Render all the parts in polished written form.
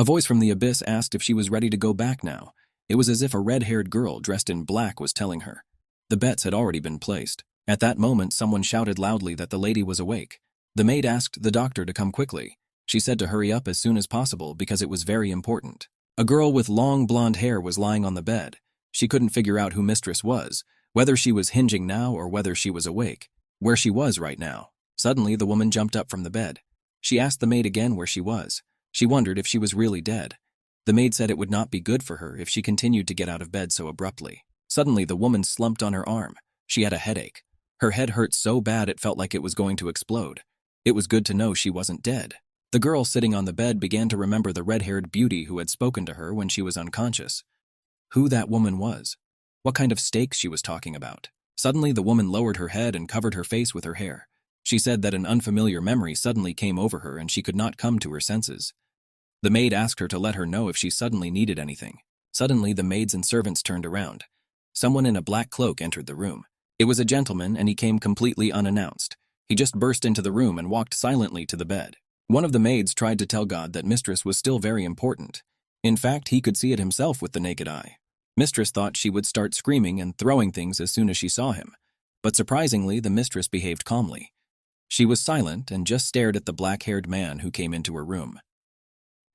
A voice from the abyss asked if she was ready to go back now. It was as if a red-haired girl dressed in black was telling her. The bets had already been placed. At that moment, someone shouted loudly that the lady was awake. The maid asked the doctor to come quickly. She said to hurry up as soon as possible because it was very important. A girl with long blonde hair was lying on the bed. She couldn't figure out who Mistress was, whether she was hinging now or whether she was awake, where she was right now. Suddenly, the woman jumped up from the bed. She asked the maid again where she was. She wondered if she was really dead. The maid said it would not be good for her if she continued to get out of bed so abruptly. Suddenly, the woman slumped on her arm. She had a headache. Her head hurt so bad it felt like it was going to explode. It was good to know she wasn't dead. The girl sitting on the bed began to remember the red-haired beauty who had spoken to her when she was unconscious. Who that woman was. What kind of stakes she was talking about. Suddenly, the woman lowered her head and covered her face with her hair. She said that an unfamiliar memory suddenly came over her and she could not come to her senses. The maid asked her to let her know if she suddenly needed anything. Suddenly, the maids and servants turned around. Someone in a black cloak entered the room. It was a gentleman, and he came completely unannounced. He just burst into the room and walked silently to the bed. One of the maids tried to tell God that Mistress was still very important. In fact, he could see it himself with the naked eye. Mistress thought she would start screaming and throwing things as soon as she saw him. But surprisingly, the mistress behaved calmly. She was silent and just stared at the black-haired man who came into her room.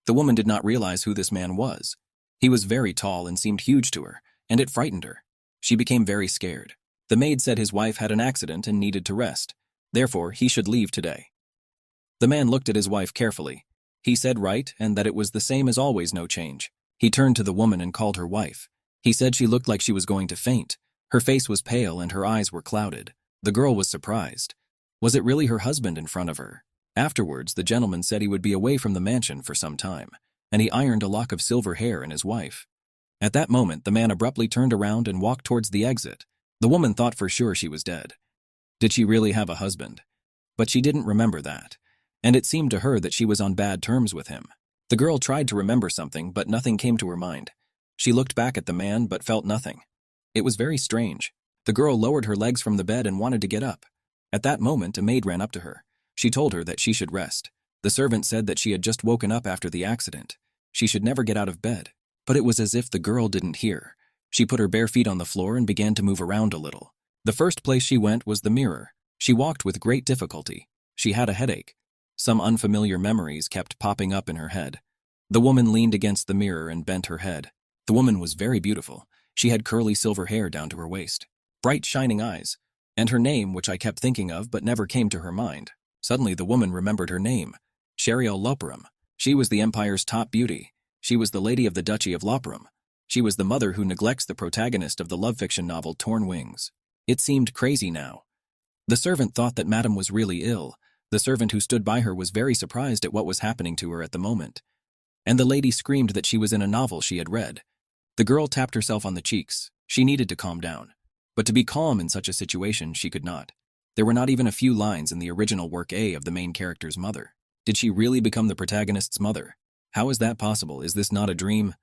The woman did not realize who this man was. He was very tall and seemed huge to her, and it frightened her. She became very scared. The maid said his wife had an accident and needed to rest. Therefore, he should leave today. The man looked at his wife carefully. He said right, and that it was the same as always, no change. He turned to the woman and called her wife. He said she looked like she was going to faint. Her face was pale and her eyes were clouded. The girl was surprised. Was it really her husband in front of her? Afterwards, the gentleman said he would be away from the mansion for some time, and he ironed a lock of silver hair in his wife. At that moment, the man abruptly turned around and walked towards the exit. The woman thought for sure she was dead. Did she really have a husband? But she didn't remember that, and it seemed to her that she was on bad terms with him. The girl tried to remember something, but nothing came to her mind. She looked back at the man, but felt nothing. It was very strange. The girl lowered her legs from the bed and wanted to get up. At that moment, a maid ran up to her. She told her that she should rest. The servant said that she had just woken up after the accident. She should never get out of bed. But it was as if the girl didn't hear. She put her bare feet on the floor and began to move around a little. The first place she went was the mirror. She walked with great difficulty. She had a headache. Some unfamiliar memories kept popping up in her head. The woman leaned against the mirror and bent her head. The woman was very beautiful. She had curly silver hair down to her waist, bright shining eyes, and her name, which I kept thinking of but never came to her mind. Suddenly the woman remembered her name, Sheriel Loperum. She was the Empire's top beauty. She was the lady of the Duchy of Loperum. She was the mother who neglects the protagonist of the love fiction novel Torn Wings. It seemed crazy now. The servant thought that Madame was really ill. The servant who stood by her was very surprised at what was happening to her at the moment. And the lady screamed that she was in a novel she had read. The girl tapped herself on the cheeks. She needed to calm down. But to be calm in such a situation, she could not. There were not even a few lines in the original work A of the main character's mother. Did she really become the protagonist's mother? How is that possible? Is this not a dream?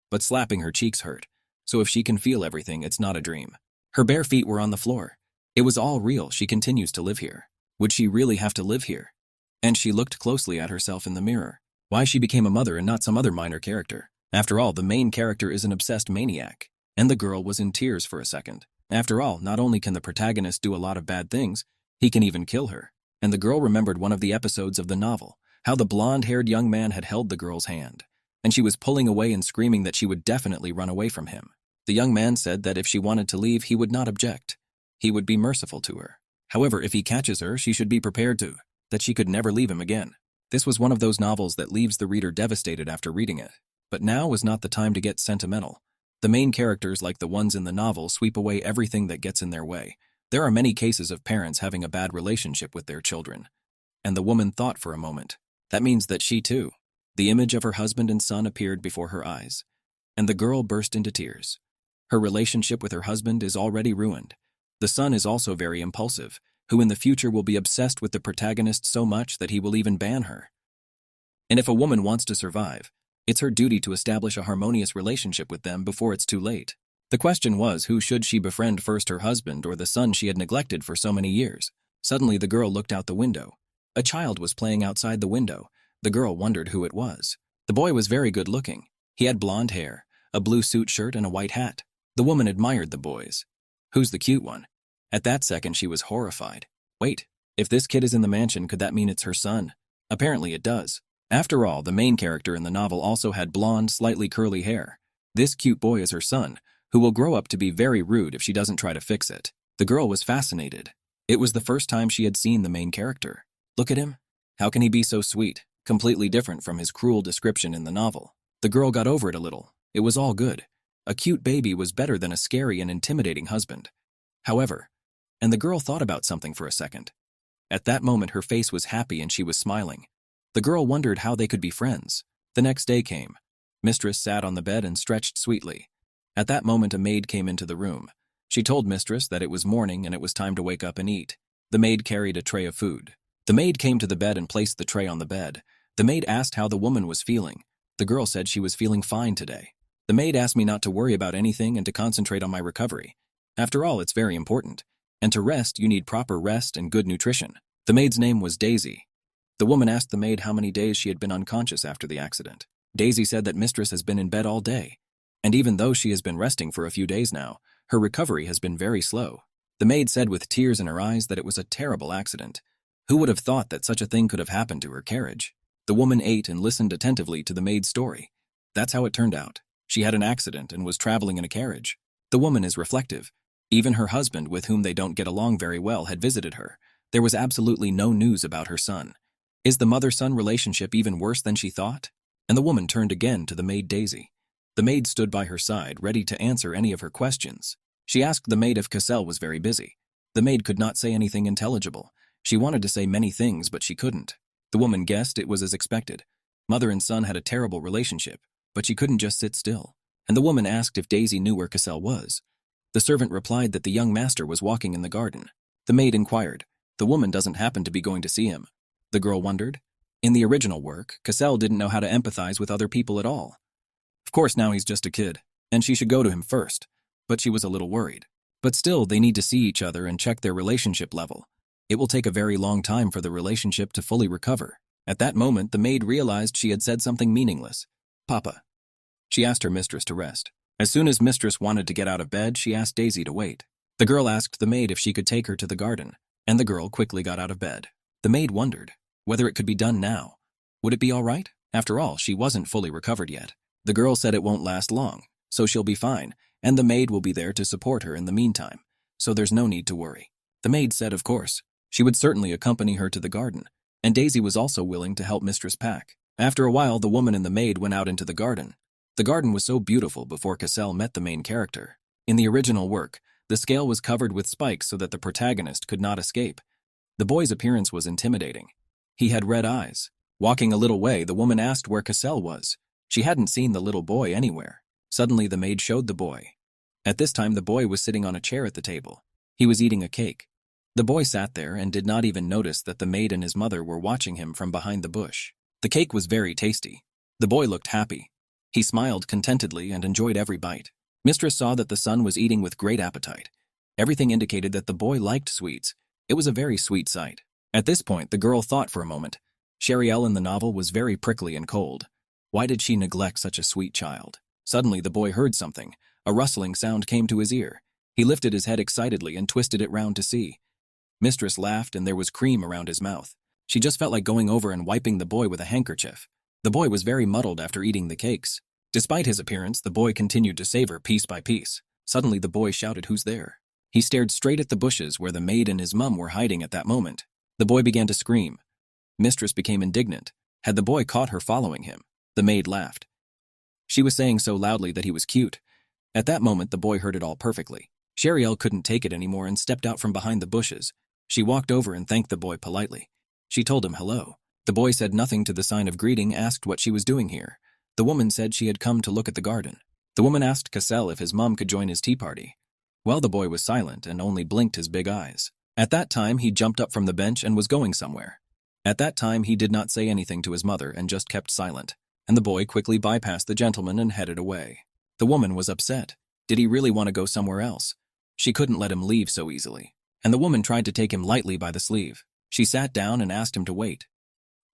But slapping her cheeks hurt. So if she can feel everything, it's not a dream. Her bare feet were on the floor. It was all real. She continues to live here. Would she really have to live here? And she looked closely at herself in the mirror. Why she became a mother and not some other minor character? After all, the main character is an obsessed maniac. And the girl was in tears for a second. After all, not only can the protagonist do a lot of bad things, he can even kill her. And the girl remembered one of the episodes of the novel, how the blonde-haired young man had held the girl's hand. And she was pulling away and screaming that she would definitely run away from him. The young man said that if she wanted to leave, he would not object. He would be merciful to her. However, if he catches her, she should be prepared that she could never leave him again. This was one of those novels that leaves the reader devastated after reading it. But now was not the time to get sentimental. The main characters, like the ones in the novel, sweep away everything that gets in their way. There are many cases of parents having a bad relationship with their children. And the woman thought for a moment. That means that she too. The image of her husband and son appeared before her eyes. And the girl burst into tears. Her relationship with her husband is already ruined. The son is also very impulsive, who in the future will be obsessed with the protagonist so much that he will even ban her. And if a woman wants to survive, it's her duty to establish a harmonious relationship with them before it's too late. The question was, who should she befriend first, her husband or the son she had neglected for so many years? Suddenly the girl looked out the window. A child was playing outside the window. The girl wondered who it was. The boy was very good looking. He had blonde hair, a blue suit shirt, and a white hat. The woman admired the boys. Who's the cute one? At that second, she was horrified. Wait, if this kid is in the mansion, could that mean it's her son? Apparently it does. After all, the main character in the novel also had blonde, slightly curly hair. This cute boy is her son, who will grow up to be very rude if she doesn't try to fix it. The girl was fascinated. It was the first time she had seen the main character. Look at him. How can he be so sweet? Completely different from his cruel description in the novel. The girl got over it a little. It was all good. A cute baby was better than a scary and intimidating husband. However, and the girl thought about something for a second. At that moment, her face was happy and she was smiling. The girl wondered how they could be friends. The next day came. Mistress sat on the bed and stretched sweetly. At that moment, a maid came into the room. She told Mistress that it was morning and it was time to wake up and eat. The maid carried a tray of food. The maid came to the bed and placed the tray on the bed. The maid asked how the woman was feeling. The girl said she was feeling fine today. The maid asked me not to worry about anything and to concentrate on my recovery. After all, it's very important. And to rest, you need proper rest and good nutrition. The maid's name was Daisy. The woman asked the maid how many days she had been unconscious after the accident. Daisy said that Mistress has been in bed all day. And even though she has been resting for a few days now, her recovery has been very slow. The maid said with tears in her eyes that it was a terrible accident. Who would have thought that such a thing could have happened to her carriage? The woman ate and listened attentively to the maid's story. That's how it turned out. She had an accident and was traveling in a carriage. The woman is reflective. Even her husband, with whom they don't get along very well, had visited her. There was absolutely no news about her son. Is the mother-son relationship even worse than she thought? And the woman turned again to the maid Daisy. The maid stood by her side, ready to answer any of her questions. She asked the maid if Cassel was very busy. The maid could not say anything intelligible. She wanted to say many things, but she couldn't. The woman guessed it was as expected. Mother and son had a terrible relationship, but she couldn't just sit still. And the woman asked if Daisy knew where Cassel was. The servant replied that the young master was walking in the garden. The maid inquired. The woman doesn't happen to be going to see him. The girl wondered. In the original work, Cassel didn't know how to empathize with other people at all. Of course, now he's just a kid, and she should go to him first. But she was a little worried. But still, they need to see each other and check their relationship level. It will take a very long time for the relationship to fully recover. At that moment, the maid realized she had said something meaningless. Papa. She asked her mistress to rest. As soon as mistress wanted to get out of bed, she asked Daisy to wait. The girl asked the maid if she could take her to the garden, and the girl quickly got out of bed. The maid wondered whether it could be done now. Would it be all right? After all, she wasn't fully recovered yet. The girl said it won't last long, so she'll be fine, and the maid will be there to support her in the meantime, so there's no need to worry. The maid said, of course, she would certainly accompany her to the garden, and Daisy was also willing to help mistress pack. After a while, the woman and the maid went out into the garden. The garden was so beautiful before Cassel met the main character. In the original work, the scale was covered with spikes so that the protagonist could not escape. The boy's appearance was intimidating. He had red eyes. Walking a little way, the woman asked where Cassel was. She hadn't seen the little boy anywhere. Suddenly, the maid showed the boy. At this time, the boy was sitting on a chair at the table. He was eating a cake. The boy sat there and did not even notice that the maid and his mother were watching him from behind the bush. The cake was very tasty. The boy looked happy. He smiled contentedly and enjoyed every bite. Mistress saw that the son was eating with great appetite. Everything indicated that the boy liked sweets. It was a very sweet sight. At this point, the girl thought for a moment. Sheriel in the novel was very prickly and cold. Why did she neglect such a sweet child? Suddenly, the boy heard something. A rustling sound came to his ear. He lifted his head excitedly and twisted it round to see. Mistress laughed and there was cream around his mouth. She just felt like going over and wiping the boy with a handkerchief. The boy was very muddled after eating the cakes. Despite his appearance, the boy continued to savor piece by piece. Suddenly, the boy shouted, "Who's there?" He stared straight at the bushes where the maid and his mum were hiding at that moment. The boy began to scream. Mistress became indignant. Had the boy caught her following him? The maid laughed. She was saying so loudly that he was cute. At that moment, the boy heard it all perfectly. Sheriel couldn't take it anymore and stepped out from behind the bushes. She walked over and thanked the boy politely. She told him hello. The boy said nothing to the sign of greeting, asked what she was doing here. The woman said she had come to look at the garden. The woman asked Cassel if his mum could join his tea party. Well, the boy was silent and only blinked his big eyes. At that time, he jumped up from the bench and was going somewhere. At that time, he did not say anything to his mother and just kept silent. And the boy quickly bypassed the gentleman and headed away. The woman was upset. Did he really want to go somewhere else? She couldn't let him leave so easily. And the woman tried to take him lightly by the sleeve. She sat down and asked him to wait.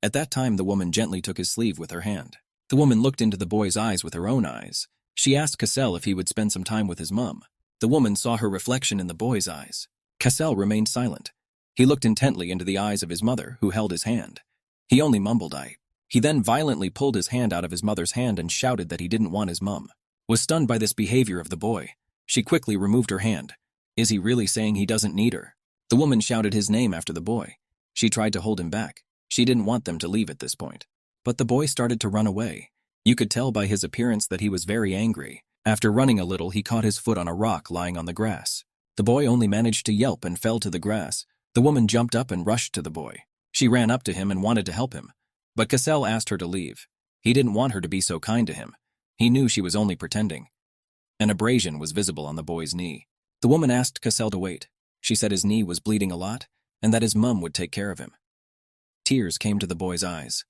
At that time, the woman gently took his sleeve with her hand. The woman looked into the boy's eyes with her own eyes. She asked Cassel if he would spend some time with his mum. The woman saw her reflection in the boy's eyes. Cassel remained silent. He looked intently into the eyes of his mother, who held his hand. He only mumbled, "I." He then violently pulled his hand out of his mother's hand and shouted that he didn't want his mum. Was stunned by this behavior of the boy. She quickly removed her hand. Is he really saying he doesn't need her? The woman shouted his name after the boy. She tried to hold him back. She didn't want them to leave at this point. But the boy started to run away. You could tell by his appearance that he was very angry. After running a little, he caught his foot on a rock lying on the grass. The boy only managed to yelp and fell to the grass. The woman jumped up and rushed to the boy. She ran up to him and wanted to help him. But Cassel asked her to leave. He didn't want her to be so kind to him. He knew she was only pretending. An abrasion was visible on the boy's knee. The woman asked Cassel to wait. She said his knee was bleeding a lot and that his mum would take care of him. Tears came to the boy's eyes.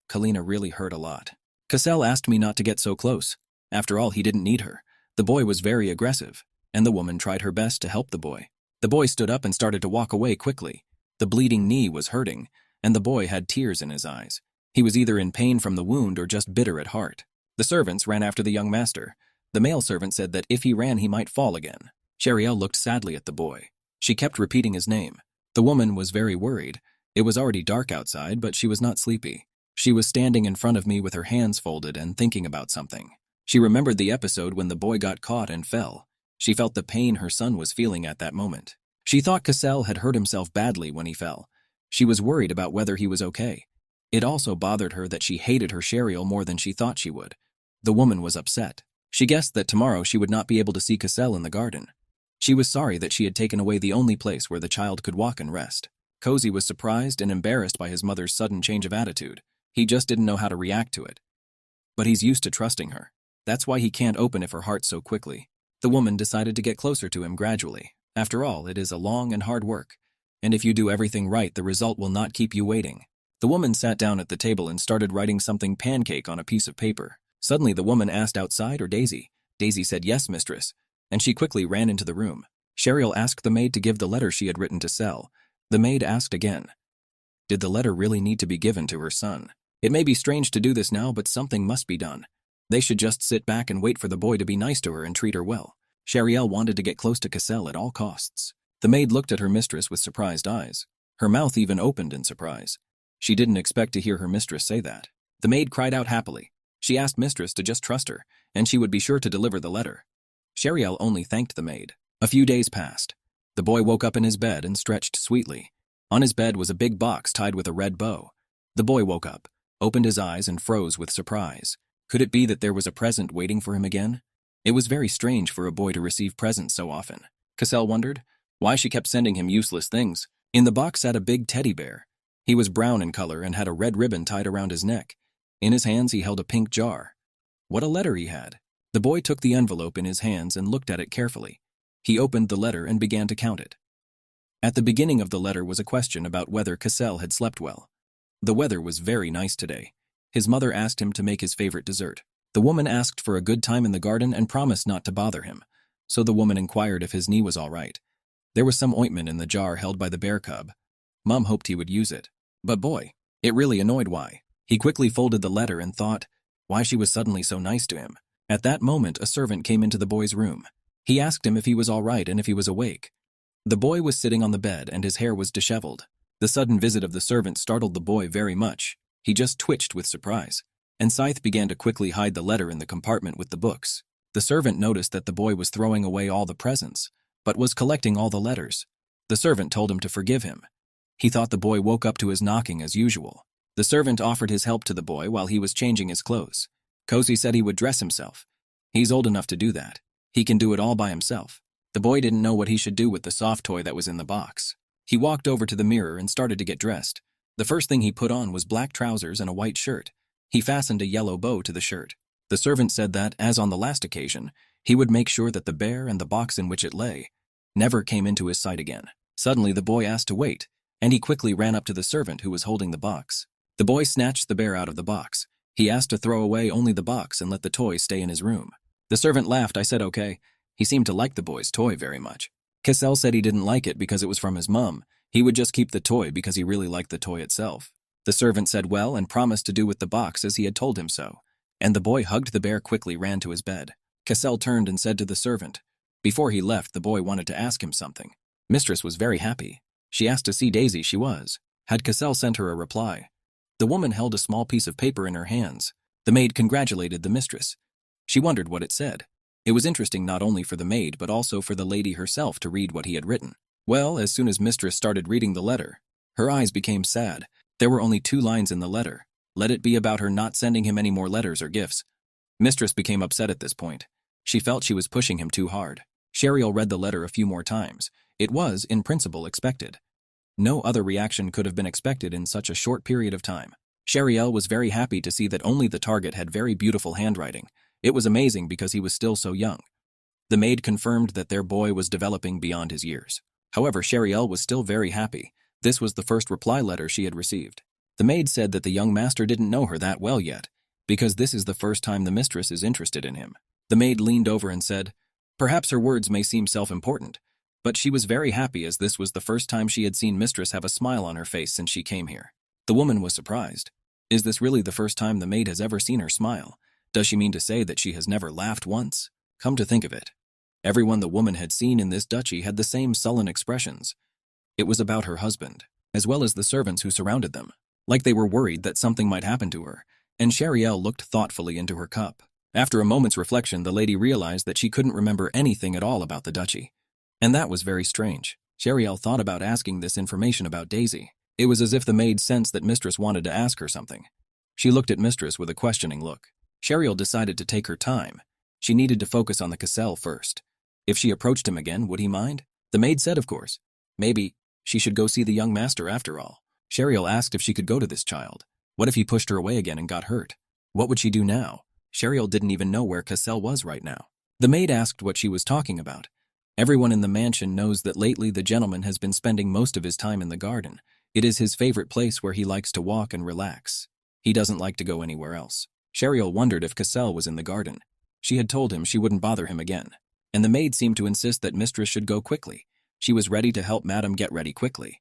Kalina really hurt a lot. Cassel asked me not to get so close. After all, he didn't need her. The boy was very aggressive, and the woman tried her best to help the boy. The boy stood up and started to walk away quickly. The bleeding knee was hurting, and the boy had tears in his eyes. He was either in pain from the wound or just bitter at heart. The servants ran after the young master. The male servant said that if he ran, he might fall again. Shariel looked sadly at the boy. She kept repeating his name. The woman was very worried. It was already dark outside, but she was not sleepy. She was standing in front of me with her hands folded and thinking about something. She remembered the episode when the boy got caught and fell. She felt the pain her son was feeling at that moment. She thought Cassel had hurt himself badly when he fell. She was worried about whether he was okay. It also bothered her that she hated her Shariel more than she thought she would. The woman was upset. She guessed that tomorrow she would not be able to see Cassel in the garden. She was sorry that she had taken away the only place where the child could walk and rest. Cozy was surprised and embarrassed by his mother's sudden change of attitude. He just didn't know how to react to it. But he's used to trusting her. That's why he can't open her heart so quickly. The woman decided to get closer to him gradually. After all, it is a long and hard work. And if you do everything right, the result will not keep you waiting. The woman sat down at the table and started writing something pancake on a piece of paper. Suddenly the woman asked outside or Daisy. Daisy said, "Yes, mistress," and she quickly ran into the room. Shariel asked the maid to give the letter she had written to Sel. The maid asked again. Did the letter really need to be given to her son? It may be strange to do this now, but something must be done. They should just sit back and wait for the boy to be nice to her and treat her well. Shariel wanted to get close to Cassel at all costs. The maid looked at her mistress with surprised eyes. Her mouth even opened in surprise. She didn't expect to hear her mistress say that. The maid cried out happily. She asked mistress to just trust her, and she would be sure to deliver the letter. Shariel only thanked the maid. A few days passed. The boy woke up in his bed and stretched sweetly. On his bed was a big box tied with a red bow. The boy woke up, opened his eyes and froze with surprise. Could it be that there was a present waiting for him again? It was very strange for a boy to receive presents so often. Cassel wondered why she kept sending him useless things. In the box sat a big teddy bear. He was brown in color and had a red ribbon tied around his neck. In his hands he held a pink jar. What a letter he had. The boy took the envelope in his hands and looked at it carefully. He opened the letter and began to count it. At the beginning of the letter was a question about whether Cassel had slept well. The weather was very nice today. His mother asked him to make his favorite dessert. The woman asked for a good time in the garden and promised not to bother him. So the woman inquired if his knee was all right. There was some ointment in the jar held by the bear cub. Mom hoped he would use it. But boy, it really annoyed Why. He quickly folded the letter and thought why she was suddenly so nice to him. At that moment, a servant came into the boy's room. He asked him if he was all right and if he was awake. The boy was sitting on the bed and his hair was disheveled. The sudden visit of the servant startled the boy very much. He just twitched with surprise. And Scythe began to quickly hide the letter in the compartment with the books. The servant noticed that the boy was throwing away all the presents, but was collecting all the letters. The servant told him to forgive him. He thought the boy woke up to his knocking as usual. The servant offered his help to the boy while he was changing his clothes. Cozy said he would dress himself. He's old enough to do that. He can do it all by himself. The boy didn't know what he should do with the soft toy that was in the box. He walked over to the mirror and started to get dressed. The first thing he put on was black trousers and a white shirt. He fastened a yellow bow to the shirt. The servant said that, as on the last occasion, he would make sure that the bear and the box in which it lay never came into his sight again. Suddenly the boy asked to wait, and he quickly ran up to the servant who was holding the box. The boy snatched the bear out of the box. He asked to throw away only the box and let the toy stay in his room. The servant laughed. I said okay. He seemed to like the boy's toy very much. Cassel said he didn't like it because it was from his mum. He would just keep the toy because he really liked the toy itself. The servant said well and promised to do with the box as he had told him so, and the boy hugged the bear quickly ran to his bed. Cassel turned and said to the servant. Before he left, the boy wanted to ask him something. Mistress was very happy. She asked to see Daisy. She was. Had Cassel sent her a reply? The woman held a small piece of paper in her hands. The maid congratulated the mistress. She wondered what it said. It was interesting not only for the maid but also for the lady herself to read what he had written. Well, as soon as mistress started reading the letter, her eyes became sad. There were only 2 lines in the letter. Let it be about her not sending him any more letters or gifts. Mistress became upset at this point. She felt she was pushing him too hard. Sheriel read the letter a few more times. It was, in principle, expected. No other reaction could have been expected in such a short period of time. Sheriel was very happy to see that only the target had very beautiful handwriting. It was amazing because he was still so young. The maid confirmed that their boy was developing beyond his years. However, Sheriel was still very happy. This was the first reply letter she had received. The maid said that the young master didn't know her that well yet, because this is the first time the mistress is interested in him. The maid leaned over and said, perhaps her words may seem self-important, but she was very happy as this was the first time she had seen mistress have a smile on her face since she came here. The woman was surprised. Is this really the first time the maid has ever seen her smile? Does she mean to say that she has never laughed once? Come to think of it, everyone the woman had seen in this duchy had the same sullen expressions. It was about her husband, as well as the servants who surrounded them, like they were worried that something might happen to her, and Sheriel looked thoughtfully into her cup. After a moment's reflection, the lady realized that she couldn't remember anything at all about the duchy. And that was very strange. Sheriel thought about asking this information about Daisy. It was as if the maid sensed that mistress wanted to ask her something. She looked at mistress with a questioning look. Sheriel decided to take her time. She needed to focus on the Cassel first. If she approached him again, would he mind? The maid said, of course. Maybe she should go see the young master after all. Sheriel asked if she could go to this child. What if he pushed her away again and got hurt? What would she do now? Sheriel didn't even know where Cassel was right now. The maid asked what she was talking about. Everyone in the mansion knows that lately the gentleman has been spending most of his time in the garden. It is his favorite place where he likes to walk and relax. He doesn't like to go anywhere else. Sheriel wondered if Cassel was in the garden. She had told him she wouldn't bother him again, and the maid seemed to insist that mistress should go quickly. She was ready to help Madame get ready quickly.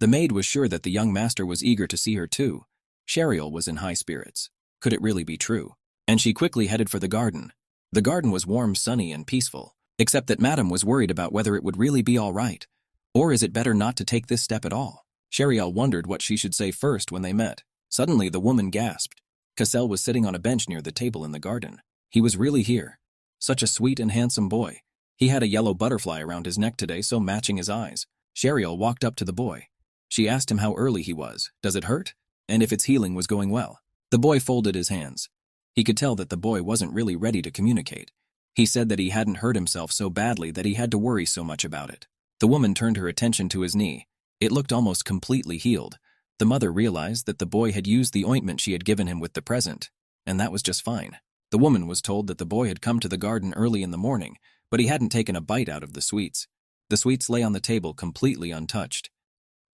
The maid was sure that the young master was eager to see her too. Sheriel was in high spirits. Could it really be true? And she quickly headed for the garden. The garden was warm, sunny, and peaceful, except that Madame was worried about whether it would really be all right. Or is it better not to take this step at all? Sheriel wondered what she should say first when they met. Suddenly the woman gasped. Cassel was sitting on a bench near the table in the garden. He was really here. Such a sweet and handsome boy. He had a yellow butterfly around his neck today, so matching his eyes. Sheriel walked up to the boy. She asked him how early he was. Does it hurt? And if its healing was going well. The boy folded his hands. He could tell that the boy wasn't really ready to communicate. He said that he hadn't hurt himself so badly that he had to worry so much about it. The woman turned her attention to his knee. It looked almost completely healed. The mother realized that the boy had used the ointment she had given him with the present, and that was just fine. The woman was told that the boy had come to the garden early in the morning, but he hadn't taken a bite out of the sweets. The sweets lay on the table completely untouched.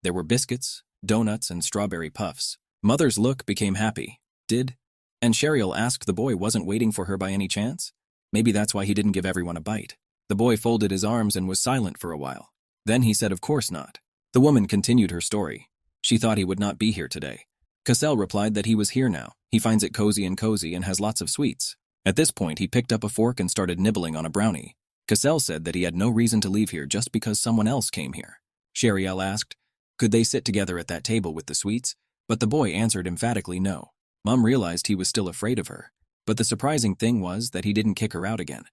There were biscuits, donuts, and strawberry puffs. Mother's look became happy. And Sheriel asked the boy wasn't waiting for her by any chance? Maybe that's why he didn't give everyone a bite. The boy folded his arms and was silent for a while. Then he said, of course not. The woman continued her story. She thought he would not be here today. Cassel replied that he was here now. He finds it cozy and has lots of sweets. At this point, he picked up a fork and started nibbling on a brownie. Cassel said that he had no reason to leave here just because someone else came here. Sheriel asked, could they sit together at that table with the sweets? But the boy answered emphatically no. Mom realized he was still afraid of her. But the surprising thing was that he didn't kick her out again.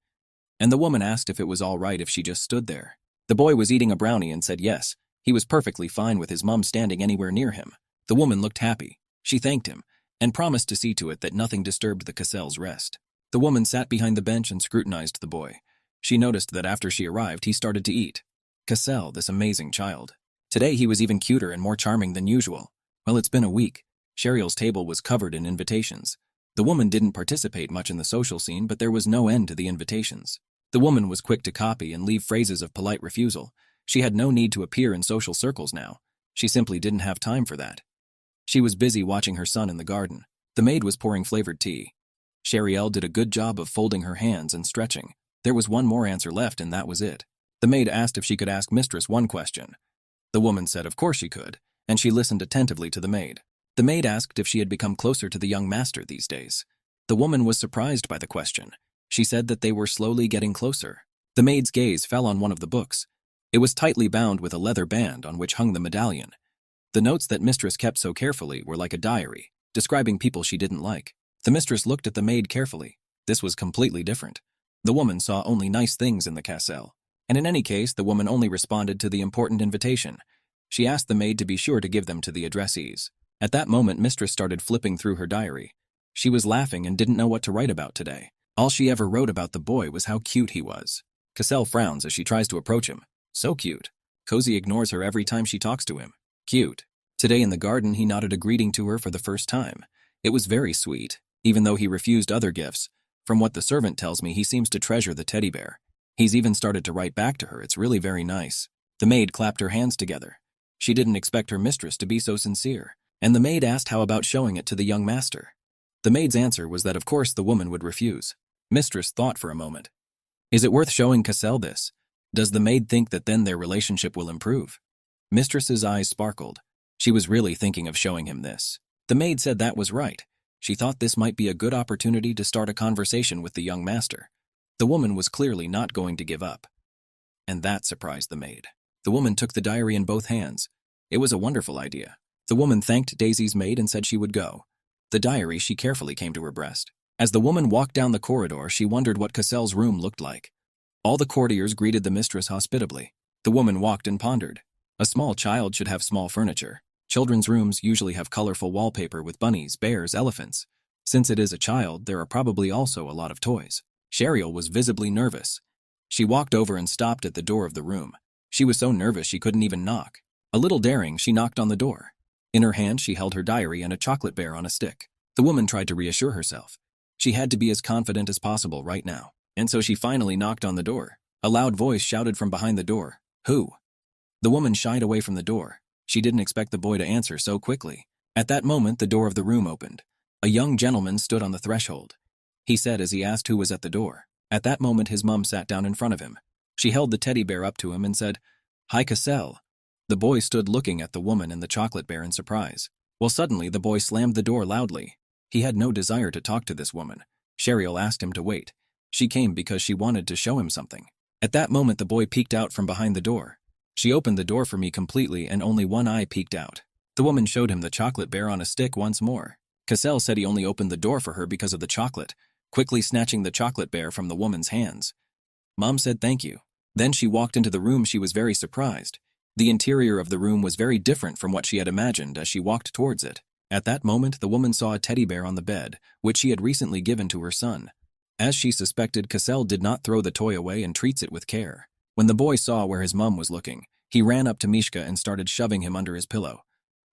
And the woman asked if it was all right if she just stood there. The boy was eating a brownie and said yes. He was perfectly fine with his mom standing anywhere near him. The woman looked happy. She thanked him and promised to see to it that nothing disturbed the Cassel's rest. The woman sat behind the bench and scrutinized the boy. She noticed that after she arrived, he started to eat. Cassel, this amazing child. Today he was even cuter and more charming than usual. Well, it's been a week. Sheriel's table was covered in invitations. The woman didn't participate much in the social scene, but there was no end to the invitations. The woman was quick to copy and leave phrases of polite refusal. She had no need to appear in social circles now. She simply didn't have time for that. She was busy watching her son in the garden. The maid was pouring flavored tea. Sheriel did a good job of folding her hands and stretching. There was one more answer left, and that was it. The maid asked if she could ask mistress one question. The woman said of course she could, and she listened attentively to the maid. The maid asked if she had become closer to the young master these days. The woman was surprised by the question. She said that they were slowly getting closer. The maid's gaze fell on one of the books. It was tightly bound with a leather band on which hung the medallion. The notes that mistress kept so carefully were like a diary, describing people she didn't like. The mistress looked at the maid carefully. This was completely different. The woman saw only nice things in the Cassel, and in any case, the woman only responded to the important invitation. She asked the maid to be sure to give them to the addressees. At that moment, mistress started flipping through her diary. She was laughing and didn't know what to write about today. All she ever wrote about the boy was how cute he was. Cassel frowns as she tries to approach him. So cute. Cozy ignores her every time she talks to him. Cute. Today in the garden, he nodded a greeting to her for the first time. It was very sweet, even though he refused other gifts. From what the servant tells me, he seems to treasure the teddy bear. He's even started to write back to her. It's really very nice. The maid clapped her hands together. She didn't expect her mistress to be so sincere. And the maid asked how about showing it to the young master. The maid's answer was that of course the woman would refuse. Mistress thought for a moment. Is it worth showing Cassel this? Does the maid think that then their relationship will improve? Mistress's eyes sparkled. She was really thinking of showing him this. The maid said that was right. She thought this might be a good opportunity to start a conversation with the young master. The woman was clearly not going to give up. And that surprised the maid. The woman took the diary in both hands. It was a wonderful idea. The woman thanked Daisy's maid and said she would go. The diary she carefully came to her breast. As the woman walked down the corridor, she wondered what Cassel's room looked like. All the courtiers greeted the mistress hospitably. The woman walked and pondered. A small child should have small furniture. Children's rooms usually have colorful wallpaper with bunnies, bears, elephants. Since it is a child, there are probably also a lot of toys. Cheryl was visibly nervous. She walked over and stopped at the door of the room. She was so nervous she couldn't even knock. A little daring, she knocked on the door. In her hand, she held her diary and a chocolate bear on a stick. The woman tried to reassure herself. She had to be as confident as possible right now, and so she finally knocked on the door. A loud voice shouted from behind the door, "Who?" The woman shied away from the door. She didn't expect the boy to answer so quickly. At that moment, the door of the room opened. A young gentleman stood on the threshold. He said as he asked who was at the door. At that moment, his mum sat down in front of him. She held the teddy bear up to him and said, "Hi, Cassel." The boy stood looking at the woman and the chocolate bear in surprise. Well, suddenly, the boy slammed the door loudly. He had no desire to talk to this woman. Cheryl asked him to wait. She came because she wanted to show him something. At that moment, the boy peeked out from behind the door. She opened the door for me completely and only one eye peeked out. The woman showed him the chocolate bear on a stick once more. Cassel said he only opened the door for her because of the chocolate, quickly snatching the chocolate bear from the woman's hands. Mom said thank you. Then she walked into the room. She was very surprised. The interior of the room was very different from what she had imagined as she walked towards it. At that moment, the woman saw a teddy bear on the bed, which she had recently given to her son. As she suspected, Cassel did not throw the toy away and treats it with care. When the boy saw where his mum was looking, he ran up to Mishka and started shoving him under his pillow.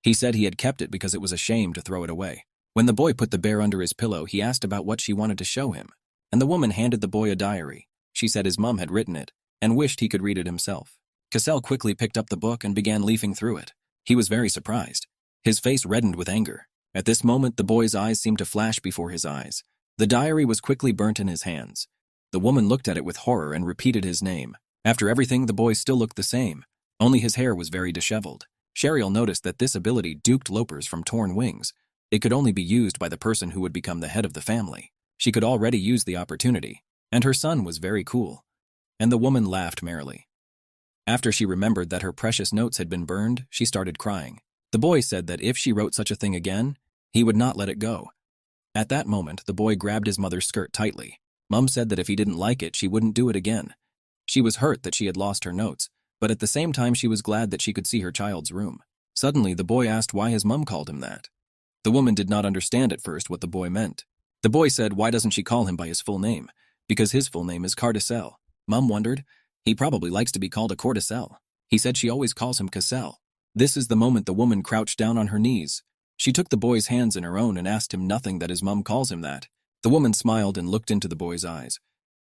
He said he had kept it because it was a shame to throw it away. When the boy put the bear under his pillow, he asked about what she wanted to show him, and the woman handed the boy a diary. She said his mum had written it and wished he could read it himself. Cassel quickly picked up the book and began leafing through it. He was very surprised. His face reddened with anger. At this moment, the boy's eyes seemed to flash before his eyes. The diary was quickly burnt in his hands. The woman looked at it with horror and repeated his name. After everything, the boy still looked the same. Only his hair was very disheveled. Cheryl noticed that this ability duped lopers from torn wings. It could only be used by the person who would become the head of the family. She could already use the opportunity, and her son was very cool. And the woman laughed merrily. After she remembered that her precious notes had been burned, she started crying. The boy said that if she wrote such a thing again, he would not let it go. At that moment, the boy grabbed his mother's skirt tightly. Mum said that if he didn't like it, she wouldn't do it again. She was hurt that she had lost her notes, but at the same time she was glad that she could see her child's room. Suddenly, the boy asked why his mum called him that. The woman did not understand at first what the boy meant. The boy said why doesn't she call him by his full name? Because his full name is Cardicel. Mum wondered. He probably likes to be called a Cordicel. He said she always calls him Cassel. This is the moment the woman crouched down on her knees. She took the boy's hands in her own and asked him nothing that his mum calls him that. The woman smiled and looked into the boy's eyes.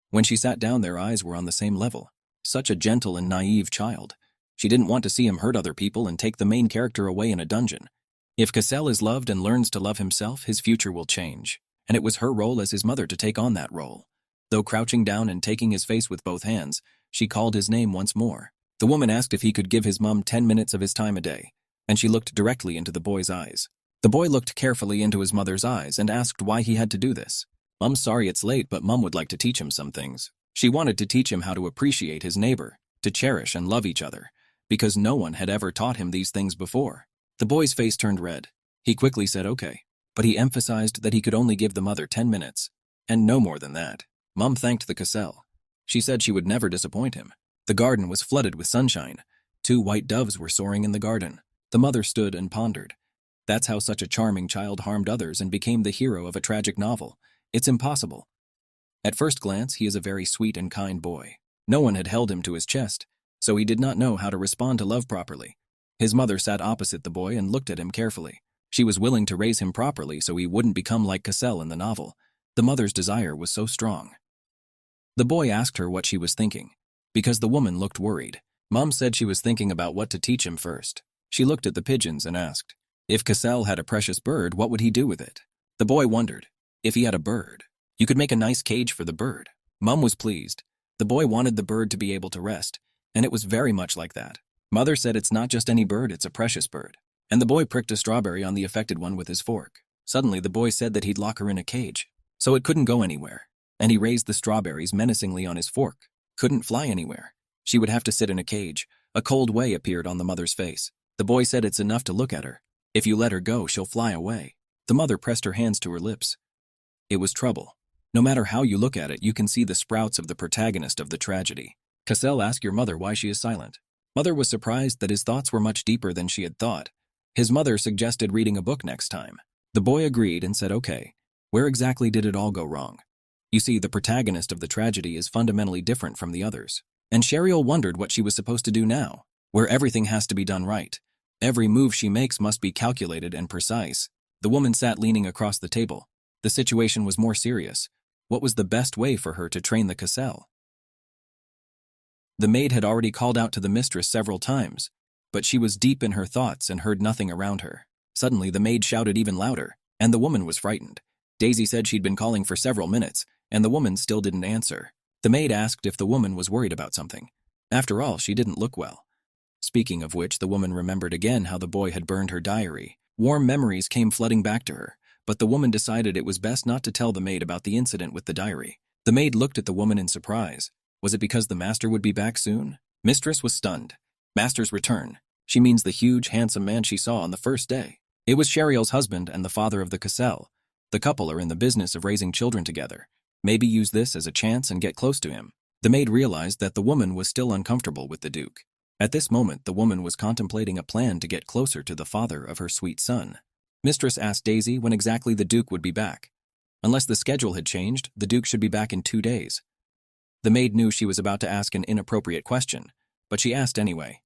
When she sat down, their eyes were on the same level. Such a gentle and naive child. She didn't want to see him hurt other people and take the main character away in a dungeon. If Cassel is loved and learns to love himself, his future will change. And it was her role as his mother to take on that role. Though crouching down and taking his face with both hands, she called his name once more. The woman asked if he could give his mum 10 minutes of his time a day, and she looked directly into the boy's eyes. The boy looked carefully into his mother's eyes and asked why he had to do this. "Mum's sorry it's late, but Mum would like to teach him some things." She wanted to teach him how to appreciate his neighbor, to cherish and love each other, because no one had ever taught him these things before. The boy's face turned red. He quickly said okay, but he emphasized that he could only give the mother 10 minutes, and no more than that. Mum thanked the Cassel. She said she would never disappoint him. The garden was flooded with sunshine. 2 white doves were soaring in the garden. The mother stood and pondered. That's how such a charming child harmed others and became the hero of a tragic novel. It's impossible. At first glance, he is a very sweet and kind boy. No one had held him to his chest, so he did not know how to respond to love properly. His mother sat opposite the boy and looked at him carefully. She was willing to raise him properly so he wouldn't become like Cassel in the novel. The mother's desire was so strong. The boy asked her what she was thinking, because the woman looked worried. Mom said she was thinking about what to teach him first. She looked at the pigeons and asked, if Cassel had a precious bird, what would he do with it? The boy wondered, if he had a bird, you could make a nice cage for the bird. Mom was pleased. The boy wanted the bird to be able to rest, and it was very much like that. Mother said it's not just any bird, it's a precious bird. And the boy pricked a strawberry on the affected one with his fork. Suddenly the boy said that he'd lock her in a cage, so it couldn't go anywhere. And he raised the strawberries menacingly on his fork. Couldn't fly anywhere. She would have to sit in a cage. A cold way appeared on the mother's face. The boy said it's enough to look at her. If you let her go, she'll fly away. The mother pressed her hands to her lips. It was trouble. No matter how you look at it, you can see the sprouts of the protagonist of the tragedy. Cassel asked your mother why she is silent. Mother was surprised that his thoughts were much deeper than she had thought. His mother suggested reading a book next time. The boy agreed and said okay. Where exactly did it all go wrong? You see, the protagonist of the tragedy is fundamentally different from the others. And Cheryl wondered what she was supposed to do now, where everything has to be done right. Every move she makes must be calculated and precise. The woman sat leaning across the table. The situation was more serious. What was the best way for her to train the Cassel? The maid had already called out to the mistress several times, but she was deep in her thoughts and heard nothing around her. Suddenly, the maid shouted even louder, and the woman was frightened. Daisy said she'd been calling for several minutes, and the woman still didn't answer. The maid asked if the woman was worried about something. After all, she didn't look well. Speaking of which, the woman remembered again how the boy had burned her diary. Warm memories came flooding back to her, but the woman decided it was best not to tell the maid about the incident with the diary. The maid looked at the woman in surprise. Was it because the master would be back soon? Mistress was stunned. Master's return. She means the huge, handsome man she saw on the first day. It was Cheryal's husband and the father of the Cassel. The couple are in the business of raising children together. Maybe use this as a chance and get close to him. The maid realized that the woman was still uncomfortable with the Duke. At this moment, the woman was contemplating a plan to get closer to the father of her sweet son. Mistress asked Daisy when exactly the Duke would be back. Unless the schedule had changed, the Duke should be back in 2 days. The maid knew she was about to ask an inappropriate question, but she asked anyway.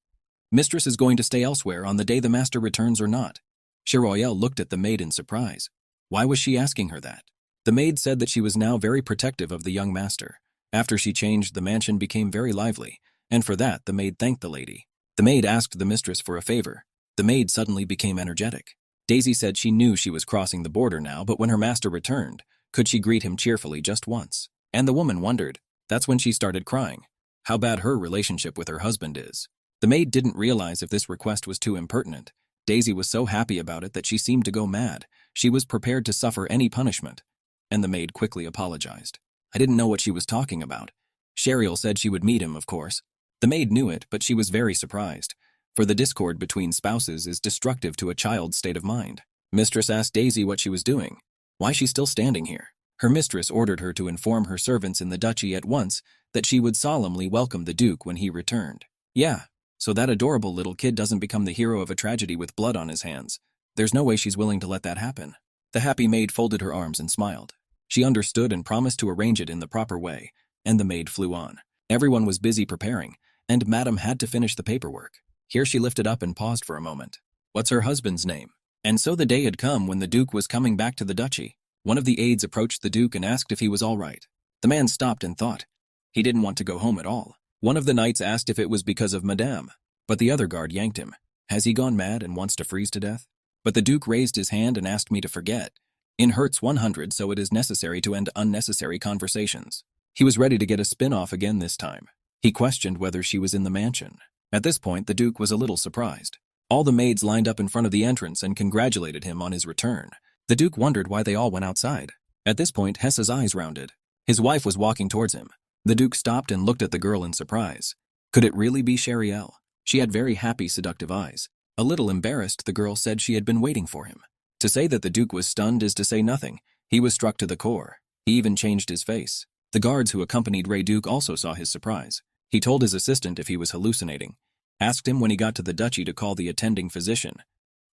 Mistress is going to stay elsewhere on the day the master returns or not? Cheryl looked at the maid in surprise. Why was she asking her that? The maid said that she was now very protective of the young master. After she changed, the mansion became very lively, and for that the maid thanked the lady. The maid asked the mistress for a favor. The maid suddenly became energetic. Daisy said she knew she was crossing the border now, but when her master returned, could she greet him cheerfully just once? And the woman wondered. That's when she started crying. How bad her relationship with her husband is. The maid didn't realize if this request was too impertinent. Daisy was so happy about it that she seemed to go mad. She was prepared to suffer any punishment. And the maid quickly apologized. I didn't know what she was talking about. Cheryl said she would meet him, of course. The maid knew it, but she was very surprised, for the discord between spouses is destructive to a child's state of mind. Mistress asked Daisy what she was doing. Why she's still standing here? Her mistress ordered her to inform her servants in the duchy at once that she would solemnly welcome the Duke when he returned. Yeah, so that adorable little kid doesn't become the hero of a tragedy with blood on his hands. There's no way she's willing to let that happen. The happy maid folded her arms and smiled. She understood and promised to arrange it in the proper way, and the maid flew on. Everyone was busy preparing, and Madame had to finish the paperwork. Here she lifted up and paused for a moment. What's her husband's name? And so the day had come when the Duke was coming back to the duchy. One of the aides approached the Duke and asked if he was all right. The man stopped and thought. He didn't want to go home at all. One of the knights asked if it was because of Madame, but the other guard yanked him. Has he gone mad and wants to freeze to death? But the Duke raised his hand and asked me to forget. In Hertz 100, so it is necessary to end unnecessary conversations. He was ready to get a spin-off again this time. He questioned whether she was in the mansion. At this point, the Duke was a little surprised. All the maids lined up in front of the entrance and congratulated him on his return. The Duke wondered why they all went outside. At this point, Hessa's eyes rounded. His wife was walking towards him. The Duke stopped and looked at the girl in surprise. Could it really be Sheriel? She had very happy, seductive eyes. A little embarrassed, the girl said she had been waiting for him. To say that the Duke was stunned is to say nothing. He was struck to the core. He even changed his face. The guards who accompanied Ray Duke also saw his surprise. He told his assistant if he was hallucinating. Asked him when he got to the duchy to call the attending physician.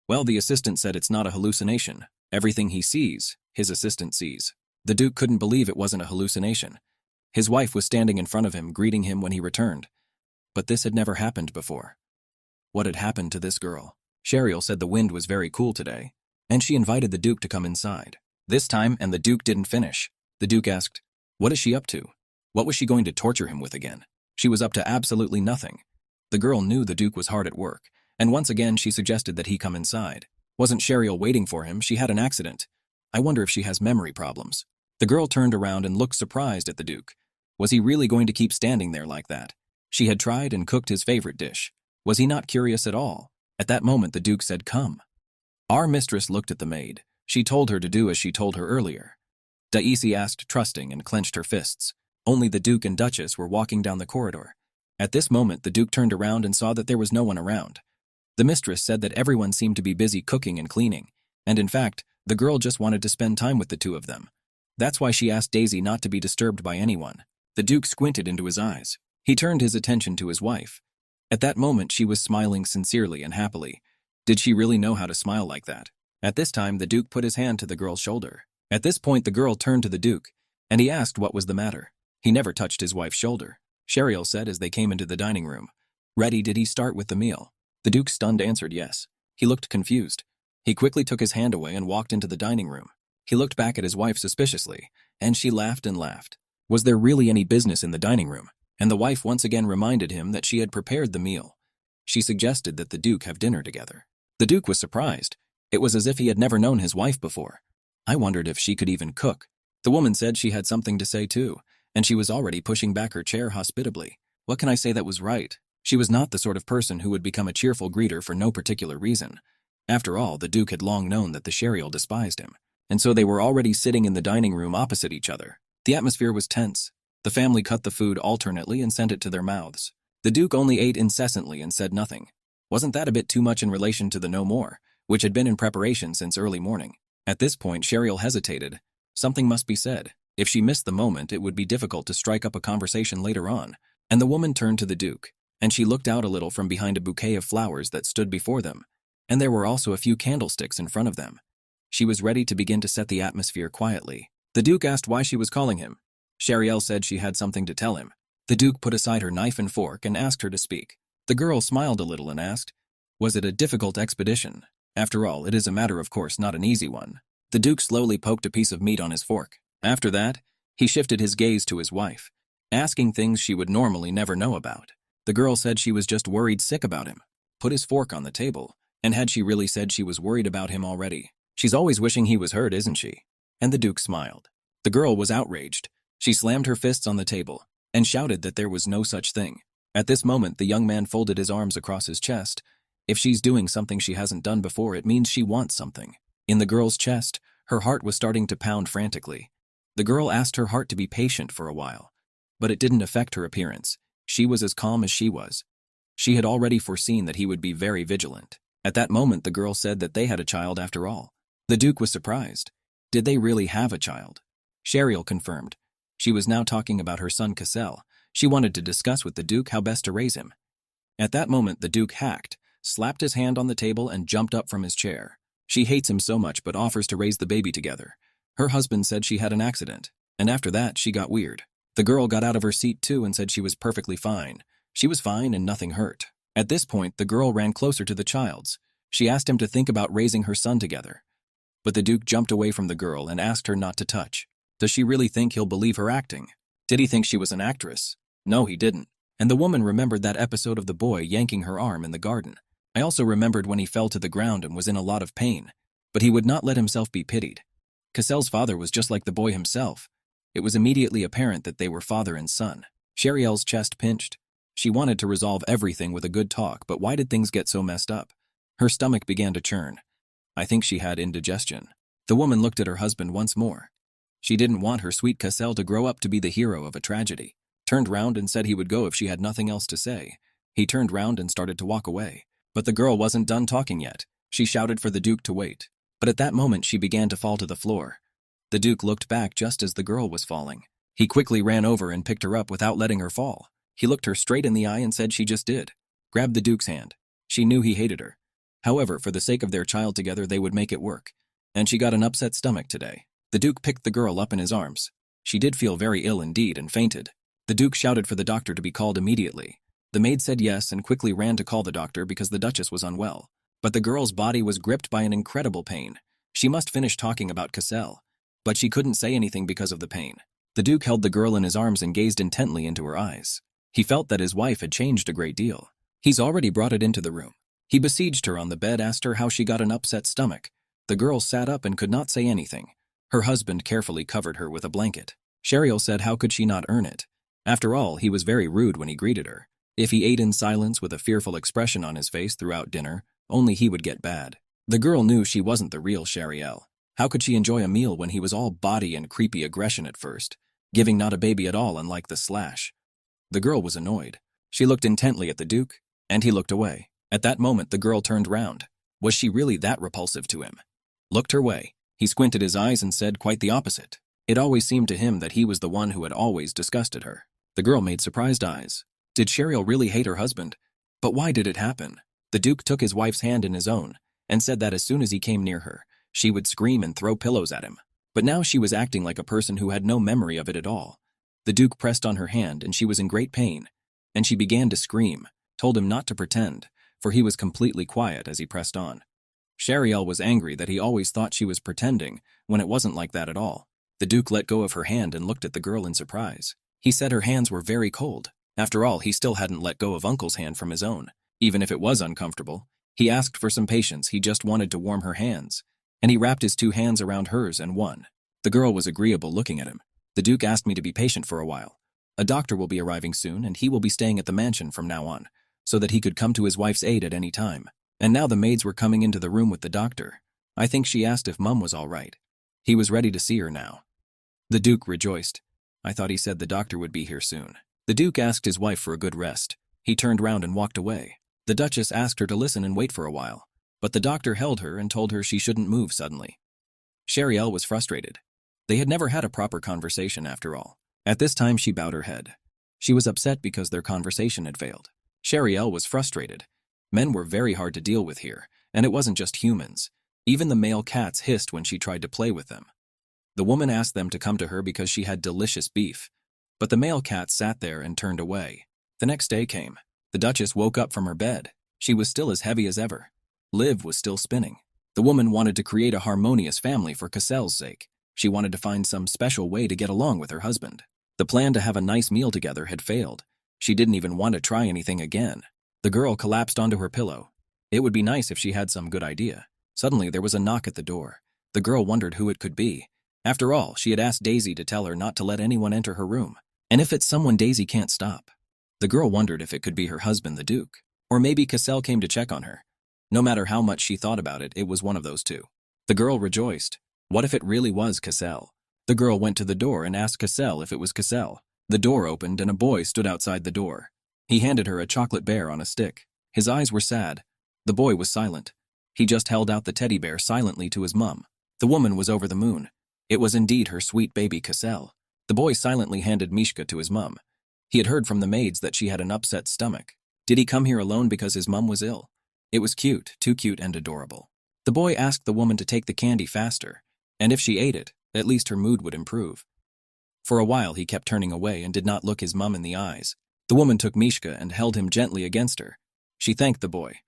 Well, the assistant said it's not a hallucination. Everything he sees, his assistant sees. The Duke couldn't believe it wasn't a hallucination. His wife was standing in front of him, greeting him when he returned. But this had never happened before. What had happened to this girl? Sheriel said the wind was very cool today, and she invited the Duke to come inside. This time, and the Duke didn't finish. The Duke asked, "What is she up to? What was she going to torture him with again?" She was up to absolutely nothing. The girl knew the Duke was hard at work, and once again she suggested that he come inside. Wasn't Sheriel waiting for him? She had an accident. I wonder if she has memory problems. The girl turned around and looked surprised at the Duke. Was he really going to keep standing there like that? She had tried and cooked his favorite dish. Was he not curious at all? At that moment the Duke said, "Come." Our mistress looked at the maid. She told her to do as she told her earlier. Daisy asked, trusting, and clenched her fists. Only the Duke and Duchess were walking down the corridor. At this moment the Duke turned around and saw that there was no one around. The mistress said that everyone seemed to be busy cooking and cleaning, and in fact, the girl just wanted to spend time with the two of them. That's why she asked Daisy not to be disturbed by anyone. The Duke squinted into his eyes. He turned his attention to his wife. At that moment she was smiling sincerely and happily. Did she really know how to smile like that? At this time the Duke put his hand to the girl's shoulder. At this point the girl turned to the Duke, and he asked what was the matter. He never touched his wife's shoulder. Sheriel said as they came into the dining room. Ready, did he start with the meal? The Duke stunned answered yes. He looked confused. He quickly took his hand away and walked into the dining room. He looked back at his wife suspiciously, and she laughed and laughed. Was there really any business in the dining room? And the wife once again reminded him that she had prepared the meal. She suggested that the Duke have dinner together. The Duke was surprised. It was as if he had never known his wife before. I wondered if she could even cook. The woman said she had something to say too, and she was already pushing back her chair hospitably. What can I say that was right? She was not the sort of person who would become a cheerful greeter for no particular reason. After all, the Duke had long known that the Sheriel despised him, and so they were already sitting in the dining room opposite each other. The atmosphere was tense. The family cut the food alternately and sent it to their mouths. The Duke only ate incessantly and said nothing. Wasn't that a bit too much in relation to the no more, which had been in preparation since early morning? At this point, Sheriel hesitated. Something must be said. If she missed the moment, it would be difficult to strike up a conversation later on. And the woman turned to the Duke, and she looked out a little from behind a bouquet of flowers that stood before them, and there were also a few candlesticks in front of them. She was ready to begin to set the atmosphere quietly. The Duke asked why she was calling him. Sheriel said she had something to tell him. The Duke put aside her knife and fork and asked her to speak. The girl smiled a little and asked, "Was it a difficult expedition? After all, it is a matter of course not an easy one." The Duke slowly poked a piece of meat on his fork. After that, he shifted his gaze to his wife, asking things she would normally never know about. The girl said she was just worried sick about him, put his fork on the table, and had she really said she was worried about him already? She's always wishing he was hurt, isn't she? And the Duke smiled. The girl was outraged. She slammed her fists on the table and shouted that there was no such thing. At this moment, the young man folded his arms across his chest. If she's doing something she hasn't done before, it means she wants something. In the girl's chest, her heart was starting to pound frantically. The girl asked her heart to be patient for a while, but it didn't affect her appearance. She was as calm as she was. She had already foreseen that he would be very vigilant. At that moment, the girl said that they had a child after all. The Duke was surprised. Did they really have a child? Sheriel confirmed. She was now talking about her son Cassel. She wanted to discuss with the Duke how best to raise him. At that moment, the Duke hacked, slapped his hand on the table, and jumped up from his chair. She hates him so much but offers to raise the baby together. Her husband said she had an accident, and after that she got weird. The girl got out of her seat too and said she was perfectly fine. She was fine and nothing hurt. At this point, the girl ran closer to the child's. She asked him to think about raising her son together. But the Duke jumped away from the girl and asked her not to touch. Does she really think he'll believe her acting? Did he think she was an actress? No, he didn't. And the woman remembered that episode of the boy yanking her arm in the garden. I also remembered when he fell to the ground and was in a lot of pain. But he would not let himself be pitied. Cassel's father was just like the boy himself. It was immediately apparent that they were father and son. Sheriel's chest pinched. She wanted to resolve everything with a good talk, but why did things get so messed up? Her stomach began to churn. I think she had indigestion. The woman looked at her husband once more. She didn't want her sweet Cassel to grow up to be the hero of a tragedy. Turned round and said he would go if she had nothing else to say. He turned round and started to walk away. But the girl wasn't done talking yet. She shouted for the Duke to wait. But at that moment she began to fall to the floor. The Duke looked back just as the girl was falling. He quickly ran over and picked her up without letting her fall. He looked her straight in the eye and said she just did. Grabbed the Duke's hand. She knew he hated her. However, for the sake of their child together, they would make it work. And she got an upset stomach today. The Duke picked the girl up in his arms. She did feel very ill indeed and fainted. The Duke shouted for the doctor to be called immediately. The maid said yes and quickly ran to call the doctor because the Duchess was unwell. But the girl's body was gripped by an incredible pain. She must finish talking about Cassel. But she couldn't say anything because of the pain. The Duke held the girl in his arms and gazed intently into her eyes. He felt that his wife had changed a great deal. He's already brought it into the room. He besieged her on the bed, asked her how she got an upset stomach. The girl sat up and could not say anything. Her husband carefully covered her with a blanket. Sheriel said how could she not earn it? After all, he was very rude when he greeted her. If he ate in silence with a fearful expression on his face throughout dinner, only he would get bad. The girl knew she wasn't the real Sheriel. How could she enjoy a meal when he was all body and creepy aggression at first, giving not a baby at all unlike the Slash? The girl was annoyed. She looked intently at the Duke, and he looked away. At that moment the girl turned round. Was she really that repulsive to him? Looked her way. He squinted his eyes and said quite the opposite. It always seemed to him that he was the one who had always disgusted her. The girl made surprised eyes. Did Sheriel really hate her husband? But why did it happen? The Duke took his wife's hand in his own, and said that as soon as he came near her, she would scream and throw pillows at him. But now she was acting like a person who had no memory of it at all. The Duke pressed on her hand and she was in great pain, and she began to scream, told him not to pretend, for he was completely quiet as he pressed on. Sheriel was angry that he always thought she was pretending when it wasn't like that at all. The Duke let go of her hand and looked at the girl in surprise. He said her hands were very cold. After all, he still hadn't let go of Uncle's hand from his own. Even if it was uncomfortable, he asked for some patience. He just wanted to warm her hands, and he wrapped his 2 hands around hers and won. The girl was agreeable looking at him. The Duke asked me to be patient for a while. A doctor will be arriving soon, and he will be staying at the mansion from now on, so that he could come to his wife's aid at any time. And now the maids were coming into the room with the doctor. I think she asked if Mum was all right. He was ready to see her now. The Duke rejoiced. I thought he said the doctor would be here soon. The Duke asked his wife for a good rest. He turned round and walked away. The Duchess asked her to listen and wait for a while, but the doctor held her and told her she shouldn't move suddenly. Sheriel was frustrated. They had never had a proper conversation after all. At this time she bowed her head. She was upset because their conversation had failed. Sheriel was frustrated. Men were very hard to deal with here, and it wasn't just humans. Even the male cats hissed when she tried to play with them. The woman asked them to come to her because she had delicious beef, but the male cat sat there and turned away. The next day came. The Duchess woke up from her bed. She was still as heavy as ever. Liv was still spinning. The woman wanted to create a harmonious family for Cassel's sake. She wanted to find some special way to get along with her husband. The plan to have a nice meal together had failed. She didn't even want to try anything again. The girl collapsed onto her pillow. It would be nice if she had some good idea. Suddenly there was a knock at the door. The girl wondered who it could be. After all, she had asked Daisy to tell her not to let anyone enter her room. And if it's someone Daisy can't stop. The girl wondered if it could be her husband, the Duke. Or maybe Cassel came to check on her. No matter how much she thought about it, it was one of those two. The girl rejoiced. What if it really was Cassel? The girl went to the door and asked Cassel if it was Cassel. The door opened and a boy stood outside the door. He handed her a chocolate bear on a stick. His eyes were sad. The boy was silent. He just held out the teddy bear silently to his mum. The woman was over the moon. It was indeed her sweet baby Cassel. The boy silently handed Mishka to his mum. He had heard from the maids that she had an upset stomach. Did he come here alone because his mum was ill? It was cute, too cute and adorable. The boy asked the woman to take the candy faster, and if she ate it, at least her mood would improve. For a while he kept turning away and did not look his mum in the eyes. The woman took Mishka and held him gently against her. She thanked the boy.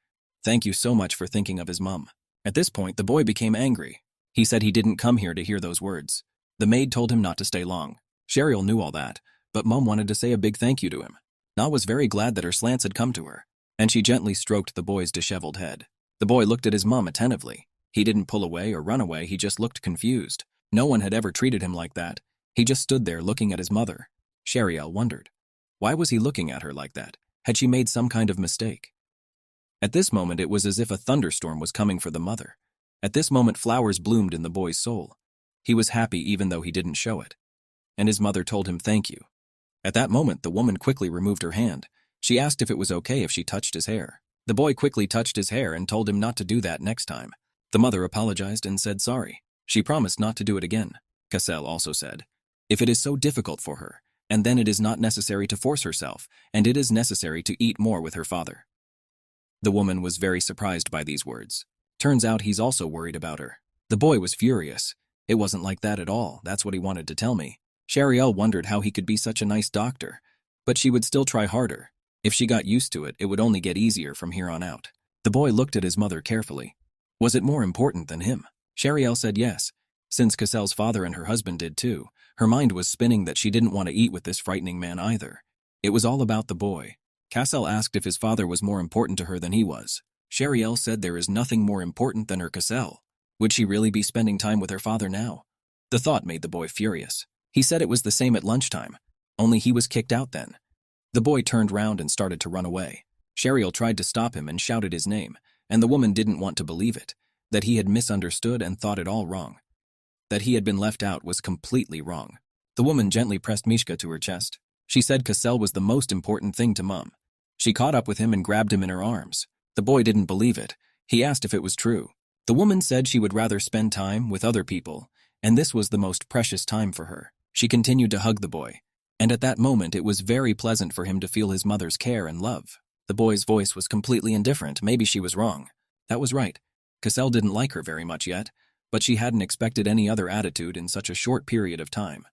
Thank you so much for thinking of his mum. At this point, the boy became angry. He said he didn't come here to hear those words. The maid told him not to stay long. Sheriel knew all that, but Mum wanted to say a big thank you to him. Na was very glad that her slants had come to her, and she gently stroked the boy's disheveled head. The boy looked at his mum attentively. He didn't pull away or run away, he just looked confused. No one had ever treated him like that. He just stood there looking at his mother. Sheriel wondered. Why was he looking at her like that? Had she made some kind of mistake? At this moment it was as if a thunderstorm was coming for the mother. At this moment flowers bloomed in the boy's soul. He was happy even though he didn't show it. And his mother told him thank you. At that moment the woman quickly removed her hand. She asked if it was okay if she touched his hair. The boy quickly touched his hair and told him not to do that next time. The mother apologized and said sorry. She promised not to do it again. Cassel also said, if it is so difficult for her, and then it is not necessary to force herself, and it is necessary to eat more with her father. The woman was very surprised by these words. Turns out he's also worried about her. The boy was furious. It wasn't like that at all, that's what he wanted to tell me. Shariel wondered how he could be such a nice doctor, but she would still try harder. If she got used to it, it would only get easier from here on out. The boy looked at his mother carefully. Was it more important than him? Shariel said yes. Since Cassel's father and her husband did too, her mind was spinning that she didn't want to eat with this frightening man either. It was all about the boy. Cassel asked if his father was more important to her than he was. Shariel said there is nothing more important than her Cassel. Would she really be spending time with her father now? The thought made the boy furious. He said it was the same at lunchtime, only he was kicked out then. The boy turned round and started to run away. Shariel tried to stop him and shouted his name, and the woman didn't want to believe it, that he had misunderstood and thought it all wrong. That he had been left out was completely wrong. The woman gently pressed Mishka to her chest. She said Cassel was the most important thing to Mum. She caught up with him and grabbed him in her arms. The boy didn't believe it. He asked if it was true. The woman said she would rather spend time with other people, and this was the most precious time for her. She continued to hug the boy, and at that moment it was very pleasant for him to feel his mother's care and love. The boy's voice was completely indifferent. Maybe she was wrong. That was right. Cassel didn't like her very much yet, but she hadn't expected any other attitude in such a short period of time.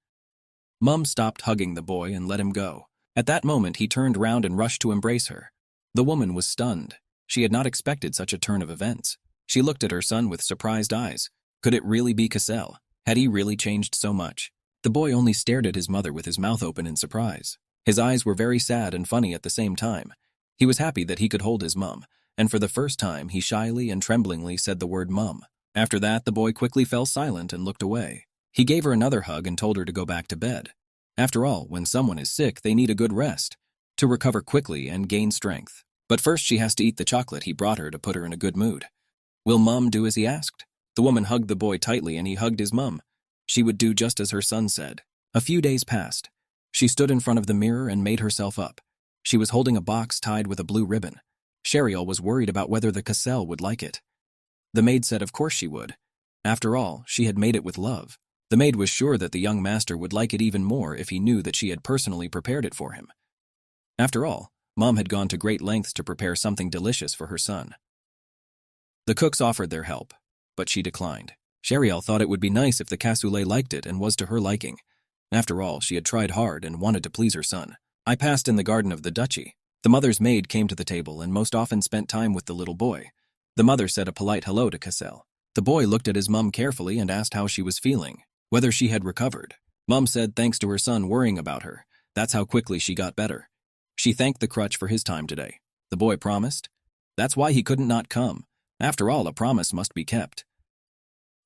Mum stopped hugging the boy and let him go. At that moment he turned round and rushed to embrace her. The woman was stunned. She had not expected such a turn of events. She looked at her son with surprised eyes. Could it really be Cassel? Had he really changed so much? The boy only stared at his mother with his mouth open in surprise. His eyes were very sad and funny at the same time. He was happy that he could hold his mum, and for the first time he shyly and tremblingly said the word mum. After that, the boy quickly fell silent and looked away. He gave her another hug and told her to go back to bed. After all, when someone is sick, they need a good rest to recover quickly and gain strength. But first she has to eat the chocolate he brought her to put her in a good mood. Will Mum do as he asked? The woman hugged the boy tightly and he hugged his mum. She would do just as her son said. A few days passed. She stood in front of the mirror and made herself up. She was holding a box tied with a blue ribbon. Shariel was worried about whether the Cassel would like it. The maid said of course she would. After all, she had made it with love. The maid was sure that the young master would like it even more if he knew that she had personally prepared it for him. After all, Mom had gone to great lengths to prepare something delicious for her son. The cooks offered their help, but she declined. Shariel thought it would be nice if the cassoulet liked it and was to her liking. After all, she had tried hard and wanted to please her son. I passed in the garden of the duchy. The mother's maid came to the table and most often spent time with the little boy. The mother said a polite hello to Cassel. The boy looked at his mum carefully and asked how she was feeling, whether she had recovered. Mum said thanks to her son worrying about her. That's how quickly she got better. She thanked the crutch for his time today. The boy promised. That's why he couldn't not come. After all, a promise must be kept.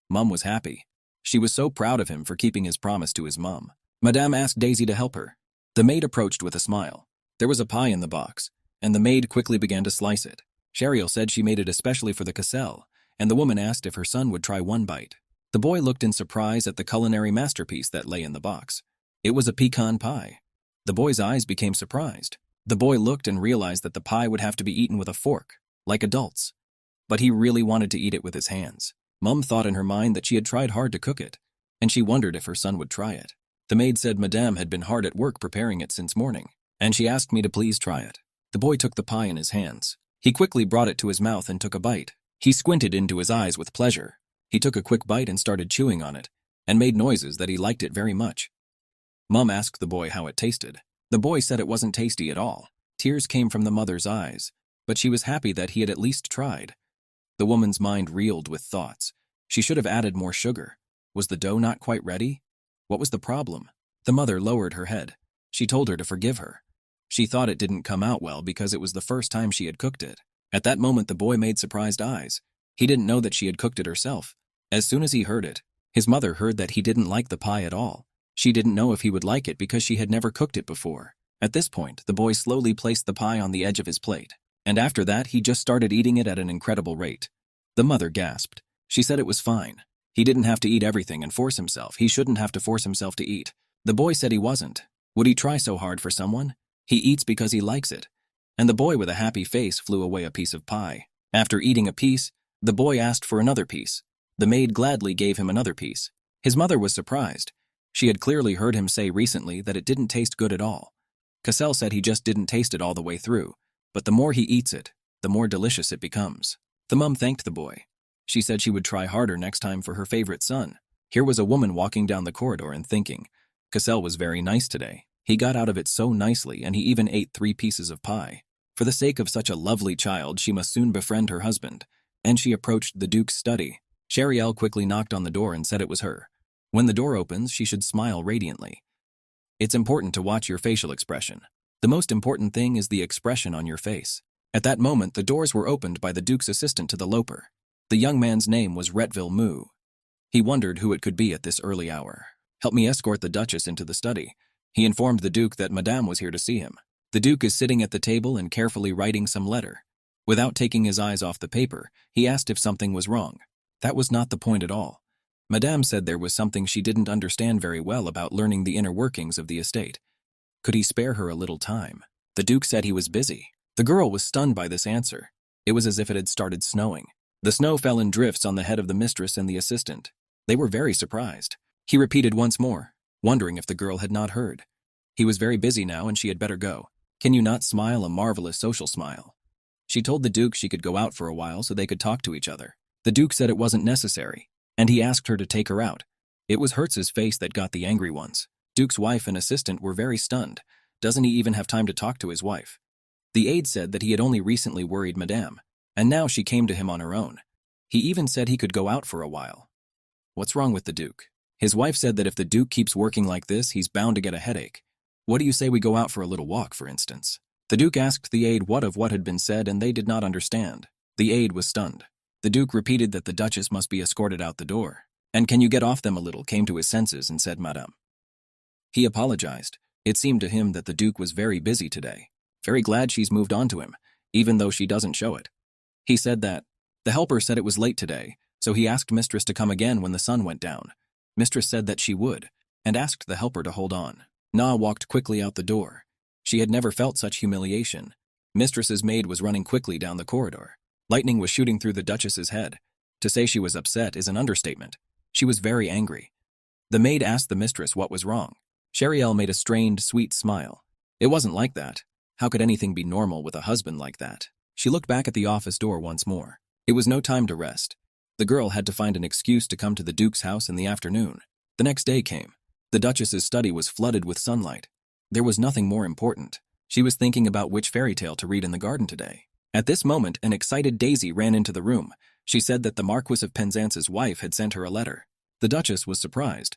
Mum was happy. She was so proud of him for keeping his promise to his mum. Madame asked Daisy to help her. The maid approached with a smile. There was a pie in the box, and the maid quickly began to slice it. Shariel said she made it especially for the Cassel, and the woman asked if her son would try one bite. The boy looked in surprise at the culinary masterpiece that lay in the box. It was a pecan pie. The boy's eyes became surprised. The boy looked and realized that the pie would have to be eaten with a fork, like adults. But he really wanted to eat it with his hands. Mum thought in her mind that she had tried hard to cook it, and she wondered if her son would try it. The maid said Madame had been hard at work preparing it since morning, and she asked me to please try it. The boy took the pie in his hands. He quickly brought it to his mouth and took a bite. He squinted into his eyes with pleasure. He took a quick bite and started chewing on it, and made noises that he liked it very much. Mum asked the boy how it tasted. The boy said it wasn't tasty at all. Tears came from the mother's eyes, but she was happy that he had at least tried. The woman's mind reeled with thoughts. She should have added more sugar. Was the dough not quite ready? What was the problem? The mother lowered her head. She told her to forgive her. She thought it didn't come out well because it was the first time she had cooked it. At that moment the boy made surprised eyes. He didn't know that she had cooked it herself. As soon as he heard it, his mother heard that he didn't like the pie at all. She didn't know if he would like it because she had never cooked it before. At this point, the boy slowly placed the pie on the edge of his plate. And after that, he just started eating it at an incredible rate. The mother gasped. She said it was fine. He didn't have to eat everything and force himself. He shouldn't have to force himself to eat. The boy said he wasn't. Would he try so hard for someone? He eats because he likes it. And the boy with a happy face flew away a piece of pie. After eating a piece, the boy asked for another piece. The maid gladly gave him another piece. His mother was surprised. She had clearly heard him say recently that it didn't taste good at all. Cassel said he just didn't taste it all the way through, but the more he eats it, the more delicious it becomes. The mum thanked the boy. She said she would try harder next time for her favorite son. Here was a woman walking down the corridor and thinking, Cassel was very nice today. He got out of it so nicely, and he even ate 3 pieces of pie. For the sake of such a lovely child, she must soon befriend her husband. And she approached the Duke's study. Shariel quickly knocked on the door and said it was her. When the door opens, she should smile radiantly. It's important to watch your facial expression. The most important thing is the expression on your face. At that moment, the doors were opened by the Duke's assistant to the Loper. The young man's name was Retville Moo. He wondered who it could be at this early hour. Help me escort the Duchess into the study. He informed the Duke that Madame was here to see him. The Duke is sitting at the table and carefully writing some letter. Without taking his eyes off the paper, he asked if something was wrong. That was not the point at all. Madame said there was something she didn't understand very well about learning the inner workings of the estate. Could he spare her a little time? The Duke said he was busy. The girl was stunned by this answer. It was as if it had started snowing. The snow fell in drifts on the head of the mistress and the assistant. They were very surprised. He repeated once more, wondering if the girl had not heard. He was very busy now and she had better go. Can you not smile a marvelous social smile? She told the Duke she could go out for a while so they could talk to each other. The Duke said it wasn't necessary, and he asked her to take her out. It was Hertz's face that got the angry ones. Duke's wife and assistant were very stunned. Doesn't he even have time to talk to his wife? The aide said that he had only recently worried Madame, and now she came to him on her own. He even said he could go out for a while. What's wrong with the Duke? His wife said that if the Duke keeps working like this, he's bound to get a headache. What do you say we go out for a little walk, for instance? The Duke asked the aide what had been said, and they did not understand. The aide was stunned. The Duke repeated that the Duchess must be escorted out the door. And can you get off them a little, came to his senses and said Madame. He apologized. It seemed to him that the Duke was very busy today. Very glad she's moved on to him, even though she doesn't show it. He said that the helper said it was late today, so he asked Mistress to come again when the sun went down. Mistress said that she would, and asked the helper to hold on. Na walked quickly out the door. She had never felt such humiliation. Mistress's maid was running quickly down the corridor. Lightning was shooting through the Duchess's head. To say she was upset is an understatement. She was very angry. The maid asked the mistress what was wrong. Shariel made a strained, sweet smile. It wasn't like that. How could anything be normal with a husband like that? She looked back at the office door once more. It was no time to rest. The girl had to find an excuse to come to the Duke's house in the afternoon. The next day came. The Duchess's study was flooded with sunlight. There was nothing more important. She was thinking about which fairy tale to read in the garden today. At this moment, an excited Daisy ran into the room. She said that the Marquis of Penzance's wife had sent her a letter. The Duchess was surprised.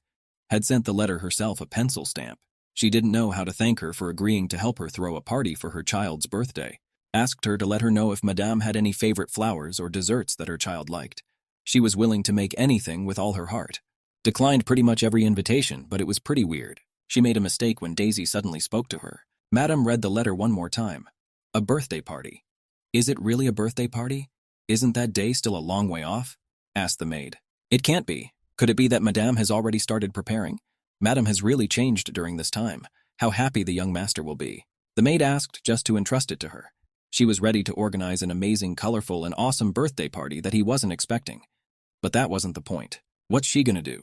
Had sent the letter herself a pencil stamp. She didn't know how to thank her for agreeing to help her throw a party for her child's birthday. Asked her to let her know if Madame had any favorite flowers or desserts that her child liked. She was willing to make anything with all her heart. Declined pretty much every invitation, but it was pretty weird. She made a mistake when Daisy suddenly spoke to her. Madame read the letter one more time. A birthday party. Is it really a birthday party? Isn't that day still a long way off? Asked the maid. It can't be. Could it be that Madame has already started preparing? Madame has really changed during this time. How happy the young master will be. The maid asked just to entrust it to her. She was ready to organize an amazing, colorful, and awesome birthday party that he wasn't expecting. But that wasn't the point. What's she gonna do?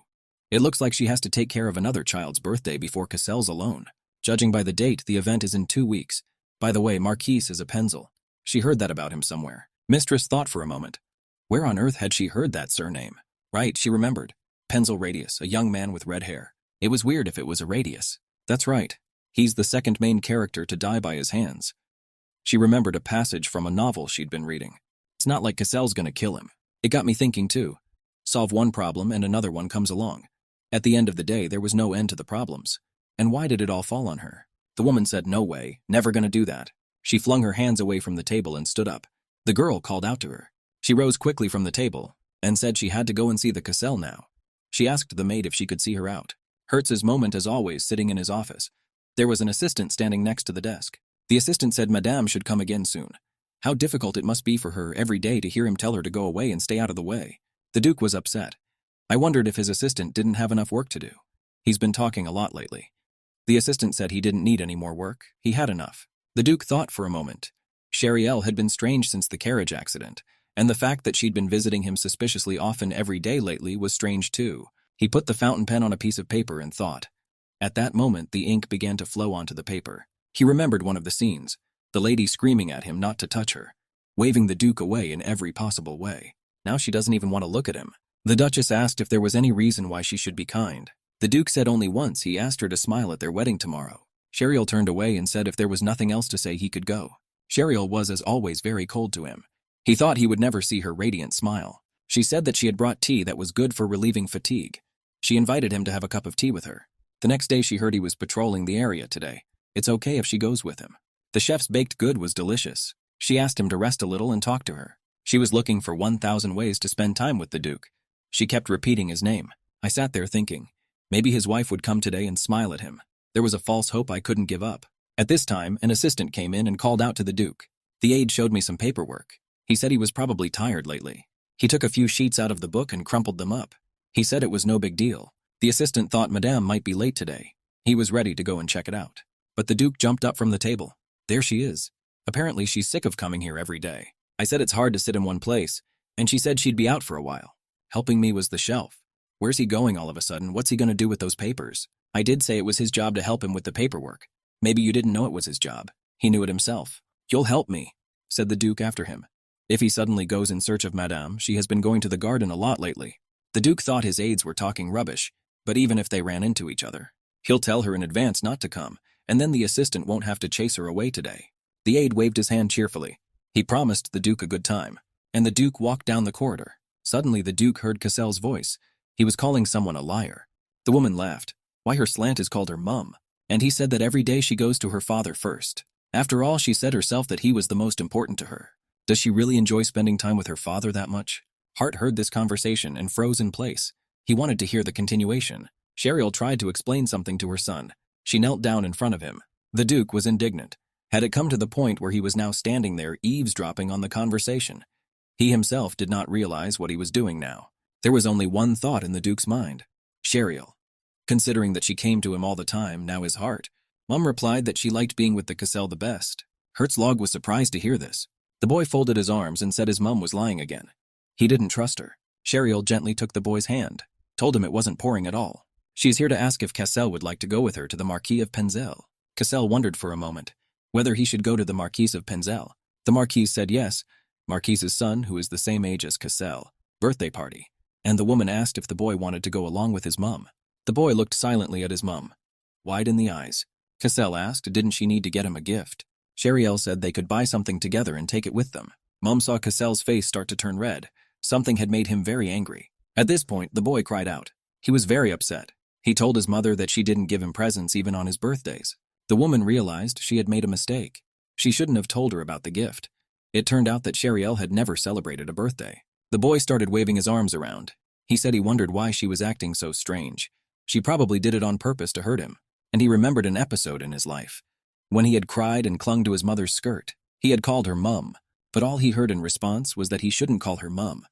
It looks like she has to take care of another child's birthday before Cassel's alone. Judging by the date, the event is in 2 weeks. By the way, Marquise is a Penzel. She heard that about him somewhere. Mistress thought for a moment. Where on earth had she heard that surname? Right, she remembered. Penzel Radius, a young man with red hair. It was weird if it was a Radius. That's right. He's the second main character to die by his hands. She remembered a passage from a novel she'd been reading. It's not like Cassel's gonna kill him. It got me thinking too. Solve one problem and another one comes along. At the end of the day, there was no end to the problems. And why did it all fall on her? The woman said, no way, never gonna do that. She flung her hands away from the table and stood up. The girl called out to her. She rose quickly from the table and said she had to go and see the Cassel now. She asked the maid if she could see her out. Hertz's moment as always sitting in his office. There was an assistant standing next to the desk. The assistant said Madame should come again soon. How difficult it must be for her every day to hear him tell her to go away and stay out of the way. The Duke was upset. I wondered if his assistant didn't have enough work to do. He's been talking a lot lately. The assistant said he didn't need any more work. He had enough. The Duke thought for a moment. Sheriel had been strange since the carriage accident, and the fact that she'd been visiting him suspiciously often every day lately was strange too. He put the fountain pen on a piece of paper and thought. At that moment, the ink began to flow onto the paper. He remembered one of the scenes, the lady screaming at him not to touch her, waving the Duke away in every possible way. Now she doesn't even want to look at him. The Duchess asked if there was any reason why she should be kind. The Duke said only once he asked her to smile at their wedding tomorrow. Sheriel turned away and said if there was nothing else to say he could go. Sheriel was as always very cold to him. He thought he would never see her radiant smile. She said that she had brought tea that was good for relieving fatigue. She invited him to have a cup of tea with her. The next day she heard he was patrolling the area today. It's okay if she goes with him. The chef's baked good was delicious. She asked him to rest a little and talk to her. She was looking for 1,000 ways to spend time with the Duke. She kept repeating his name. I sat there thinking, maybe his wife would come today and smile at him. There was a false hope I couldn't give up. At this time, an assistant came in and called out to the Duke. The aide showed me some paperwork. He said he was probably tired lately. He took a few sheets out of the book and crumpled them up. He said it was no big deal. The assistant thought Madame might be late today. He was ready to go and check it out. But the Duke jumped up from the table. There she is. Apparently she's sick of coming here every day. I said it's hard to sit in one place, and she said she'd be out for a while. Helping me was the shelf. Where's he going all of a sudden? What's he going to do with those papers? I did say it was his job to help him with the paperwork. Maybe you didn't know it was his job. He knew it himself. You'll help me, said the Duke after him. If he suddenly goes in search of Madame, she has been going to the garden a lot lately. The Duke thought his aides were talking rubbish, but even if they ran into each other, he'll tell her in advance not to come, and then the assistant won't have to chase her away today. The aide waved his hand cheerfully. He promised the Duke a good time, and the Duke walked down the corridor. Suddenly the Duke heard Cassel's voice. He was calling someone a liar. The woman laughed. Why, her slant is called her mum, and he said that every day she goes to her father first. After all, she said herself that he was the most important to her. Does she really enjoy spending time with her father that much? Hart heard this conversation and froze in place. He wanted to hear the continuation. Sheriel tried to explain something to her son. She knelt down in front of him. The Duke was indignant. Had it come to the point where he was now standing there eavesdropping on the conversation? He himself did not realize what he was doing now. There was only one thought in the Duke's mind. Sheriel. Considering that she came to him all the time, now his heart. Mum replied that she liked being with the Cassel the best. Herzog was surprised to hear this. The boy folded his arms and said his mum was lying again. He didn't trust her. Sheriel gently took the boy's hand, told him it wasn't pouring at all. She's here to ask if Cassel would like to go with her to the Marquis of Penzel. Cassel wondered for a moment whether he should go to the Marquis of Penzel. The Marquis said yes. Marquis's son, who is the same age as Cassel, birthday party, and the woman asked if the boy wanted to go along with his mum. The boy looked silently at his mum, wide in the eyes. Cassel asked didn't she need to get him a gift. Sheriel said they could buy something together and take it with them. Mum saw Cassel's face start to turn red. Something had made him very angry. At this point, the boy cried out. He was very upset. He told his mother that she didn't give him presents even on his birthdays. The woman realized she had made a mistake. She shouldn't have told her about the gift. It turned out that Sheriel had never celebrated a birthday. The boy started waving his arms around. He said he wondered why she was acting so strange. She probably did it on purpose to hurt him. And he remembered an episode in his life. When he had cried and clung to his mother's skirt, he had called her mum. But all he heard in response was that he shouldn't call her mum.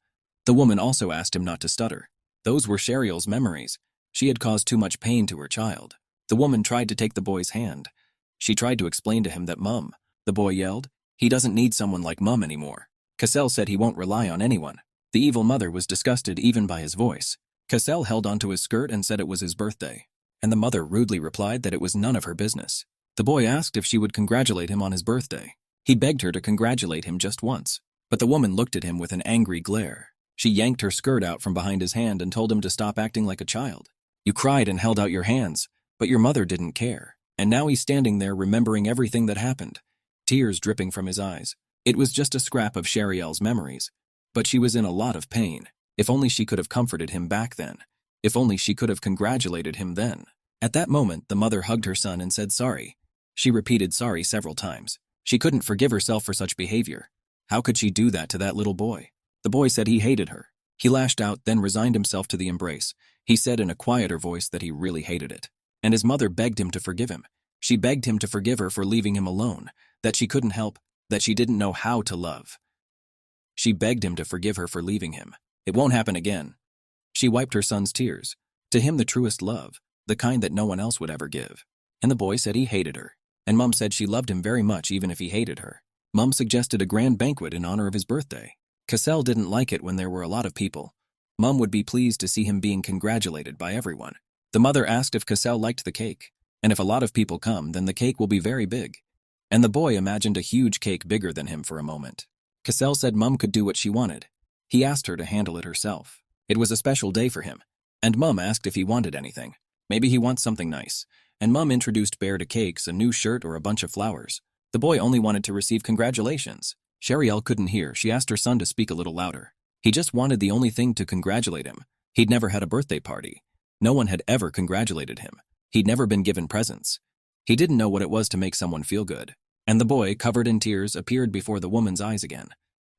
The woman also asked him not to stutter. Those were Sheriel's memories. She had caused too much pain to her child. The woman tried to take the boy's hand. She tried to explain to him that mum. The boy yelled, he doesn't need someone like mum anymore. Cassel said he won't rely on anyone. The evil mother was disgusted even by his voice. Cassel held onto his skirt and said it was his birthday, and the mother rudely replied that it was none of her business. The boy asked if she would congratulate him on his birthday. He begged her to congratulate him just once, but the woman looked at him with an angry glare. She yanked her skirt out from behind his hand and told him to stop acting like a child. You cried and held out your hands, but your mother didn't care. And now he's standing there remembering everything that happened, tears dripping from his eyes. It was just a scrap of Sheriel's memories, but she was in a lot of pain. If only she could have comforted him back then. If only she could have congratulated him then. At that moment, the mother hugged her son and said sorry. She repeated sorry several times. She couldn't forgive herself for such behavior. How could she do that to that little boy? The boy said he hated her. He lashed out, then resigned himself to the embrace. He said in a quieter voice that he really hated it. And his mother begged him to forgive him. She begged him to forgive her for leaving him alone, that she couldn't help. that she didn't know how to love. She begged him to forgive her for leaving him. It won't happen again. She wiped her son's tears. To him, the truest love, the kind that no one else would ever give. And the boy said he hated her. And Mum said she loved him very much even if he hated her. Mum suggested a grand banquet in honor of his birthday. Cassel didn't like it when there were a lot of people. Mum would be pleased to see him being congratulated by everyone. The mother asked if Cassel liked the cake. And if a lot of people come, then the cake will be very big. And the boy imagined a huge cake bigger than him for a moment. Cassel said Mum could do what she wanted. He asked her to handle it herself. It was a special day for him. And Mum asked if he wanted anything. Maybe he wants something nice. And Mum introduced Bear to cakes, a new shirt, or a bunch of flowers. The boy only wanted to receive congratulations. Sheriel couldn't hear. She asked her son to speak a little louder. He just wanted the only thing to congratulate him. He'd never had a birthday party. No one had ever congratulated him. He'd never been given presents. He didn't know what it was to make someone feel good. And the boy, covered in tears, appeared before the woman's eyes again.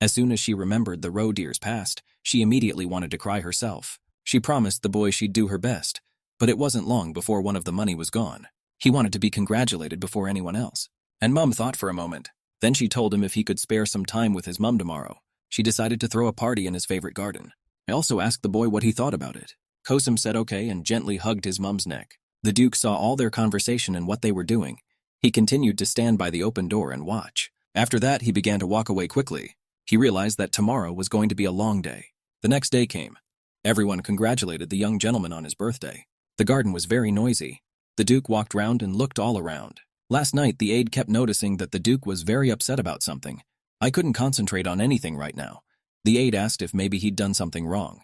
As soon as she remembered the roe deer's past, she immediately wanted to cry herself. She promised the boy she'd do her best, but it wasn't long before one of the money was gone. He wanted to be congratulated before anyone else. And Mum thought for a moment. Then she told him if he could spare some time with his mum tomorrow. She decided to throw a party in his favorite garden. I also asked the boy what he thought about it. Kosum said okay and gently hugged his mum's neck. The Duke saw all their conversation and what they were doing. He continued to stand by the open door and watch. After that, he began to walk away quickly. He realized that tomorrow was going to be a long day. The next day came. Everyone congratulated the young gentleman on his birthday. The garden was very noisy. The Duke walked round and looked all around. Last night, the aide kept noticing that the Duke was very upset about something. I couldn't concentrate on anything right now. The aide asked if maybe he'd done something wrong.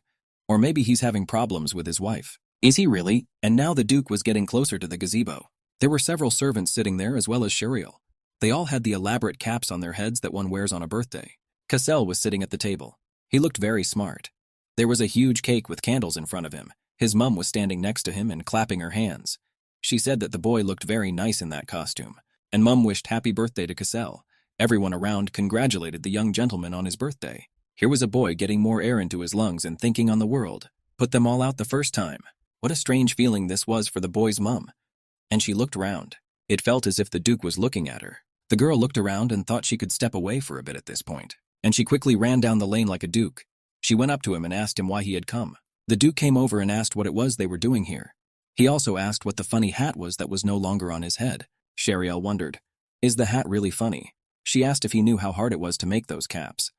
Or maybe he's having problems with his wife. Is he really? And now the Duke was getting closer to the gazebo. There were several servants sitting there as well as Sheriel. They all had the elaborate caps on their heads that one wears on a birthday. Cassel was sitting at the table. He looked very smart. There was a huge cake with candles in front of him. His mum was standing next to him and clapping her hands. She said that the boy looked very nice in that costume. And Mum wished happy birthday to Cassel. Everyone around congratulated the young gentleman on his birthday. Here was a boy getting more air into his lungs and thinking on the world. Put them all out the first time. What a strange feeling this was for the boy's mum. And she looked round. It felt as if the Duke was looking at her. The girl looked around and thought she could step away for a bit at this point. And she quickly ran down the lane like a Duke. She went up to him and asked him why he had come. The Duke came over and asked what it was they were doing here. He also asked what the funny hat was that was no longer on his head. Sheriel wondered, is the hat really funny? She asked if he knew how hard it was to make those caps.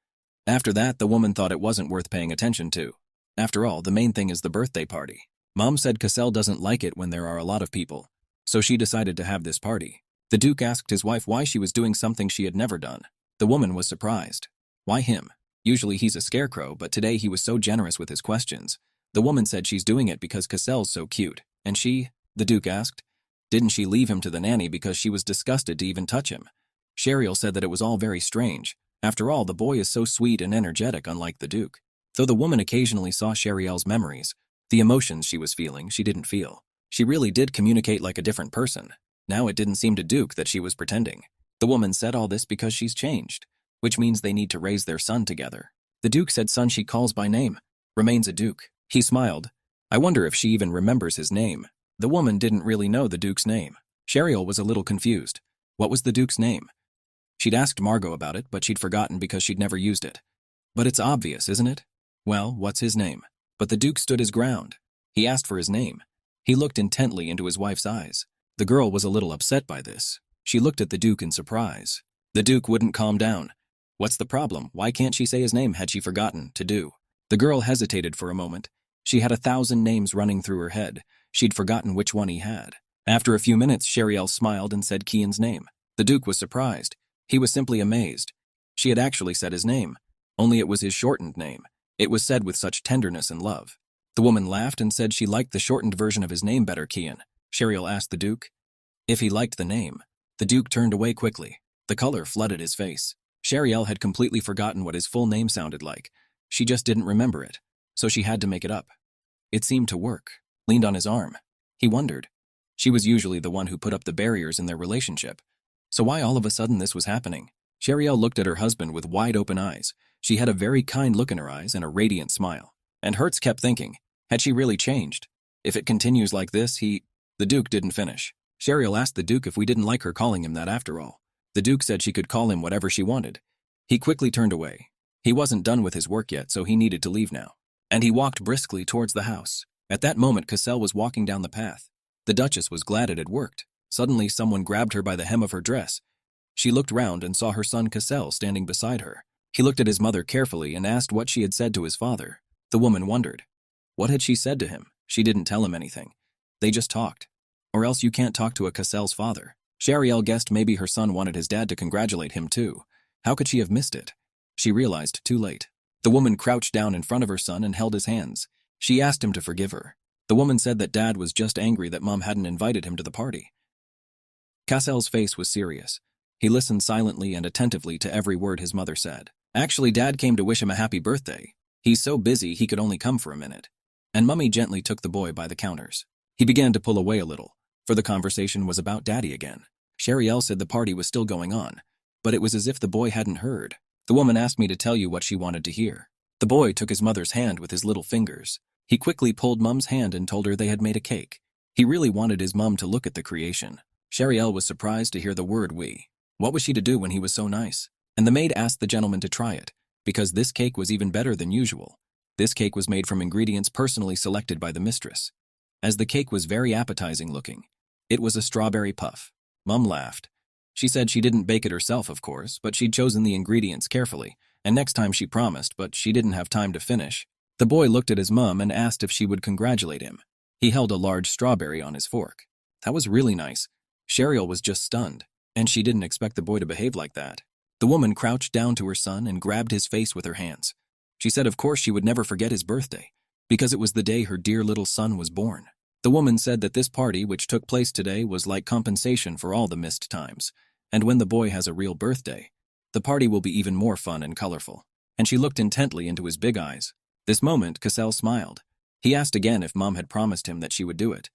After that, the woman thought it wasn't worth paying attention to. After all, the main thing is the birthday party. Mom said Cassel doesn't like it when there are a lot of people, so she decided to have this party. The Duke asked his wife why she was doing something she had never done. The woman was surprised. Why him? Usually he's a scarecrow, but today he was so generous with his questions. The woman said she's doing it because Cassel's so cute. And she? The Duke asked. Didn't she leave him to the nanny because she was disgusted to even touch him? Sheriel said that it was all very strange. After all, the boy is so sweet and energetic, unlike the Duke. Though the woman occasionally saw Sheriel's memories, the emotions she was feeling, she didn't feel. She really did communicate like a different person. Now it didn't seem to Duke that she was pretending. The woman said all this because she's changed, which means they need to raise their son together. The Duke said son she calls by name. Remains a Duke. He smiled. I wonder if she even remembers his name. The woman didn't really know the Duke's name. Sheriel was a little confused. What was the Duke's name? She'd asked Margot about it, but she'd forgotten because she'd never used it. But it's obvious, isn't it? Well, what's his name? But the Duke stood his ground. He asked for his name. He looked intently into his wife's eyes. The girl was a little upset by this. She looked at the Duke in surprise. The Duke wouldn't calm down. What's the problem? Why can't she say his name? Had she forgotten to do? The girl hesitated for a moment. She had 1,000 names running through her head. She'd forgotten which one he had. After a few minutes, Sheriel smiled and said Kian's name. The Duke was surprised. He was simply amazed. She had actually said his name, only it was his shortened name. It was said with such tenderness and love. The woman laughed and said she liked the shortened version of his name better, Kian. Sheriel asked the Duke if he liked the name. The Duke turned away quickly. The color flooded his face. Sheriel had completely forgotten what his full name sounded like. She just didn't remember it, so she had to make it up. It seemed to work. Leaned on his arm. He wondered. She was usually the one who put up the barriers in their relationship. So why all of a sudden this was happening? Sheriel looked at her husband with wide-open eyes. She had a very kind look in her eyes and a radiant smile. And Hertz kept thinking, had she really changed? If it continues like this, The Duke didn't finish. Sheriel asked the Duke if we didn't like her calling him that after all. The Duke said she could call him whatever she wanted. He quickly turned away. He wasn't done with his work yet, so he needed to leave now. And he walked briskly towards the house. At that moment, Cassel was walking down the path. The Duchess was glad it had worked. Suddenly, someone grabbed her by the hem of her dress. She looked round and saw her son Cassel standing beside her. He looked at his mother carefully and asked what she had said to his father. The woman wondered. What had she said to him? She didn't tell him anything. They just talked. Or else you can't talk to a Cassel's father. Shariel guessed maybe her son wanted his dad to congratulate him too. How could she have missed it? She realized too late. The woman crouched down in front of her son and held his hands. She asked him to forgive her. The woman said that Dad was just angry that Mom hadn't invited him to the party. Cassel's face was serious. He listened silently and attentively to every word his mother said. Actually, Dad came to wish him a happy birthday. He's so busy he could only come for a minute. And Mummy gently took the boy by the counters. He began to pull away a little, for the conversation was about Daddy again. Shariel said the party was still going on, but it was as if the boy hadn't heard. The woman asked me to tell you what she wanted to hear. The boy took his mother's hand with his little fingers. He quickly pulled Mum's hand and told her they had made a cake. He really wanted his mum to look at the creation. Shariel was surprised to hear the word we. What was she to do when he was so nice? And the maid asked the gentleman to try it, because this cake was even better than usual. This cake was made from ingredients personally selected by the mistress. As the cake was very appetizing looking, it was a strawberry puff. Mum laughed. She said she didn't bake it herself, of course, but she'd chosen the ingredients carefully, and next time she promised, but she didn't have time to finish. The boy looked at his mum and asked if she would congratulate him. He held a large strawberry on his fork. That was really nice. Shariel was just stunned, and she didn't expect the boy to behave like that. The woman crouched down to her son and grabbed his face with her hands. She said of course she would never forget his birthday, because it was the day her dear little son was born. The woman said that this party, which took place today, was like compensation for all the missed times, and when the boy has a real birthday, the party will be even more fun and colorful. And she looked intently into his big eyes. This moment, Cassel smiled. He asked again if Mom had promised him that she would do it.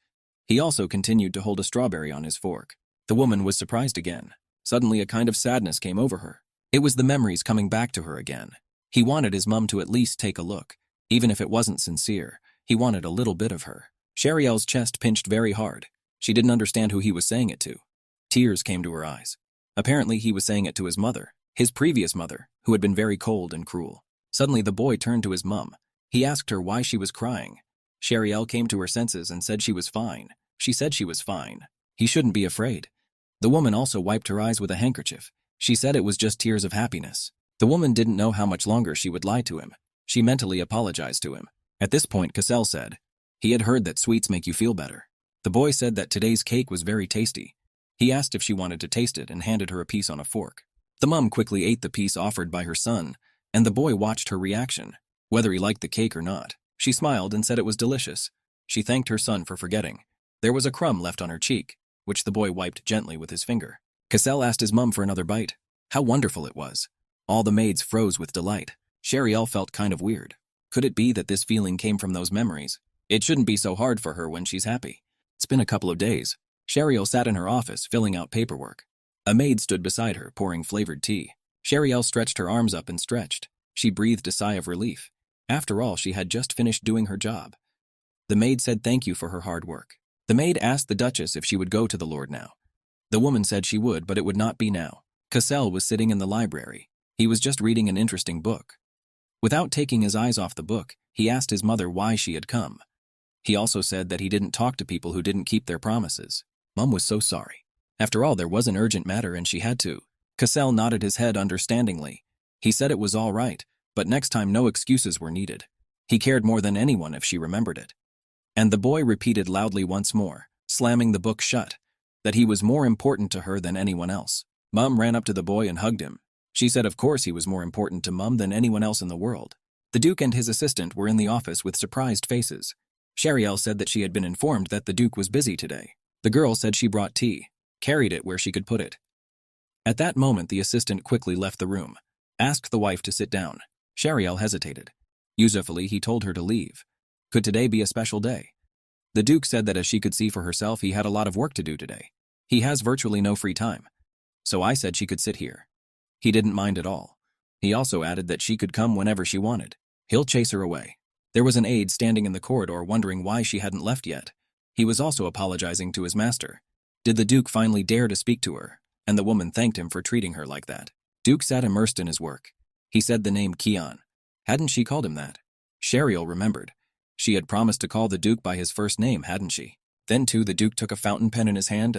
He also continued to hold a strawberry on his fork. The woman was surprised again. Suddenly a kind of sadness came over her. It was the memories coming back to her again. He wanted his mum to at least take a look. Even if it wasn't sincere, he wanted a little bit of her. Shariel's chest pinched very hard. She didn't understand who he was saying it to. Tears came to her eyes. Apparently he was saying it to his mother, his previous mother, who had been very cold and cruel. Suddenly the boy turned to his mum. He asked her why she was crying. Shariel came to her senses and said she was fine. She said she was fine. He shouldn't be afraid. The woman also wiped her eyes with a handkerchief. She said it was just tears of happiness. The woman didn't know how much longer she would lie to him. She mentally apologized to him. At this point, Cassel said, he had heard that sweets make you feel better. The boy said that today's cake was very tasty. He asked if she wanted to taste it and handed her a piece on a fork. The mum quickly ate the piece offered by her son, and the boy watched her reaction, whether he liked the cake or not. She smiled and said it was delicious. She thanked her son for forgetting. There was a crumb left on her cheek, which the boy wiped gently with his finger. Cassel asked his mum for another bite. How wonderful it was. All the maids froze with delight. Shariel felt kind of weird. Could it be that this feeling came from those memories? It shouldn't be so hard for her when she's happy. It's been a couple of days. Shariel sat in her office, filling out paperwork. A maid stood beside her, pouring flavored tea. Shariel stretched her arms up and stretched. She breathed a sigh of relief. After all, she had just finished doing her job. The maid said thank you for her hard work. The maid asked the Duchess if she would go to the Lord now. The woman said she would, but it would not be now. Cassel was sitting in the library. He was just reading an interesting book. Without taking his eyes off the book, he asked his mother why she had come. He also said that he didn't talk to people who didn't keep their promises. Mum was so sorry. After all, there was an urgent matter and she had to. Cassel nodded his head understandingly. He said it was all right, but next time no excuses were needed. He cared more than anyone if she remembered it. And the boy repeated loudly once more, slamming the book shut, that he was more important to her than anyone else. Mum ran up to the boy and hugged him. She said of course he was more important to Mum than anyone else in the world. The Duke and his assistant were in the office with surprised faces. Shariel said that she had been informed that the Duke was busy today. The girl said she brought tea, carried it where she could put it. At that moment, the assistant quickly left the room, asked the wife to sit down. Shariel hesitated. Usefully, he told her to leave. Could today be a special day? The Duke said that as she could see for herself, he had a lot of work to do today. He has virtually no free time. So I said she could sit here. He didn't mind at all. He also added that she could come whenever she wanted. He'll chase her away. There was an aide standing in the corridor wondering why she hadn't left yet. He was also apologizing to his master. Did the Duke finally dare to speak to her? and the woman thanked him for treating her like that. Duke sat immersed in his work. He said the name Keon. Hadn't she called him that? Sheriel remembered. She had promised to call the Duke by his first name, hadn't she? Then, too, the Duke took a fountain pen in his hand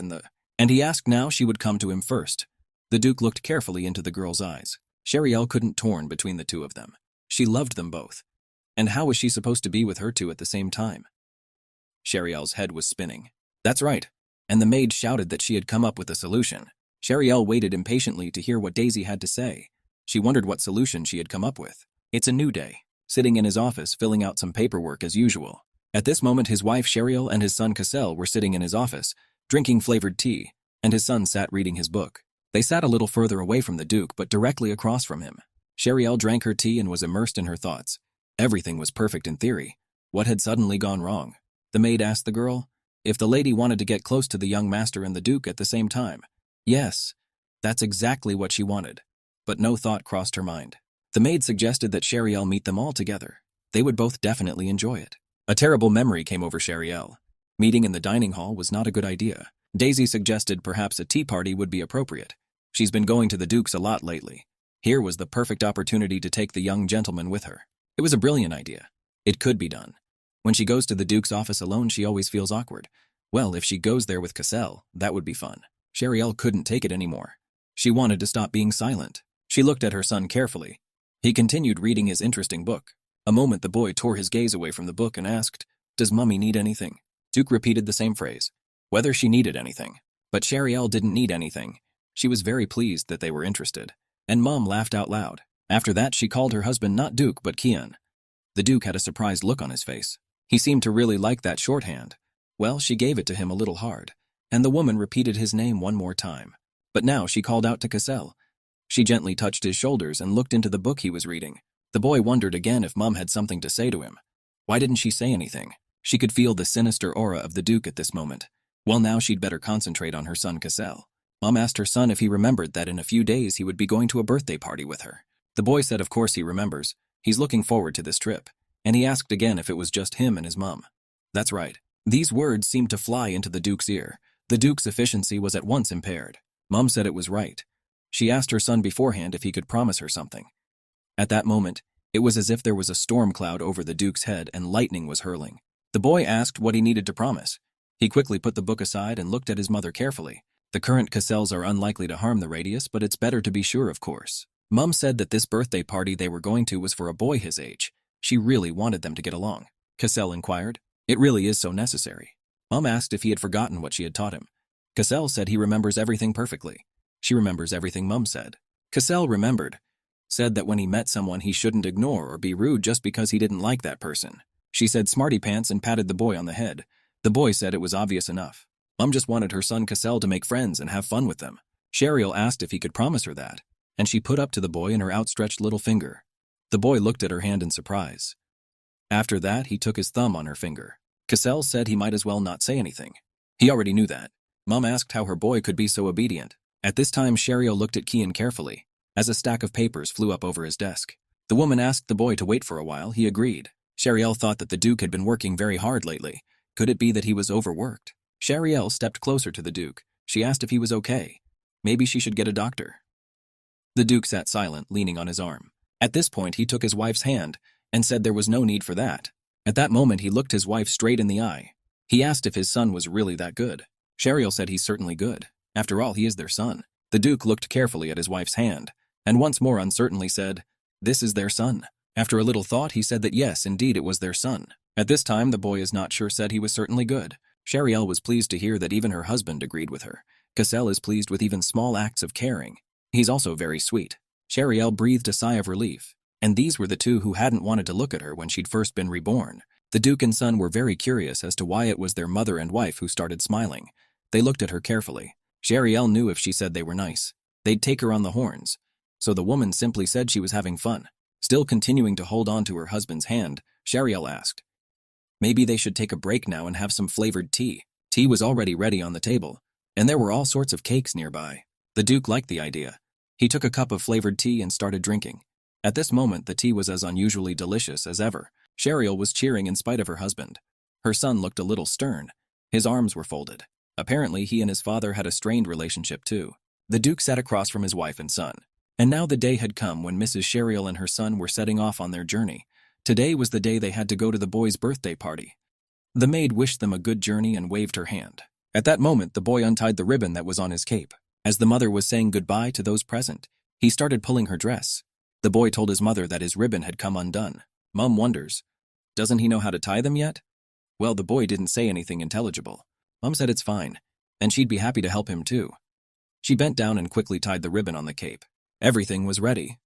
and he asked now she would come to him first. The Duke looked carefully into the girl's eyes. Sheriel couldn't torn between the two of them. She loved them both. And how was she supposed to be with her two at the same time? Sheriel's head was spinning. That's right. And the maid shouted that she had come up with a solution. Sheriel waited impatiently to hear what Daisy had to say. She wondered what solution she had come up with. It's a new day. Sitting in his office, filling out some paperwork as usual. At this moment, his wife Sheriel and his son Cassel were sitting in his office, drinking flavored tea, and his son sat reading his book. They sat a little further away from the Duke, but directly across from him. Sheriel drank her tea and was immersed in her thoughts. Everything was perfect in theory. What had suddenly gone wrong? The maid asked the girl if the lady wanted to get close to the young master and the Duke at the same time. Yes, that's exactly what she wanted. But no thought crossed her mind. The maid suggested that Sheriel meet them all together. They would both definitely enjoy it. A terrible memory came over Sheriel. Meeting in the dining hall was not a good idea. Daisy suggested perhaps a tea party would be appropriate. She's been going to the Duke's a lot lately. Here was the perfect opportunity to take the young gentleman with her. It was a brilliant idea. It could be done. When she goes to the Duke's office alone, she always feels awkward. Well, if she goes there with Cassel, that would be fun. Sheriel couldn't take it anymore. She wanted to stop being silent. She looked at her son carefully. He continued reading his interesting book. A moment the boy tore his gaze away from the book and asked, "Does Mummy need anything?" Duke repeated the same phrase. Whether she needed anything. But Sheriel didn't need anything. She was very pleased that they were interested. And Mom laughed out loud. After that, she called her husband not Duke, but Keon. The Duke had a surprised look on his face. He seemed to really like that shorthand. Well, she gave it to him a little hard. And the woman repeated his name one more time. But now she called out to Cassel. She gently touched his shoulders and looked into the book he was reading. The boy wondered again if Mom had something to say to him. Why didn't she say anything? She could feel the sinister aura of the Duke at this moment. Well, now she'd better concentrate on her son Cassel. Mom asked her son if he remembered that in a few days he would be going to a birthday party with her. The boy said of course he remembers. He's looking forward to this trip. And he asked again if it was just him and his mom. That's right. These words seemed to fly into the Duke's ear. The Duke's efficiency was at once impaired. Mom said it was right. She asked her son beforehand if he could promise her something. At that moment, it was as if there was a storm cloud over the Duke's head and lightning was hurling. The boy asked what he needed to promise. He quickly put the book aside and looked at his mother carefully. The current Cassels are unlikely to harm the Radius, but it's better to be sure, of course. Mom said that this birthday party they were going to was for a boy his age. She really wanted them to get along. Cassel inquired. It really is so necessary. Mom asked if he had forgotten what she had taught him. Cassel said he remembers everything perfectly. She remembers everything Mom said. Cassel remembered. Said that when he met someone he shouldn't ignore or be rude just because he didn't like that person. She said smarty pants and patted the boy on the head. The boy said it was obvious enough. Mom just wanted her son Cassel to make friends and have fun with them. Sheriel asked if he could promise her that, and she put up to the boy in her outstretched little finger. The boy looked at her hand in surprise. After that, he took his thumb on her finger. Cassel said he might as well not say anything. He already knew that. Mom asked how her boy could be so obedient. At this time, Sheriel looked at Keon carefully, as a stack of papers flew up over his desk. The woman asked the boy to wait for a while. He agreed. Sheriel thought that the Duke had been working very hard lately. Could it be that he was overworked? Sheriel stepped closer to the Duke. She asked if he was okay. Maybe she should get a doctor. The Duke sat silent, leaning on his arm. At this point, he took his wife's hand and said there was no need for that. At that moment, he looked his wife straight in the eye. He asked if his son was really that good. Sheriel said he's certainly good. After all, he is their son. The Duke looked carefully at his wife's hand and once more uncertainly said, "This is their son." After a little thought, he said that yes, indeed, it was their son. At this time, the boy is not sure said he was certainly good. Sheriel was pleased to hear that even her husband agreed with her. Cassel is pleased with even small acts of caring. He's also very sweet. Sheriel breathed a sigh of relief. And these were the two who hadn't wanted to look at her when she'd first been reborn. The Duke and son were very curious as to why it was their mother and wife who started smiling. They looked at her carefully. Sheriel knew if she said they were nice, they'd take her on the horns. So the woman simply said she was having fun. Still continuing to hold on to her husband's hand, Sheriel asked, maybe they should take a break now and have some flavored tea. Tea was already ready on the table, and there were all sorts of cakes nearby. The Duke liked the idea. He took a cup of flavored tea and started drinking. At this moment, the tea was as unusually delicious as ever. Sheriel was cheering in spite of her husband. Her son looked a little stern. His arms were folded. Apparently, he and his father had a strained relationship too. The Duke sat across from his wife and son. And now the day had come when Mrs. Sheriel and her son were setting off on their journey. Today was the day they had to go to the boy's birthday party. The maid wished them a good journey and waved her hand. At that moment, the boy untied the ribbon that was on his cape. As the mother was saying goodbye to those present, he started pulling her dress. The boy told his mother that his ribbon had come undone. Mom wonders, doesn't he know how to tie them yet? Well, the boy didn't say anything intelligible. Mom said it's fine, and she'd be happy to help him too. She bent down and quickly tied the ribbon on the cape. Everything was ready.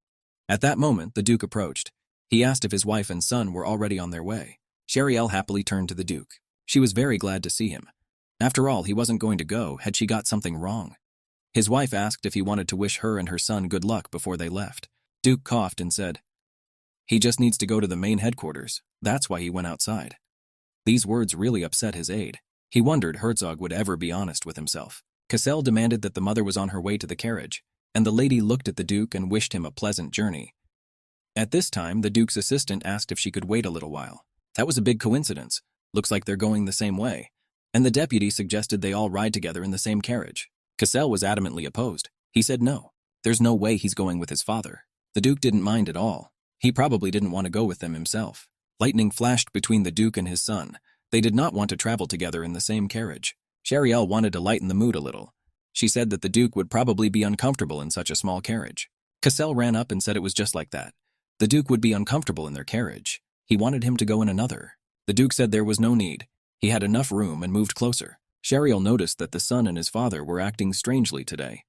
At that moment, the Duke approached. He asked if his wife and son were already on their way. Sheriel happily turned to the Duke. She was very glad to see him. After all, he wasn't going to go had she got something wrong. His wife asked if he wanted to wish her and her son good luck before they left. Duke coughed and said, "He just needs to go to the main headquarters. That's why he went outside." These words really upset his aide. He wondered Herzog would ever be honest with himself. Cassel demanded that the mother was on her way to the carriage, and the lady looked at the Duke and wished him a pleasant journey. At this time, the Duke's assistant asked if she could wait a little while. That was a big coincidence. Looks like they're going the same way. And the deputy suggested they all ride together in the same carriage. Cassel was adamantly opposed. He said no. There's no way he's going with his father. The Duke didn't mind at all. He probably didn't want to go with them himself. Lightning flashed between the Duke and his son. They did not want to travel together in the same carriage. Sheriel wanted to lighten the mood a little. She said that the Duke would probably be uncomfortable in such a small carriage. Cassel ran up and said it was just like that. The Duke would be uncomfortable in their carriage. He wanted him to go in another. The Duke said there was no need. He had enough room and moved closer. Sheriel noticed that the son and his father were acting strangely today.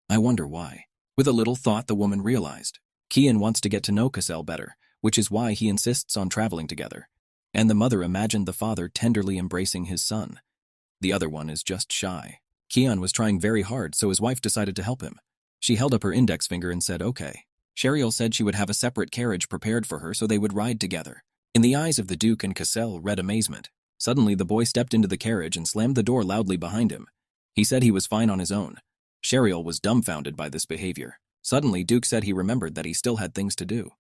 I wonder why. With a little thought, the woman realized. Kian wants to get to know Cassel better, which is why he insists on traveling together. And the mother imagined the father tenderly embracing his son. The other one is just shy. Kian was trying very hard, so his wife decided to help him. She held up her index finger and said, "Okay." Sheriel said she would have a separate carriage prepared for her so they would ride together. In the eyes of the Duke and Cassel read amazement. Suddenly, the boy stepped into the carriage and slammed the door loudly behind him. He said he was fine on his own. Sheriel was dumbfounded by this behavior. Suddenly, Duke said he remembered that he still had things to do.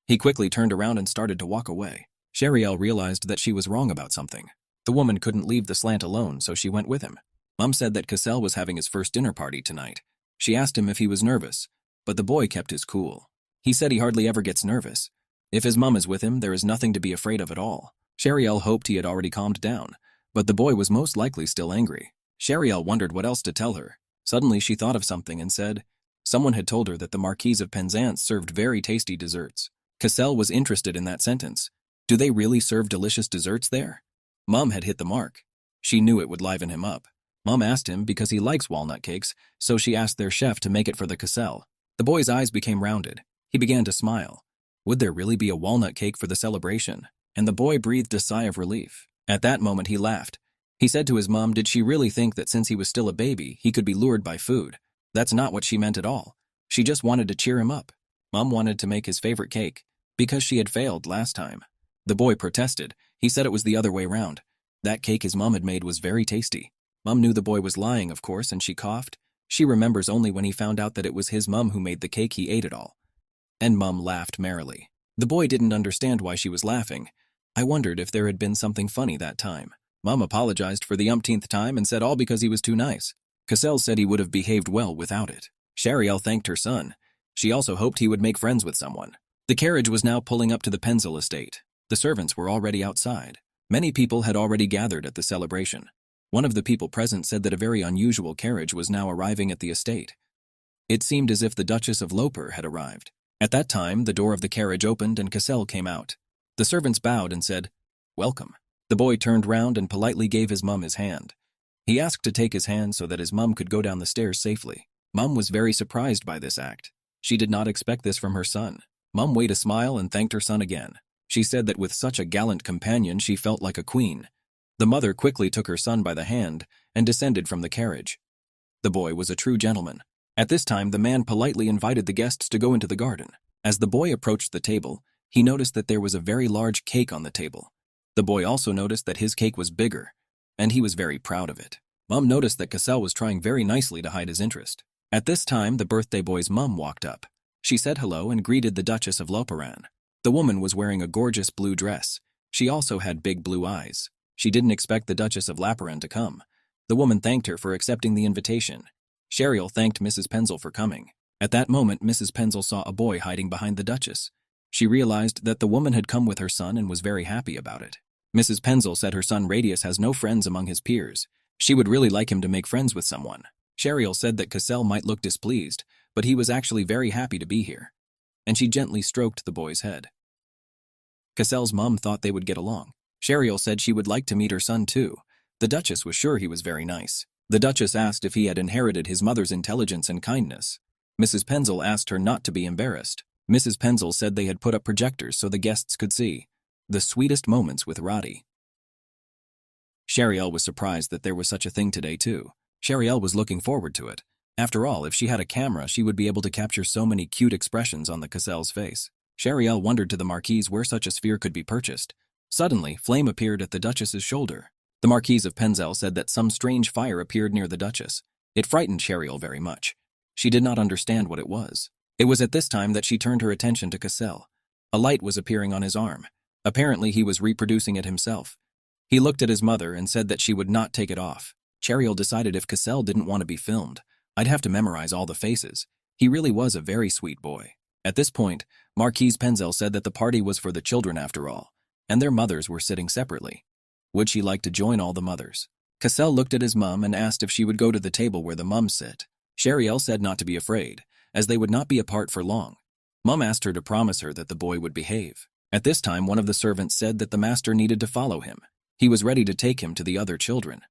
He quickly turned around and started to walk away. Sheriel realized that she was wrong about something. The woman couldn't leave the slant alone, so she went with him. Mom said that Cassel was having his first dinner party tonight. She asked him if he was nervous, but the boy kept his cool. He said he hardly ever gets nervous. If his mom is with him, there is nothing to be afraid of at all. Sheriel hoped he had already calmed down, but the boy was most likely still angry. Sheriel wondered what else to tell her. Suddenly she thought of something and said, someone had told her that the Marquise of Penzance served very tasty desserts. Cassel was interested in that sentence. Do they really serve delicious desserts there? Mom had hit the mark. She knew it would liven him up. Mom asked him because he likes walnut cakes, so she asked their chef to make it for the Cassel. The boy's eyes became rounded. He began to smile. Would there really be a walnut cake for the celebration? And the boy breathed a sigh of relief. At that moment he laughed. He said to his mom, did she really think that since he was still a baby, he could be lured by food? That's not what she meant at all. She just wanted to cheer him up. Mom wanted to make his favorite cake, because she had failed last time. The boy protested. He said it was the other way round. That cake his mom had made was very tasty. Mom knew the boy was lying, of course, and she coughed. She remembers only when he found out that it was his mom who made the cake he ate it all. And Mom laughed merrily. The boy didn't understand why she was laughing. I wondered if there had been something funny that time. Mom apologized for the umpteenth time and said all because he was too nice. Cassel said he would have behaved well without it. Sheriel thanked her son. She also hoped he would make friends with someone. The carriage was now pulling up to the Penzel estate. The servants were already outside. Many people had already gathered at the celebration. One of the people present said that a very unusual carriage was now arriving at the estate. It seemed as if the Duchess of Loper had arrived. At that time, the door of the carriage opened and Cassel came out. The servants bowed and said, "Welcome." The boy turned round and politely gave his mum his hand. He asked to take his hand so that his mum could go down the stairs safely. Mum was very surprised by this act. She did not expect this from her son. Mum waved a smile and thanked her son again. She said that with such a gallant companion she felt like a queen. The mother quickly took her son by the hand and descended from the carriage. The boy was a true gentleman. At this time, the man politely invited the guests to go into the garden. As the boy approached the table, he noticed that there was a very large cake on the table. The boy also noticed that his cake was bigger, and he was very proud of it. Mum noticed that Cassel was trying very nicely to hide his interest. At this time, the birthday boy's mum walked up. She said hello and greeted the Duchess of Loperan. The woman was wearing a gorgeous blue dress. She also had big blue eyes. She didn't expect the Duchess of Laperan to come. The woman thanked her for accepting the invitation. Cheryl thanked Mrs. Penzel for coming. At that moment, Mrs. Penzel saw a boy hiding behind the Duchess. She realized that the woman had come with her son and was very happy about it. Mrs. Penzel said her son Radius has no friends among his peers. She would really like him to make friends with someone. Cheryl said that Cassel might look displeased, but he was actually very happy to be here. And she gently stroked the boy's head. Cassel's mom thought they would get along. Cheryl said she would like to meet her son too. The Duchess was sure he was very nice. The Duchess asked if he had inherited his mother's intelligence and kindness. Mrs. Penzel asked her not to be embarrassed. Mrs. Penzel said they had put up projectors so the guests could see the sweetest moments with Roddy. Cheryl was surprised that there was such a thing today too. Cheryl was looking forward to it. After all, if she had a camera, she would be able to capture so many cute expressions on the Cassel's face. Cheryl wondered to the Marquise where such a sphere could be purchased. Suddenly, flame appeared at the Duchess's shoulder. The Marquise of Penzel said that some strange fire appeared near the Duchess. It frightened Cheryl very much. She did not understand what it was. It was at this time that she turned her attention to Cassel. A light was appearing on his arm. Apparently, he was reproducing it himself. He looked at his mother and said that she would not take it off. Cheryl decided if Cassel didn't want to be filmed, I'd have to memorize all the faces. He really was a very sweet boy. At this point, Marquise Penzel said that the party was for the children after all, and their mothers were sitting separately. Would she like to join all the mothers? Cassel looked at his mum and asked if she would go to the table where the mums sit. Cheryl said not to be afraid, as they would not be apart for long. Mum asked her to promise her that the boy would behave. At this time, one of the servants said that the master needed to follow him. He was ready to take him to the other children.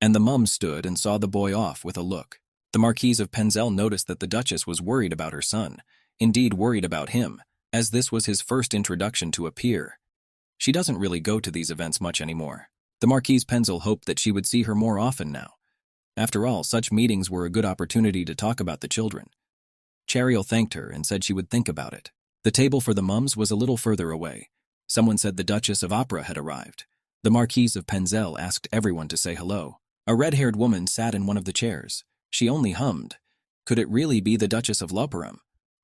And the mum stood and saw the boy off with a look. The Marquise of Penzel noticed that the Duchess was worried about her son, indeed worried about him, as this was his first introduction to a peer. She doesn't really go to these events much anymore. The Marquise Penzel hoped that she would see her more often now. After all, such meetings were a good opportunity to talk about the children. Cheryl thanked her and said she would think about it. The table for the mums was a little further away. Someone said the Duchess of Opera had arrived. The Marquise of Penzel asked everyone to say hello. A red-haired woman sat in one of the chairs. She only hummed. Could it really be the Duchess of Loperum?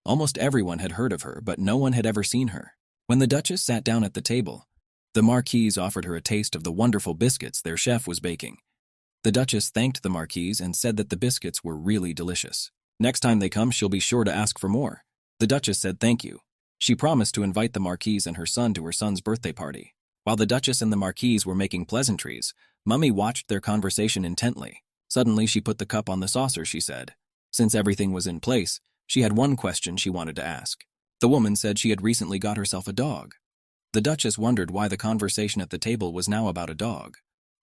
Almost everyone had heard of her, but no one had ever seen her. When the Duchess sat down at the table, the Marquise offered her a taste of the wonderful biscuits their chef was baking. The Duchess thanked the Marquise and said that the biscuits were really delicious. Next time they come, she'll be sure to ask for more. The Duchess said thank you. She promised to invite the Marquise and her son to her son's birthday party. While the Duchess and the Marquise were making pleasantries, Mummy watched their conversation intently. Suddenly, she put the cup on the saucer, she said. Since everything was in place, she had one question she wanted to ask. The woman said she had recently got herself a dog. The Duchess wondered why the conversation at the table was now about a dog.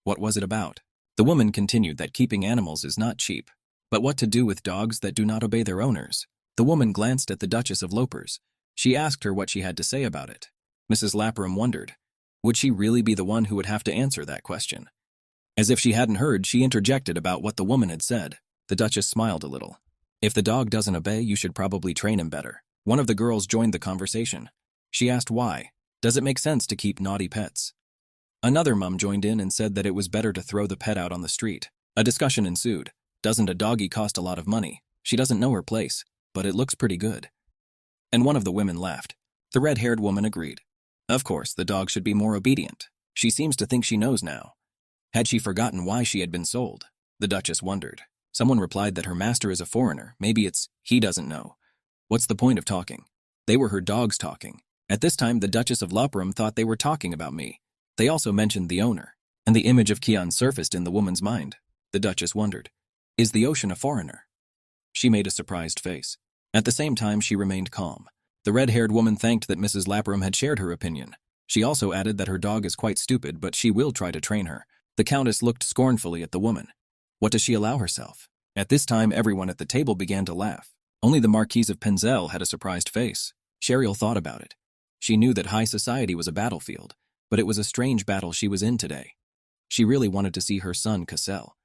What was it about? The woman continued that keeping animals is not cheap. But what to do with dogs that do not obey their owners? The woman glanced at the Duchess of Lopers. She asked her what she had to say about it. Mrs. Laperum wondered, would she really be the one who would have to answer that question? As if she hadn't heard, she interjected about what the woman had said. The Duchess smiled a little. If the dog doesn't obey, you should probably train him better. One of the girls joined the conversation. She asked why. Does it make sense to keep naughty pets? Another mum joined in and said that it was better to throw the pet out on the street. A discussion ensued. Doesn't a doggy cost a lot of money? She doesn't know her place, but it looks pretty good. And one of the women laughed. The red-haired woman agreed. Of course, the dog should be more obedient. She seems to think she knows now. Had she forgotten why she had been sold? The Duchess wondered. Someone replied that her master is a foreigner. Maybe it's, he doesn't know. What's the point of talking? They were her dogs talking. At this time, the Duchess of Loperum thought they were talking about me. They also mentioned the owner, and the image of Kian surfaced in the woman's mind. The Duchess wondered, is the ocean a foreigner? She made a surprised face. At the same time, she remained calm. The red-haired woman thanked that Mrs. Laperum had shared her opinion. She also added that her dog is quite stupid, but she will try to train her. The Countess looked scornfully at the woman. What does she allow herself? At this time, everyone at the table began to laugh. Only the Marquise of Penzel had a surprised face. Cheryl thought about it. She knew that high society was a battlefield, but it was a strange battle she was in today. She really wanted to see her son Cassel,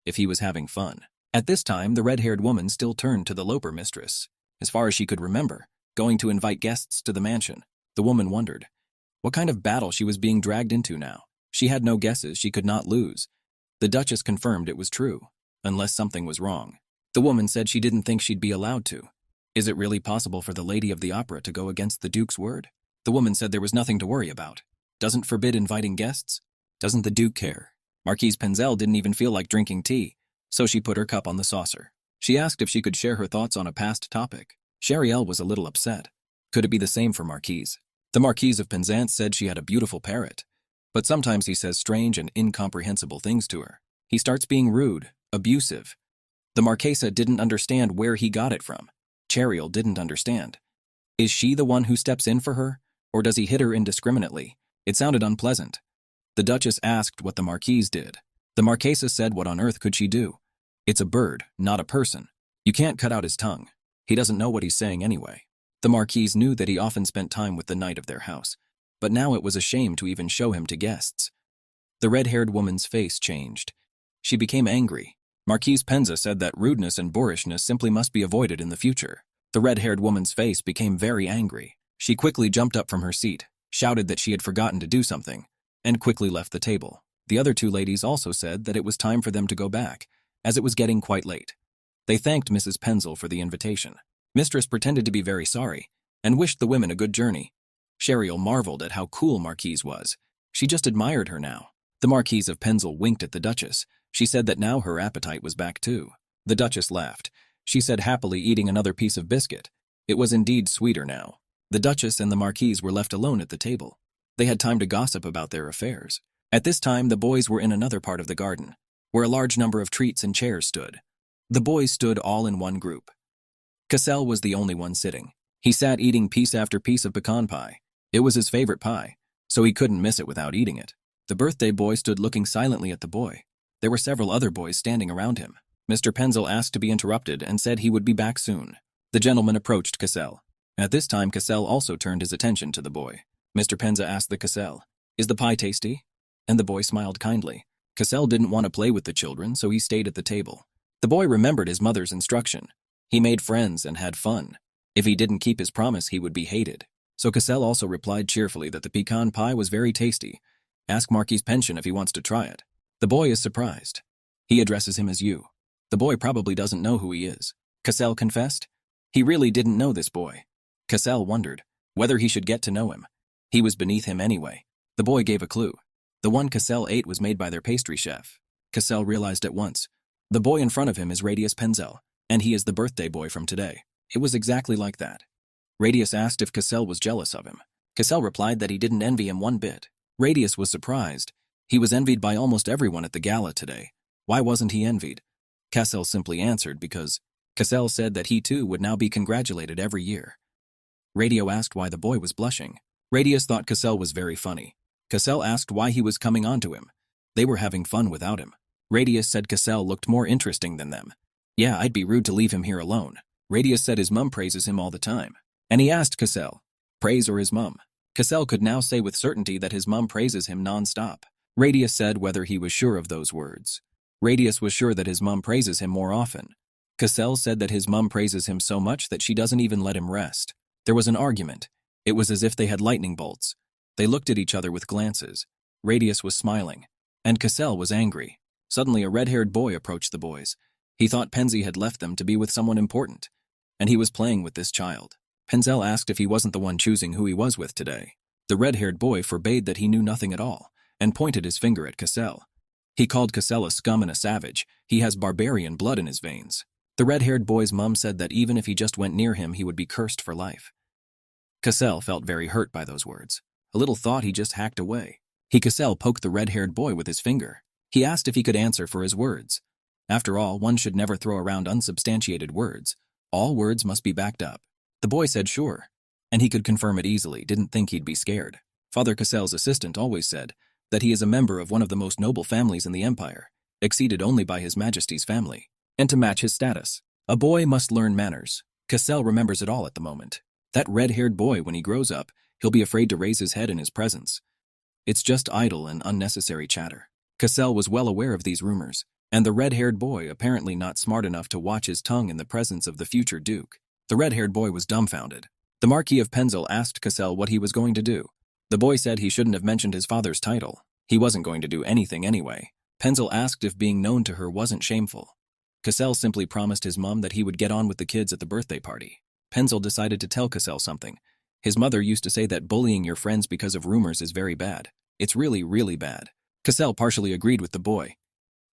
if he was having fun. At this time, the red-haired woman still turned to the Loper mistress. As far as she could remember, going to invite guests to the mansion. The woman wondered what kind of battle she was being dragged into now. She had no guesses she could not lose. The Duchess confirmed it was true, unless something was wrong. The woman said she didn't think she'd be allowed to. Is it really possible for the Lady of the Opera to go against the Duke's word? The woman said there was nothing to worry about. Doesn't forbid inviting guests? Doesn't the Duke care? Marquise Penzel didn't even feel like drinking tea, so she put her cup on the saucer. She asked if she could share her thoughts on a past topic. Shariel was a little upset. Could it be the same for Marquise? The Marquise of Penzance said she had a beautiful parrot, but sometimes he says strange and incomprehensible things to her. He starts being rude, abusive. The Marquesa didn't understand where he got it from. Shariel didn't understand. Is she the one who steps in for her, or does he hit her indiscriminately? It sounded unpleasant. The Duchess asked what the Marquise did. The Marquesa said what on earth could she do? It's a bird, not a person. You can't cut out his tongue. He doesn't know what he's saying anyway. The Marquise knew that he often spent time with the knight of their house, but now it was a shame to even show him to guests. The red-haired woman's face changed. She became angry. Marquise Penza said that rudeness and boorishness simply must be avoided in the future. The red-haired woman's face became very angry. She quickly jumped up from her seat, shouted that she had forgotten to do something, and quickly left the table. The other two ladies also said that it was time for them to go back, as it was getting quite late. They thanked Mrs. Penzel for the invitation. Mistress pretended to be very sorry, and wished the women a good journey. Shariel marveled at how cool Marquise was. She just admired her now. The Marquise of Penzel winked at the Duchess. She said that now her appetite was back too. The Duchess laughed. She said happily, eating another piece of biscuit. It was indeed sweeter now. The Duchess and the Marquise were left alone at the table. They had time to gossip about their affairs. At this time, the boys were in another part of the garden, where a large number of treats and chairs stood. The boys stood all in one group. Cassel was the only one sitting. He sat eating piece after piece of pecan pie. It was his favorite pie, so he couldn't miss it without eating it. The birthday boy stood looking silently at the boy. There were several other boys standing around him. Mr. Penzel asked to be interrupted and said he would be back soon. The gentleman approached Cassel. At this time, Cassel also turned his attention to the boy. Mr. Penza asked the Cassel, "Is the pie tasty?" And the boy smiled kindly. Cassel didn't want to play with the children, so he stayed at the table. The boy remembered his mother's instruction. He made friends and had fun. If he didn't keep his promise, he would be hated. So Cassel also replied cheerfully that the pecan pie was very tasty. Ask Marquis Pension if he wants to try it. The boy is surprised. He addresses him as you. The boy probably doesn't know who he is. Cassel confessed. He really didn't know this boy. Cassel wondered whether he should get to know him. He was beneath him anyway. The boy gave a clue. The one Cassel ate was made by their pastry chef. Cassel realized at once. The boy in front of him is Radius Penzel, and he is the birthday boy from today. It was exactly like that. Radius asked if Cassel was jealous of him. Cassel replied that he didn't envy him one bit. Radius was surprised. He was envied by almost everyone at the gala today. Why wasn't he envied? Cassel simply answered because Cassel said that he too would now be congratulated every year. Radio asked why the boy was blushing. Radius thought Cassel was very funny. Cassel asked why he was coming on to him. They were having fun without him. Radius said Cassel looked more interesting than them. Yeah, I'd be rude to leave him here alone. Radius said his mum praises him all the time. And he asked Cassel, praise or his mum? Cassel could now say with certainty that his mum praises him non-stop. Radius said whether he was sure of those words. Radius was sure that his mum praises him more often. Cassel said that his mum praises him so much that she doesn't even let him rest. There was an argument. It was as if they had lightning bolts. They looked at each other with glances. Radius was smiling, and Cassel was angry. Suddenly a red-haired boy approached the boys. He thought Penzi had left them to be with someone important, and he was playing with this child. Penzel asked if he wasn't the one choosing who he was with today. The red-haired boy forbade that he knew nothing at all, and pointed his finger at Cassel. He called Cassel a scum and a savage. He has barbarian blood in his veins. The red-haired boy's mum said that even if he just went near him, he would be cursed for life. Cassel felt very hurt by those words. A little thought he just hacked away. Cassel poked the red-haired boy with his finger. He asked if he could answer for his words. After all, one should never throw around unsubstantiated words. All words must be backed up. The boy said sure, and he could confirm it easily, didn't think he'd be scared. Father Cassel's assistant always said that he is a member of one of the most noble families in the empire, exceeded only by His Majesty's family. And to match his status, a boy must learn manners. Cassel remembers it all at the moment. That red-haired boy, when he grows up, he'll be afraid to raise his head in his presence. It's just idle and unnecessary chatter. Cassel was well aware of these rumors, and the red-haired boy apparently not smart enough to watch his tongue in the presence of the future duke. The red-haired boy was dumbfounded. The Marquis of Penzel asked Cassel what he was going to do. The boy said he shouldn't have mentioned his father's title. He wasn't going to do anything anyway. Penzel asked if being known to her wasn't shameful. Cassel simply promised his mum that he would get on with the kids at the birthday party. Penzel decided to tell Cassel something. His mother used to say that bullying your friends because of rumors is very bad. It's really, really bad. Cassel partially agreed with the boy.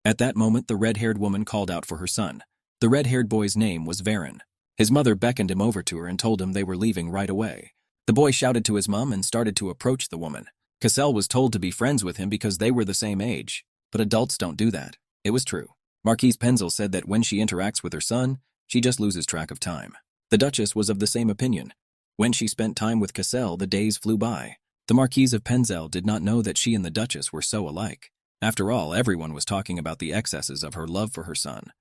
At that moment, the red-haired woman called out for her son. The red-haired boy's name was Varen. His mother beckoned him over to her and told him they were leaving right away. The boy shouted to his mom and started to approach the woman. Cassel was told to be friends with him because they were the same age, but adults don't do that. It was true. Marquise Penzel said that when she interacts with her son, she just loses track of time. The Duchess was of the same opinion. When she spent time with Cassel, the days flew by. The Marquise of Penzel did not know that she and the Duchess were so alike. After all, everyone was talking about the excesses of her love for her son.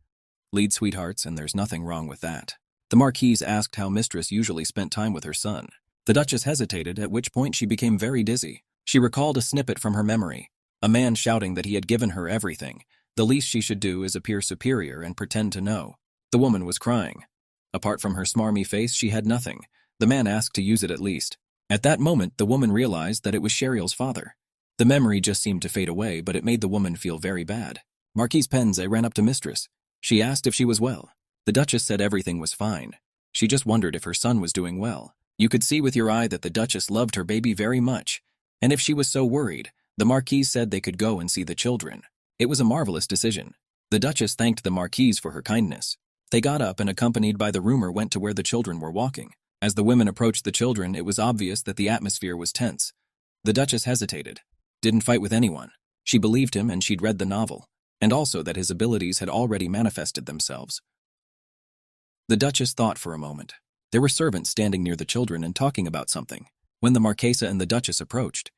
Lead sweethearts, and there's nothing wrong with that. The Marquise asked how Mistress usually spent time with her son. The Duchess hesitated, at which point she became very dizzy. She recalled a snippet from her memory. A man shouting that he had given her everything. The least she should do is appear superior and pretend to know. The woman was crying. Apart from her smarmy face, she had nothing. The man asked to use it at least. At that moment, the woman realized that it was Cheryal's father. The memory just seemed to fade away, but it made the woman feel very bad. Marquise Penze ran up to Mistress. She asked if she was well. The Duchess said everything was fine. She just wondered if her son was doing well. You could see with your eye that the Duchess loved her baby very much. And if she was so worried, the Marquise said they could go and see the children. It was a marvelous decision. The Duchess thanked the Marquise for her kindness. They got up and, accompanied by the roomer, went to where the children were walking. As the women approached the children, it was obvious that the atmosphere was tense. The Duchess hesitated. Didn't fight with anyone. She believed him and she'd read the novel, and also that his abilities had already manifested themselves. The Duchess thought for a moment. There were servants standing near the children and talking about something. When the Marchesa and the Duchess approached,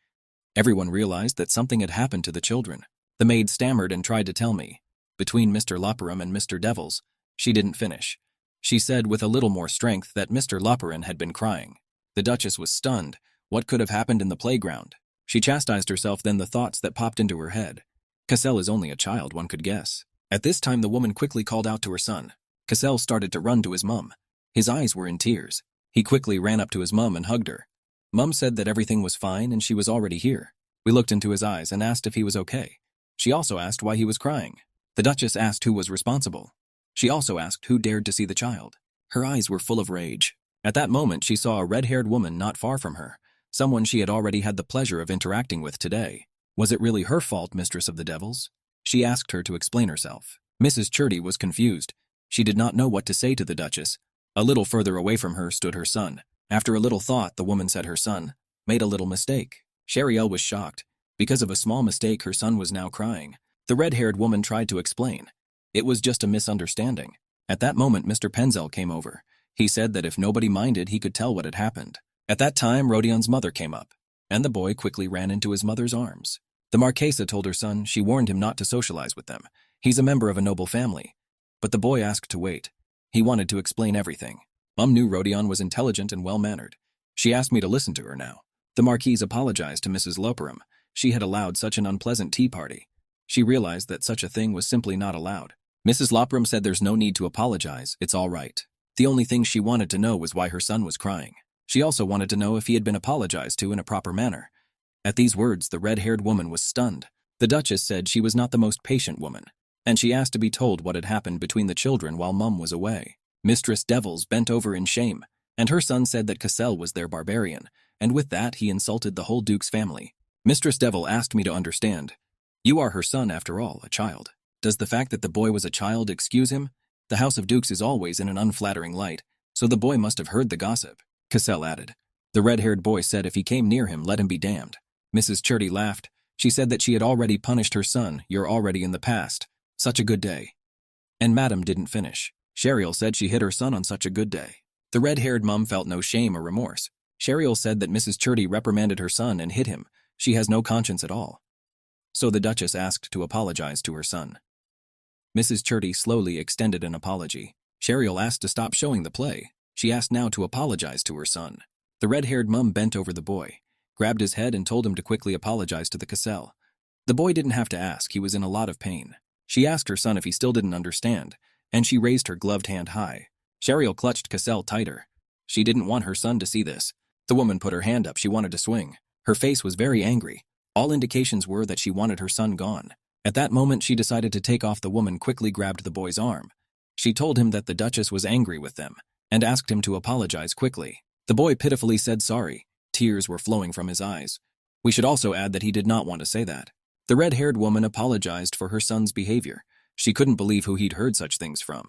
everyone realized that something had happened to the children. The maid stammered and tried to tell me. Between Mr. Loperam and Mr. Devils, she didn't finish. She said with a little more strength that Mr. Loperam had been crying. The Duchess was stunned. What could have happened in the playground? She chastised herself, then the thoughts that popped into her head. Cassel is only a child, one could guess. At this time, the woman quickly called out to her son. Cassel started to run to his mum. His eyes were in tears. He quickly ran up to his mum and hugged her. Mum said that everything was fine and she was already here. We looked into his eyes and asked if he was okay. She also asked why he was crying. The Duchess asked who was responsible. She also asked who dared to see the child. Her eyes were full of rage. At that moment, she saw a red-haired woman not far from her, someone she had already had the pleasure of interacting with today. Was it really her fault, Mistress of the Devils? She asked her to explain herself. Mrs. Churdy was confused. She did not know what to say to the Duchess. A little further away from her stood her son. After a little thought, the woman said her son made a little mistake. Cheryl was shocked. Because of a small mistake, her son was now crying. The red-haired woman tried to explain. It was just a misunderstanding. At that moment, Mr. Penzel came over. He said that if nobody minded, he could tell what had happened. At that time, Rodion's mother came up, and the boy quickly ran into his mother's arms. The Marchesa told her son she warned him not to socialize with them. He's a member of a noble family. But the boy asked to wait. He wanted to explain everything. Mum knew Rodion was intelligent and well-mannered. She asked me to listen to her now. The Marquise apologized to Mrs. Loperam. She had allowed such an unpleasant tea party. She realized that such a thing was simply not allowed. Mrs. Loperam said there's no need to apologize, it's all right. The only thing she wanted to know was why her son was crying. She also wanted to know if he had been apologized to in a proper manner. At these words, the red-haired woman was stunned. The Duchess said she was not the most patient woman, and she asked to be told what had happened between the children while Mum was away. Mistress Devils bent over in shame, and her son said that Cassel was their barbarian, and with that he insulted the whole Duke's family. Mistress Devil asked me to understand. You are her son, after all, a child. Does the fact that the boy was a child excuse him? The House of Dukes is always in an unflattering light, so the boy must have heard the gossip. Cassel added. The red-haired boy said if he came near him, let him be damned. Mrs. Churdy laughed. She said that she had already punished her son. You're already in the past. Such a good day. And Madam didn't finish. Cheryl said she hit her son on such a good day. The red-haired mum felt no shame or remorse. Cheryl said that Mrs. Churdy reprimanded her son and hit him. She has no conscience at all. So the Duchess asked to apologize to her son. Mrs. Churdy slowly extended an apology. Cheryl asked to stop showing the play. She asked now to apologize to her son. The red-haired mum bent over the boy, grabbed his head and told him to quickly apologize to the Cassel. The boy didn't have to ask, he was in a lot of pain. She asked her son if he still didn't understand, and she raised her gloved hand high. Cheryl clutched Cassel tighter. She didn't want her son to see this. The woman put her hand up, she wanted to swing. Her face was very angry. All indications were that she wanted her son gone. At that moment, she decided to take off. The woman quickly grabbed the boy's arm. She told him that the Duchess was angry with them, and asked him to apologize quickly. The boy pitifully said sorry. Tears were flowing from his eyes. We should also add that he did not want to say that. The red-haired woman apologized for her son's behavior. She couldn't believe who he'd heard such things from.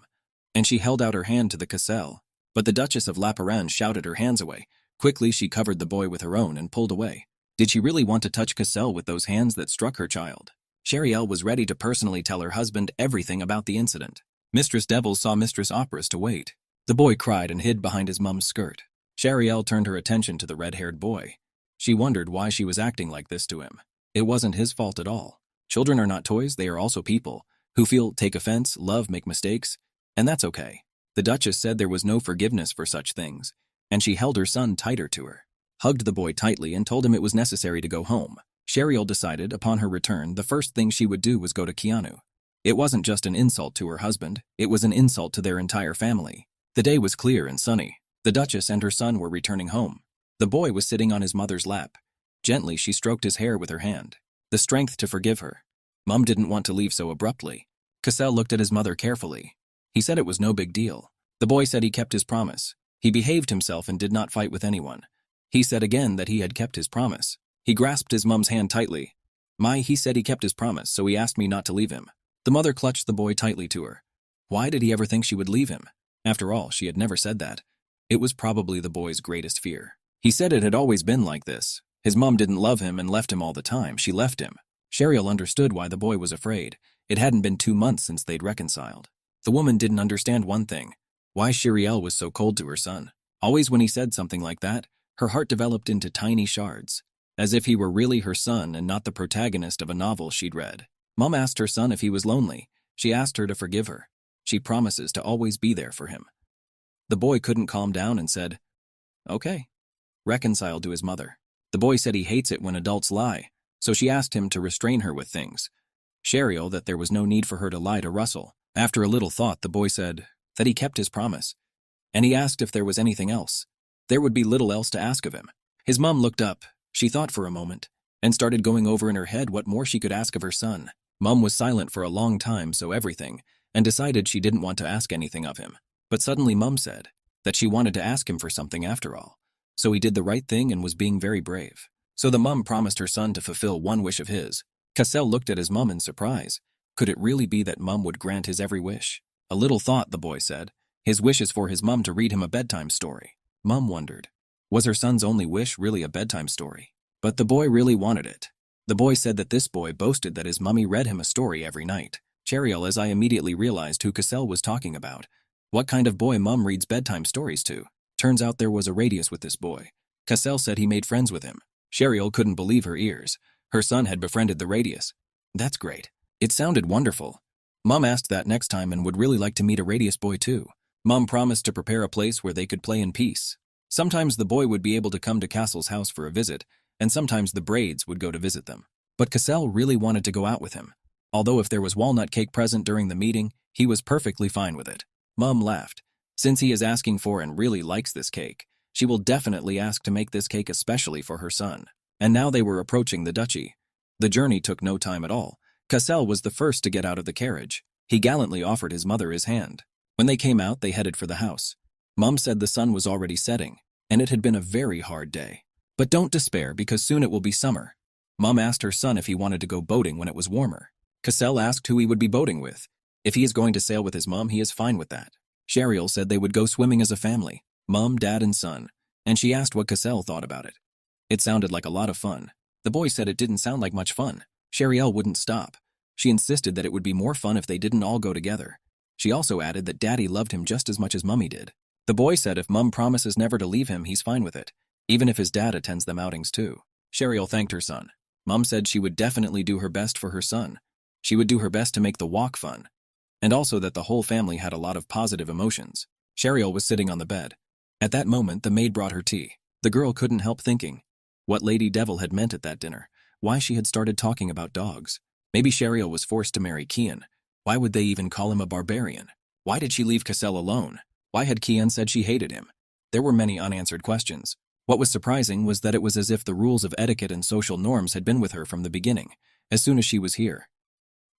And she held out her hand to the Cassel. But the Duchess of Laparan shouted her hands away. Quickly, she covered the boy with her own and pulled away. Did she really want to touch Cassel with those hands that struck her child? Sheriel was ready to personally tell her husband everything about the incident. Mistress Devils saw Mistress Operas to wait. The boy cried and hid behind his mum's skirt. Sheriel turned her attention to the red-haired boy. She wondered why she was acting like this to him. It wasn't his fault at all. Children are not toys, they are also people, who feel, take offense, love, make mistakes, and that's okay. The Duchess said there was no forgiveness for such things, and she held her son tighter to her, hugged the boy tightly and told him it was necessary to go home. Sheriel decided, upon her return, the first thing she would do was go to Keanu. It wasn't just an insult to her husband, it was an insult to their entire family. The day was clear and sunny. The Duchess and her son were returning home. The boy was sitting on his mother's lap. Gently, she stroked his hair with her hand. The strength to forgive her. Mum didn't want to leave so abruptly. Cassel looked at his mother carefully. He said it was no big deal. The boy said he kept his promise. He behaved himself and did not fight with anyone. He said again that he had kept his promise. He grasped his mum's hand tightly. He said he kept his promise, so he asked me not to leave him. The mother clutched the boy tightly to her. Why did he ever think she would leave him? After all, she had never said that. It was probably the boy's greatest fear. He said it had always been like this. His mum didn't love him and left him all the time. She left him. Sheriel understood why the boy was afraid. It hadn't been 2 months since they'd reconciled. The woman didn't understand one thing. Why Sheriel was so cold to her son. Always when he said something like that, her heart developed into tiny shards, as if he were really her son and not the protagonist of a novel she'd read. Mum asked her son if he was lonely. She asked her to forgive her. She promises to always be there for him. The boy couldn't calm down and said, okay. Reconciled to his mother. The boy said he hates it when adults lie, so she asked him to restrain her with things. Sheriel that there was no need for her to lie to Russell. After a little thought, the boy said that he kept his promise. And he asked if there was anything else. There would be little else to ask of him. His mum looked up. She thought for a moment, and started going over in her head what more she could ask of her son. Mum was silent for a long time, so everything, and decided she didn't want to ask anything of him. But suddenly Mum said that she wanted to ask him for something after all. So he did the right thing and was being very brave. So the mum promised her son to fulfill one wish of his. Cassel looked at his mum in surprise. Could it really be that Mum would grant his every wish? A little thought, the boy said. His wish is for his mum to read him a bedtime story. Mum wondered. Was her son's only wish really a bedtime story? But the boy really wanted it. The boy said that this boy boasted that his mummy read him a story every night. Sheriel, as I immediately realized who Cassel was talking about. What kind of boy Mum reads bedtime stories to? Turns out there was a radius with this boy. Cassel said he made friends with him. Sheriel couldn't believe her ears. Her son had befriended the radius. That's great. It sounded wonderful. Mum asked that next time and would really like to meet a radius boy too. Mum promised to prepare a place where they could play in peace. Sometimes the boy would be able to come to Cassel's house for a visit, and sometimes the Braids would go to visit them. But Cassel really wanted to go out with him. Although if there was walnut cake present during the meeting, he was perfectly fine with it. Mum laughed. Since he is asking for and really likes this cake, she will definitely ask to make this cake especially for her son. And now they were approaching the duchy. The journey took no time at all. Cassel was the first to get out of the carriage. He gallantly offered his mother his hand. When they came out, they headed for the house. Mum said the sun was already setting, and it had been a very hard day. But don't despair, because soon it will be summer. Mum asked her son if he wanted to go boating when it was warmer. Cassel asked who he would be boating with. If he is going to sail with his mum, he is fine with that. Sheriel said they would go swimming as a family, Mum, Dad, and son, and she asked what Cassel thought about it. It sounded like a lot of fun. The boy said it didn't sound like much fun. Sheriel wouldn't stop. She insisted that it would be more fun if they didn't all go together. She also added that Daddy loved him just as much as Mummy did. The boy said if Mum promises never to leave him, he's fine with it, even if his dad attends them outings too. Sheriel thanked her son. Mum said she would definitely do her best for her son. She would do her best to make the walk fun, and also that the whole family had a lot of positive emotions. Sheriel was sitting on the bed. At that moment, the maid brought her tea. The girl couldn't help thinking what Lady Devil had meant at that dinner, why she had started talking about dogs. Maybe Sheriel was forced to marry Kian. Why would they even call him a barbarian? Why did she leave Cassel alone? Why had Kian said she hated him? There were many unanswered questions. What was surprising was that it was as if the rules of etiquette and social norms had been with her from the beginning, as soon as she was here.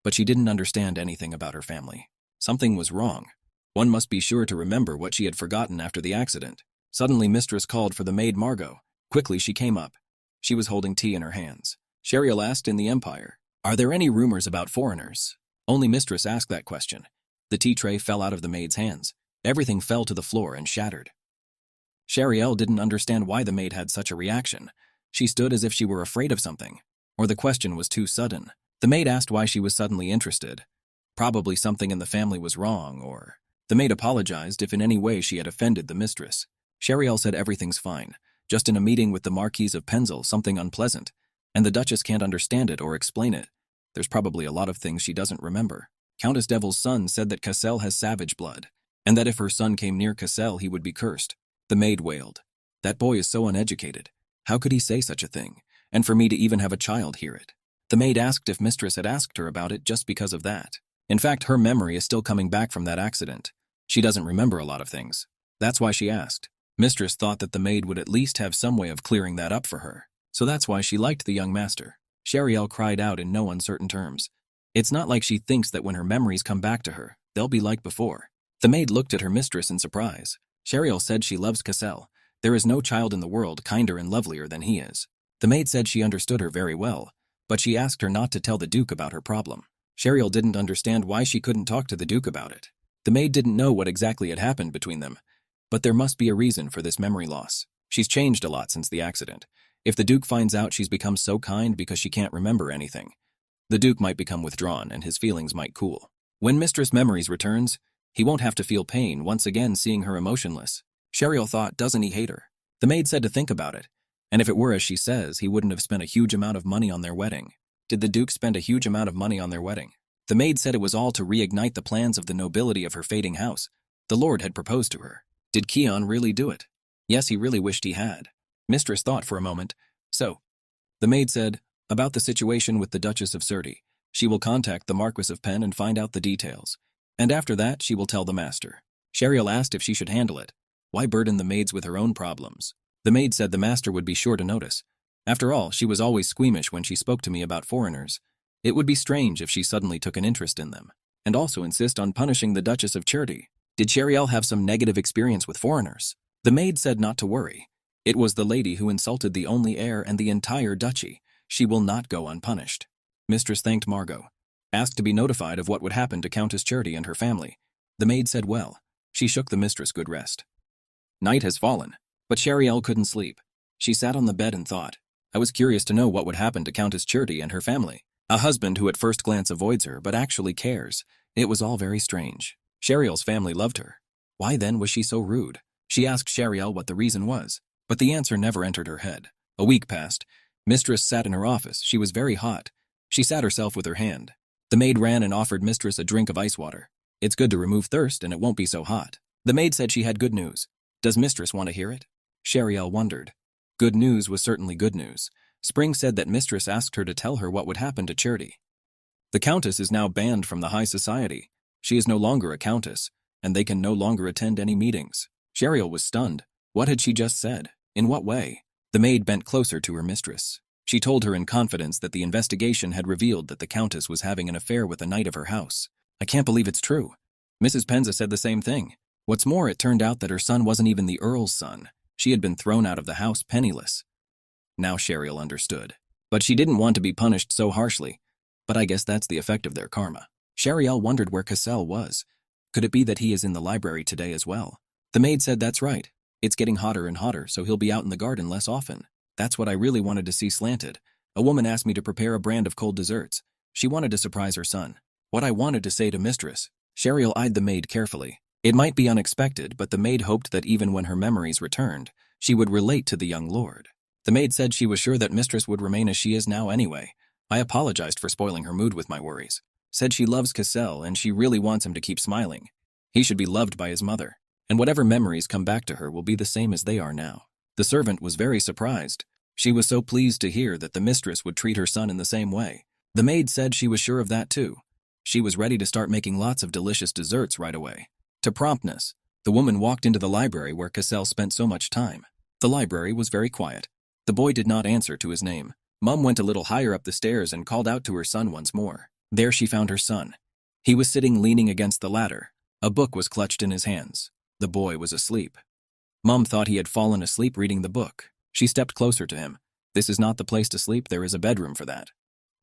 But she didn't understand anything about her family. Something was wrong. One must be sure to remember what she had forgotten after the accident. Suddenly Mistress called for the maid Margot. Quickly she came up. She was holding tea in her hands. Sheriel asked in the Empire. Are there any rumors about foreigners? Only Mistress asked that question. The tea tray fell out of the maid's hands. Everything fell to the floor and shattered. Shariel didn't understand why the maid had such a reaction. She stood as if she were afraid of something, or the question was too sudden. The maid asked why she was suddenly interested. Probably something in the family was wrong, or... The maid apologized if in any way she had offended the mistress. Shariel said everything's fine, just in a meeting with the Marquise of Penzel, something unpleasant, and the Duchess can't understand it or explain it. There's probably a lot of things she doesn't remember. Countess Devil's son said that Cassel has savage blood, and that if her son came near Cassel he would be cursed. The maid wailed. That boy is so uneducated. How could he say such a thing? And for me to even have a child hear it. The maid asked if Mistress had asked her about it just because of that. In fact, her memory is still coming back from that accident. She doesn't remember a lot of things. That's why she asked. Mistress thought that the maid would at least have some way of clearing that up for her. So that's why she liked the young master. Shariel cried out in no uncertain terms. It's not like she thinks that when her memories come back to her, they'll be like before. The maid looked at her mistress in surprise. Shariel said she loves Cassel. There is no child in the world kinder and lovelier than he is. The maid said she understood her very well, but she asked her not to tell the Duke about her problem. Shariel didn't understand why she couldn't talk to the Duke about it. The maid didn't know what exactly had happened between them, but there must be a reason for this memory loss. She's changed a lot since the accident. If the Duke finds out she's become so kind because she can't remember anything, the Duke might become withdrawn and his feelings might cool. When Mistress Memories returns, he won't have to feel pain once again seeing her emotionless. Shariel thought, doesn't he hate her? The maid said to think about it, and if it were as she says, he wouldn't have spent a huge amount of money on their wedding. Did the Duke spend a huge amount of money on their wedding? The maid said it was all to reignite the plans of the nobility of her fading house. The Lord had proposed to her. Did Keon really do it? Yes, he really wished he had. Mistress thought for a moment. So, the maid said, about the situation with the Duchess of Surrey. She will contact the Marquis of Penn and find out the details. And after that, she will tell the master. Shariel asked if she should handle it. Why burden the maids with her own problems? The maid said the master would be sure to notice. After all, she was always squeamish when she spoke to me about foreigners. It would be strange if she suddenly took an interest in them, and also insist on punishing the Duchess of Surrey. Did Shariel have some negative experience with foreigners? The maid said not to worry. It was the lady who insulted the only heir and the entire duchy. She will not go unpunished. Mistress thanked Margot, asked to be notified of what would happen to Countess Surrey and her family. The maid said well. She shook the mistress good rest. Night has fallen, but Shariel couldn't sleep. She sat on the bed and thought. I was curious to know what would happen to Countess Surrey and her family. A husband who at first glance avoids her but actually cares. It was all very strange. Shariel's family loved her. Why then was she so rude? She asked Shariel what the reason was, but the answer never entered her head. A week passed. Mistress sat in her office. She was very hot. She sat herself with her hand. The maid ran and offered Mistress a drink of ice water. It's good to remove thirst and it won't be so hot. The maid said she had good news. Does Mistress want to hear it? Shariel wondered. Good news was certainly good news. Spring said that Mistress asked her to tell her what would happen to Surrey. The Countess is now banned from the high society. She is no longer a Countess, and they can no longer attend any meetings. Shariel was stunned. What had she just said? In what way? The maid bent closer to her mistress. She told her in confidence that the investigation had revealed that the Countess was having an affair with a knight of her house. I can't believe it's true. Mrs. Penza said the same thing. What's more, it turned out that her son wasn't even the Earl's son. She had been thrown out of the house penniless. Now Shariel understood. But she didn't want to be punished so harshly. But I guess that's the effect of their karma. Shariel wondered where Cassel was. Could it be that he is in the library today as well? The maid said that's right. It's getting hotter and hotter, so he'll be out in the garden less often. That's what I really wanted to see slanted. A woman asked me to prepare a brand of cold desserts. She wanted to surprise her son. What I wanted to say to Mistress. Shariel eyed the maid carefully. It might be unexpected, but the maid hoped that even when her memories returned, she would relate to the young lord. The maid said she was sure that Mistress would remain as she is now anyway. I apologized for spoiling her mood with my worries. Said she loves Cassel and she really wants him to keep smiling. He should be loved by his mother, and whatever memories come back to her will be the same as they are now. The servant was very surprised. She was so pleased to hear that the mistress would treat her son in the same way. The maid said she was sure of that too. She was ready to start making lots of delicious desserts right away. To promptness, the woman walked into the library where Cassel spent so much time. The library was very quiet. The boy did not answer to his name. Mum went a little higher up the stairs and called out to her son once more. There she found her son. He was sitting leaning against the ladder. A book was clutched in his hands. The boy was asleep. Mum thought he had fallen asleep reading the book. She stepped closer to him. This is not the place to sleep, there is a bedroom for that.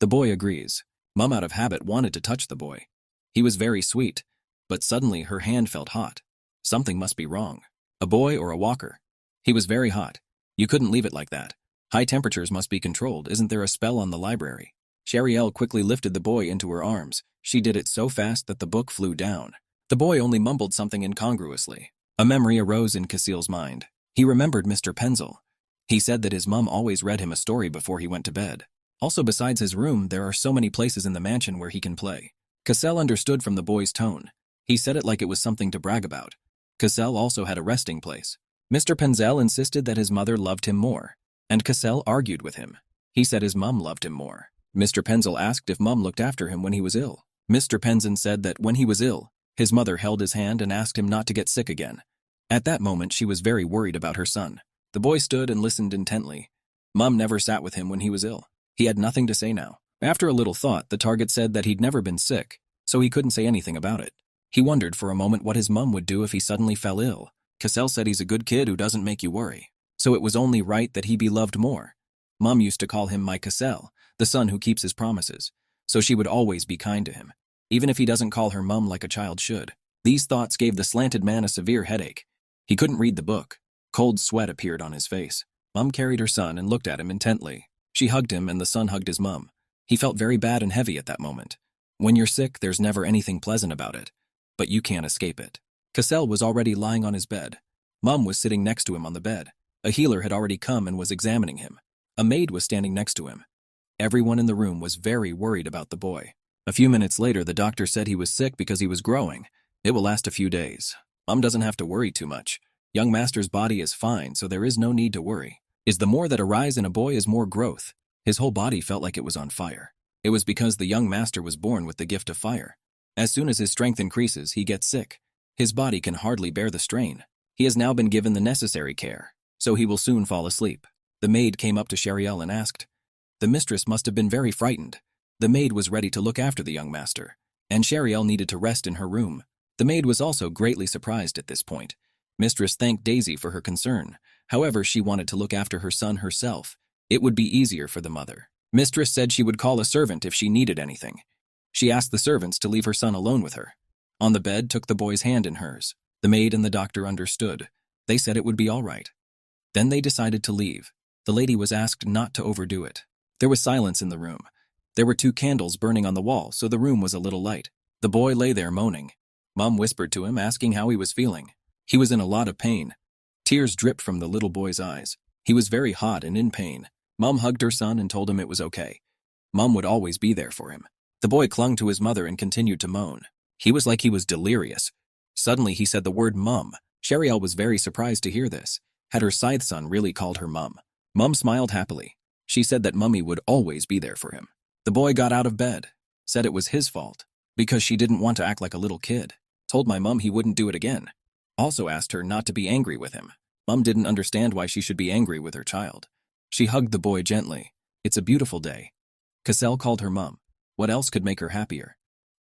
The boy agrees. Mom out of habit wanted to touch the boy. He was very sweet, but suddenly her hand felt hot. Something must be wrong. A boy or a walker? He was very hot. You couldn't leave it like that. High temperatures must be controlled. Isn't there a spell on the library? Shariel quickly lifted the boy into her arms. She did it so fast that the book flew down. The boy only mumbled something incongruously. A memory arose in Cassel's mind. He remembered Mr. Penzel. He said that his mum always read him a story before he went to bed. Also, besides his room, there are so many places in the mansion where he can play. Cassel understood from the boy's tone. He said it like it was something to brag about. Cassel also had a resting place. Mr. Penzel insisted that his mother loved him more, and Cassel argued with him. He said his mum loved him more. Mr. Penzel asked if mum looked after him when he was ill. Mr. Penzin said that when he was ill, his mother held his hand and asked him not to get sick again. At that moment, she was very worried about her son. The boy stood and listened intently. Mum never sat with him when he was ill. He had nothing to say now. After a little thought, the target said that he'd never been sick, so he couldn't say anything about it. He wondered for a moment what his mum would do if he suddenly fell ill. Cassel said he's a good kid who doesn't make you worry, so it was only right that he be loved more. Mum used to call him my Cassel, the son who keeps his promises, so she would always be kind to him, even if he doesn't call her mum like a child should. These thoughts gave the slanted man a severe headache. He couldn't read the book. Cold sweat appeared on his face. Mum carried her son and looked at him intently. She hugged him and the son hugged his mum. He felt very bad and heavy at that moment. When you're sick, there's never anything pleasant about it, but you can't escape it. Cassel was already lying on his bed. Mum was sitting next to him on the bed. A healer had already come and was examining him. A maid was standing next to him. Everyone in the room was very worried about the boy. A few minutes later, the doctor said he was sick because he was growing. It will last a few days. Mum doesn't have to worry too much. Young master's body is fine, so there is no need to worry. Is the more that arise in a boy is more growth. His whole body felt like it was on fire. It was because the young master was born with the gift of fire. As soon as his strength increases, he gets sick. His body can hardly bear the strain. He has now been given the necessary care, so he will soon fall asleep. The maid came up to Shariel and asked. The mistress must have been very frightened. The maid was ready to look after the young master, and Shariel needed to rest in her room. The maid was also greatly surprised at this point. Mistress thanked Daisy for her concern. However, she wanted to look after her son herself. It would be easier for the mother. Mistress said she would call a servant if she needed anything. She asked the servants to leave her son alone with her. On the bed, took the boy's hand in hers. The maid and the doctor understood. They said it would be all right. Then they decided to leave. The lady was asked not to overdo it. There was silence in the room. There were 2 candles burning on the wall, so the room was a little light. The boy lay there moaning. Mum whispered to him, asking how he was feeling. He was in a lot of pain. Tears dripped from the little boy's eyes. He was very hot and in pain. Mum hugged her son and told him it was okay. Mum would always be there for him. The boy clung to his mother and continued to moan. He was like he was delirious. Suddenly he said the word mum. Shariel was very surprised to hear this. Had her scythe son really called her mum? Mum smiled happily. She said that Mummy would always be there for him. The boy got out of bed, said it was his fault, because she didn't want to act like a little kid. Told my mum he wouldn't do it again. Also asked her not to be angry with him. Mum didn't understand why she should be angry with her child. She hugged the boy gently. It's a beautiful day. Cassel called her mum. What else could make her happier?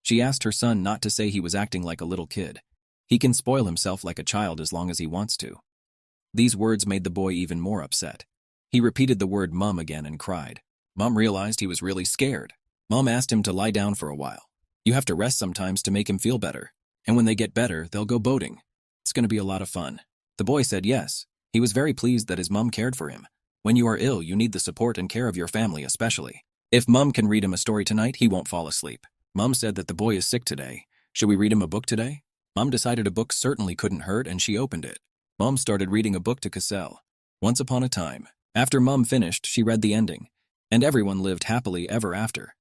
She asked her son not to say he was acting like a little kid. He can spoil himself like a child as long as he wants to. These words made the boy even more upset. He repeated the word mum again and cried. Mum realized he was really scared. Mum asked him to lie down for a while. You have to rest sometimes to make him feel better. And when they get better, they'll go boating. It's going to be a lot of fun. The boy said yes. He was very pleased that his mum cared for him. When you are ill, you need the support and care of your family especially. If Mum can read him a story tonight, he won't fall asleep. Mum said that the boy is sick today. Should we read him a book today? Mum decided a book certainly couldn't hurt and she opened it. Mum started reading a book to Cassel. Once upon a time. After Mum finished, she read the ending. And everyone lived happily ever after.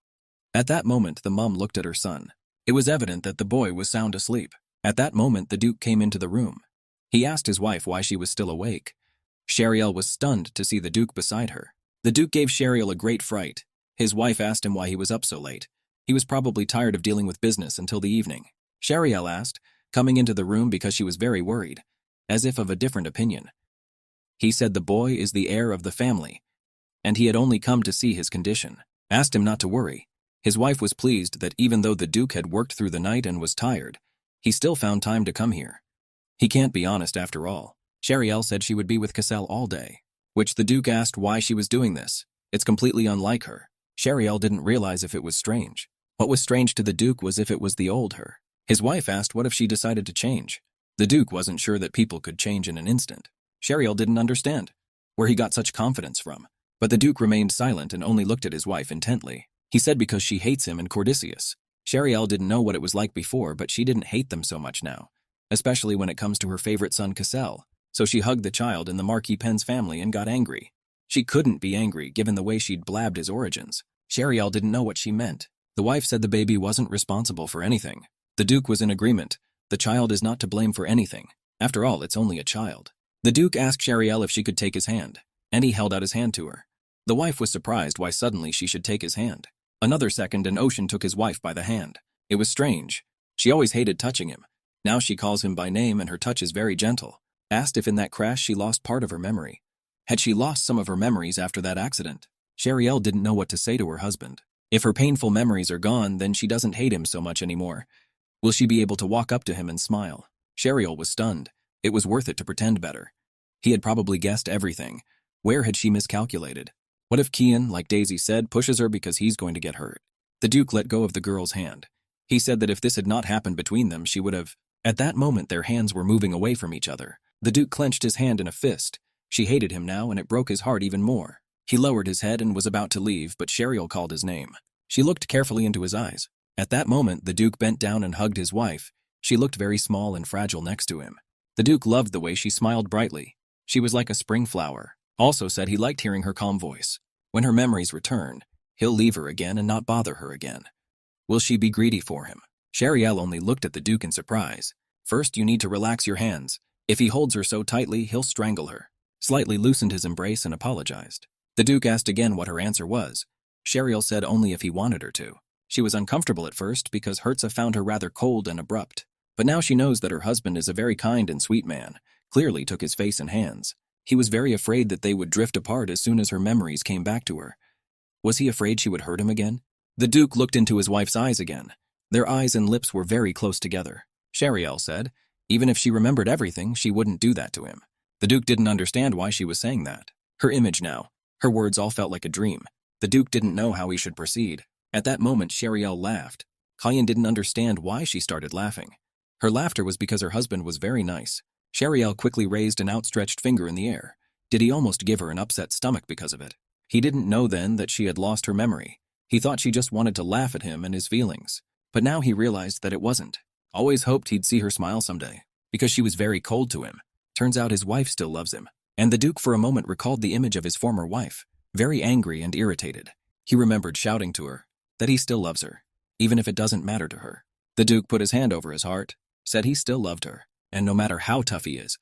At that moment, the mum looked at her son. It was evident that the boy was sound asleep. At that moment, the Duke came into the room. He asked his wife why she was still awake. Shariel was stunned to see the Duke beside her. The Duke gave Shariel a great fright. His wife asked him why he was up so late. He was probably tired of dealing with business until the evening. Shariel asked, coming into the room because she was very worried, as if of a different opinion. He said the boy is the heir of the family, and he had only come to see his condition. Asked him not to worry. His wife was pleased that even though the Duke had worked through the night and was tired, he still found time to come here. He can't be honest after all. Shariel said she would be with Cassel all day, which the Duke asked why she was doing this. It's completely unlike her. Shariel didn't realize if it was strange. What was strange to the Duke was if it was the old her. His wife asked what if she decided to change. The Duke wasn't sure that people could change in an instant. Shariel didn't understand where he got such confidence from. But the Duke remained silent and only looked at his wife intently. He said because she hates him and Cordicius. Shariel didn't know what it was like before, but she didn't hate them so much now, especially when it comes to her favorite son Cassel. So she hugged the child in the Marquis Penn's family and got angry. She couldn't be angry given the way she'd blabbed his origins. Shariel didn't know what she meant. The wife said the baby wasn't responsible for anything. The Duke was in agreement. The child is not to blame for anything. After all, it's only a child. The Duke asked Shariel if she could take his hand, and he held out his hand to her. The wife was surprised why suddenly she should take his hand. Another second and Ocean took his wife by the hand. It was strange. She always hated touching him. Now she calls him by name and her touch is very gentle. Asked if in that crash she lost part of her memory. Had she lost some of her memories after that accident? Shariel didn't know what to say to her husband. If her painful memories are gone, then she doesn't hate him so much anymore. Will she be able to walk up to him and smile? Shariel was stunned. It was worth it to pretend better. He had probably guessed everything. Where had she miscalculated? What if Kian, like Daisy said, pushes her because he's going to get hurt? The Duke let go of the girl's hand. He said that if this had not happened between them, she would have. At that moment, their hands were moving away from each other. The Duke clenched his hand in a fist. She hated him now, and it broke his heart even more. He lowered his head and was about to leave, but Shariel called his name. She looked carefully into his eyes. At that moment, the Duke bent down and hugged his wife. She looked very small and fragile next to him. The Duke loved the way she smiled brightly. She was like a spring flower. Also said he liked hearing her calm voice. When her memories return, he'll leave her again and not bother her again. Will she be greedy for him? Shariel only looked at the Duke in surprise. First, you need to relax your hands. If he holds her so tightly, he'll strangle her. Slightly loosened his embrace and apologized. The Duke asked again what her answer was. Shariel said only if he wanted her to. She was uncomfortable at first because Hertza found her rather cold and abrupt. But now she knows that her husband is a very kind and sweet man, clearly took his face and hands. He was very afraid that they would drift apart as soon as her memories came back to her. Was he afraid she would hurt him again? The Duke looked into his wife's eyes again. Their eyes and lips were very close together. Shariel said, even if she remembered everything, she wouldn't do that to him. The Duke didn't understand why she was saying that. Her image now. Her words all felt like a dream. The Duke didn't know how he should proceed. At that moment, Shariel laughed. Kayan didn't understand why she started laughing. Her laughter was because her husband was very nice. Shariel quickly raised an outstretched finger in the air. Did he almost give her an upset stomach because of it? He didn't know then that she had lost her memory. He thought she just wanted to laugh at him and his feelings. But now he realized that it wasn't. Always hoped he'd see her smile someday, because she was very cold to him. Turns out his wife still loves him. And the Duke for a moment recalled the image of his former wife, very angry and irritated. He remembered shouting to her that he still loves her, even if it doesn't matter to her. The Duke put his hand over his heart, said he still loved her, and no matter how tough he is.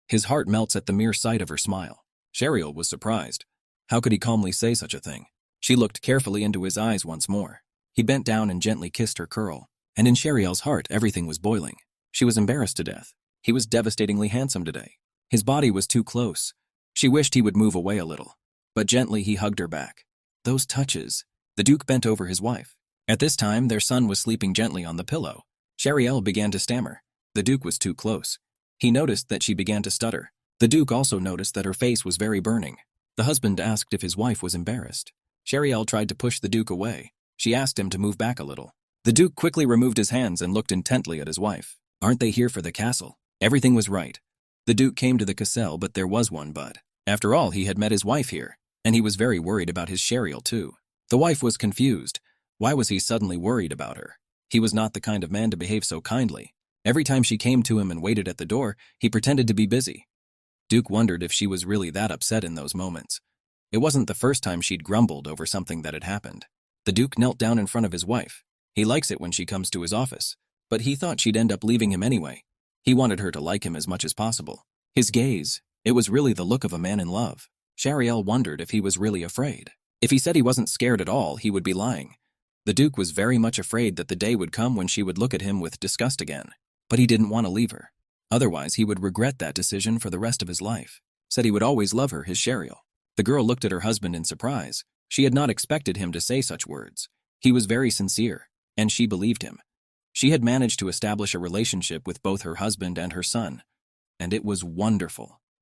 His heart melts at the mere sight of her smile. Shariel was surprised. How could he calmly say such a thing? She looked carefully into his eyes once more. He bent down and gently kissed her curl, and in Shariel's heart everything was boiling. She was embarrassed to death. He was devastatingly handsome today. His body was too close. She wished he would move away a little, but gently he hugged her back. Those touches. The Duke bent over his wife. At this time, their son was sleeping gently on the pillow. Shariel began to stammer. The Duke was too close. He noticed that she began to stutter. The Duke also noticed that her face was very burning. The husband asked if his wife was embarrassed. Shariel tried to push the Duke away. She asked him to move back a little. The Duke quickly removed his hands and looked intently at his wife. Aren't they here for the castle? Everything was right. The Duke came to the Cassel, but there was one but. After all, he had met his wife here, and he was very worried about his Shariel too. The wife was confused. Why was he suddenly worried about her? He was not the kind of man to behave so kindly. Every time she came to him and waited at the door, he pretended to be busy. Duke wondered if she was really that upset in those moments. It wasn't the first time she'd grumbled over something that had happened. The Duke knelt down in front of his wife. He likes it when she comes to his office, but he thought she'd end up leaving him anyway. He wanted her to like him as much as possible. His gaze, it was really the look of a man in love. Shariel wondered if he was really afraid. If he said he wasn't scared at all, he would be lying. The Duke was very much afraid that the day would come when she would look at him with disgust again. But he didn't want to leave her. Otherwise, he would regret that decision for the rest of his life. Said he would always love her, his Shariel. The girl looked at her husband in surprise. She had not expected him to say such words. He was very sincere, and she believed him. She had managed to establish a relationship with both her husband and her son, and it was wonderful.